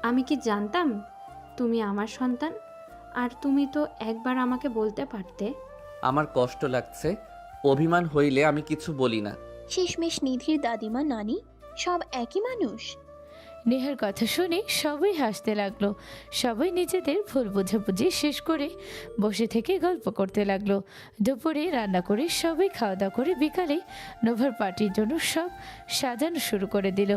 আমি কি জানতাম তুমি আমার সন্তান? আর তুমি তো একবার আমাকে বলতে পারতে। আমার কষ্ট লাগছে, অভিমান হইলে আমি কিছু বলি না। শেষমেশ নিধির দাদিমা নানি সব একই মানুষ। নেহার কথা শুনে সবাই হাসতে লাগলো। সবাই নিজেদের ভুল বোঝাবুঝি শেষ করে বসে থেকে গল্প করতে লাগলো। দুপুরে রান্না করে সবাই খাওয়া দাওয়া করে বিকালে নোভার পার্টির জন্য সব সাজানো শুরু করে দিল।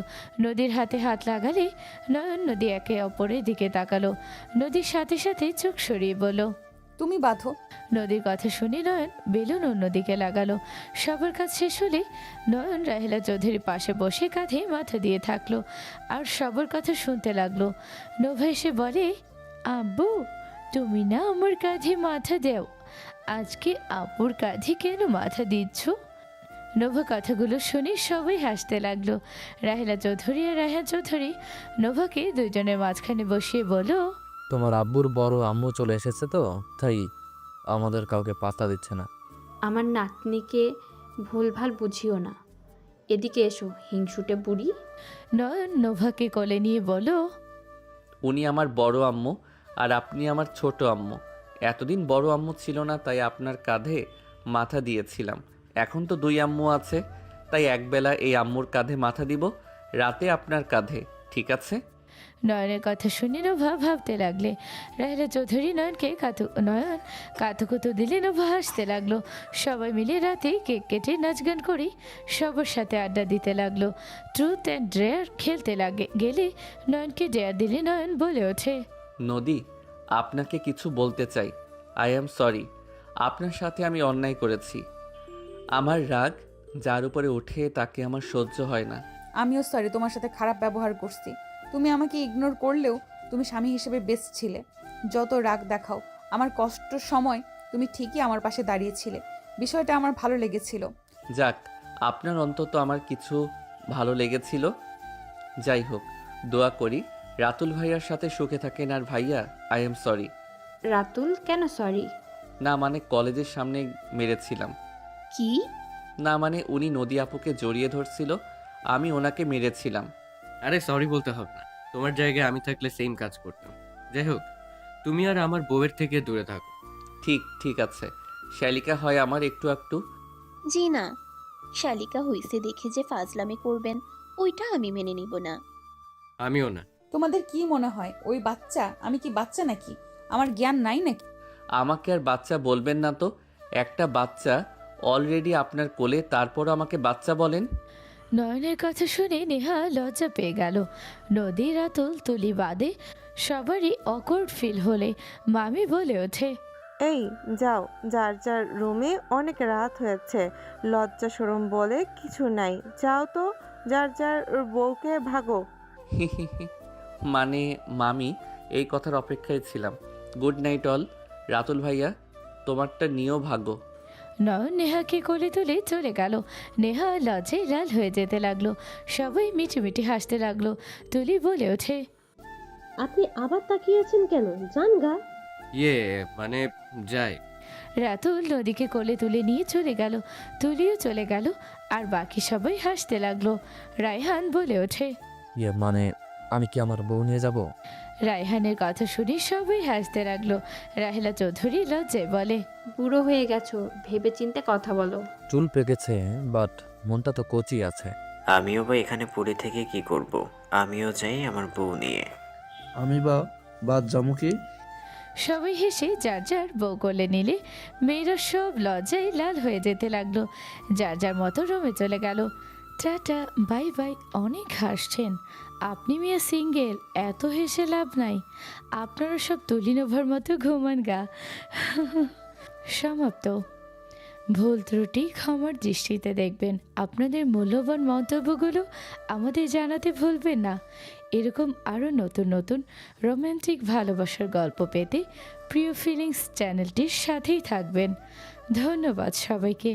নদীর হাতে হাত লাগালে নয়ন নদী একে অপরের দিকে তাকালো। নদীর সাথে সাথে চোখ সরিয়ে বলল, তুমি বাঁধো। নদীর কথা শুনে নয়ন বেলুন অন্যদিকে লাগালো। সবার কাজ শেষ হলে নয়ন রাহেলা চৌধুরীর পাশে বসে কাঁধে মাথা দিয়ে থাকলো আর সবার কথা শুনতে লাগলো। নোভা এসে বলে, আব্বু তুমি না আমার কাঁধে মাথা দেও, আজকে আব্বুর কাঁধে কেন মাথা দিচ্ছ? নোভা কথাগুলো শুনে সবাই হাসতে লাগলো। রাহেলা চৌধুরী আর রায়হান চৌধুরী নোভাকে দুইজনের মাঝখানে বসিয়ে বলল, তোমার আব্বুর বড় আম্মু চলে এসেছে তো, তাই আমাদের কাউকে পাত্তা দিচ্ছে না। আমার নাতনিকে ভুলভাল বুঝিও না। এদিকে এসো হিংসুটে বুড়ি। নয়ন নোভাকে কোলে নিয়ে বলল, উনি আমার বড় আম্মু আর আপনি আমার ছোট আম্মু। এতদিন বড় আম্মু ছিল না, তাই আপনার কাঁধে মাথা দিয়েছিলাম। এখন তো দুই আম্মু আছে, তাই একবেলা এই আম্মুর কাঁধে মাথা দিব, রাতে আপনার কাঁধে, ঠিক আছে? নয়নের কথা শুনে নোভা ভাবতে লাগলে। রাহেলা চৌধুরী নয়ন কাতুকুতু দিলে নোভা হাসতে লাগলো। সবাই মিলে রাতে কেক কেটে নাচ গান করে সবার সাথে আড্ডা দিতে লাগলো। ট্রুথ অ্যান্ড ডেয়ার খেলতে গেলে নয়নকে ডেয়ার দিলে নয়ন বলে ওঠে, নদী, আপনাকে কিছু বলতে চাই। আই অ্যাম সরি, আপনার সাথে আমি অন্যায় করেছি। আমার রাগ যার উপরে ওঠে তাকে আমার সহ্য হয় না। আমিও সরি, তোমার সাথে খারাপ ব্যবহার করছি। তুমি আমাকে ইগনোর করলেও তুমি স্বামী হিসেবে বেস্ট ছিলে। যত রাগ দেখাও, আমার কষ্টের সময় তুমি ঠিকই আমার পাশে দাঁড়িয়েছিলে। বিষয়টা আমার ভালো লেগেছিল। যাক, আপনার অন্তত আমার কিছু ভালো লেগেছিল। যাই হোক, দোয়া করি রাতুল ভাইয়ার সাথে সুখে থাকেন। আর ভাইয়া, আই এম সরি। রাতুল কেন সরি? না মানে কলেজের সামনে মেরেছিলাম। কি? না মানে উনি নদী আপুকে জড়িয়ে ধরছিল, আমি ওনাকে মেরেছিলাম। আরে সরি বলতে হবে না, তোমার জায়গায় আমি থাকলে সেম কাজ করতাম। যাই হোক, তুমি আর আমার বউয়ের থেকে দূরে থাকো। ঠিক আছে। শালিকা হয় আমার একটু একটু। জি না, শালিকা হইছে দেখে যে ফাজলামি করবেন ওইটা আমি মেনে নিব না। আমিও না। তোমাদের কি মনে হয় ওই বাচ্চা? আমি কি বাচ্চা নাকি? আমার জ্ঞান নাই নাকি? আমাকে আর বাচ্চা বলবেন না তো। একটা বাচ্চা অলরেডি আপনার কোলে, তারপরও আমাকে বাচ্চা বলেন? নয়নের কথা শুনে নেহা লজ্জা পেয়ে গেল। নদী রাতুল তুলি বাদে সবারই অকওয়ার্ড ফিল হলে মামি বলে ওঠে, এই যাও, যার যার রুমে, অনেক রাত হয়েছে। লজ্জা শরম বলে কিছু নাই, যাও তো, যার যার বউকে ভাগো। মানে মামি, এই কথার অপেক্ষায় ছিলাম। Good night all. রাতুল ভাইয়া, তোমারটা নিয়েও ভাগো। নয়ন নেহাকে কোলে তুলে চলে গেল। নেহা লজ্জায় লাল হয়ে যেতে লাগলো। সবাই মিটিমিটি হাসতে লাগলো। তুলি বলে ওঠে, আপনি আবার তাকিয়েছেন কেন? যান গা। মানে যাই। রাতুল নদীকে কোলে তুলে নিয়ে চলে গেল। তুলিও চলে গেল আর বাকি সবাই হাসতে লাগলো। রায়হান বলে ওঠে, মানে আমি কি আমার বউ নিয়ে যাব? রায়হানের কথা শুনে সবাই হাসতে লাগলো। রাহেলা চৌধুরী লজ্জায় বলে, বুড়ো হয়ে গেছো, ভেবে চিন্তে কথা বলো। চুল পেকেছে, বাট মনটা তো কচি আছে। আমিও বা এখানে পড়ে থেকে কি করব? আমিও যাই আমার বউ নিয়ে। আমি বা বাদ জামু কি? সবাই হেসে যার যার বউ কোলে নিলে মেয়েরা সব লজ্জায় লাল হয়ে যেতে লাগলো। যার যার মতো রুমে চলে গেল। Tata, bye bye. অনেক হাসছেন আপনি, মিয়া সিঙ্গেল, এত হেসে লাভ নাই। আপনারা সব তুলিনোভার মতো ঘুমান গা। সমাপ্ত। ভুল ত্রুটি ক্ষমার দৃষ্টিতে দেখবেন। আপনাদের মূল্যবান মন্তব্যগুলো আমাদের জানাতে ভুলবেন না। এরকম আরও নতুন নতুন রোম্যান্টিক ভালোবাসার গল্প পেতে প্রিয় ফিলিংস চ্যানেলটির সাথেই থাকবেন। ধন্যবাদ সবাইকে।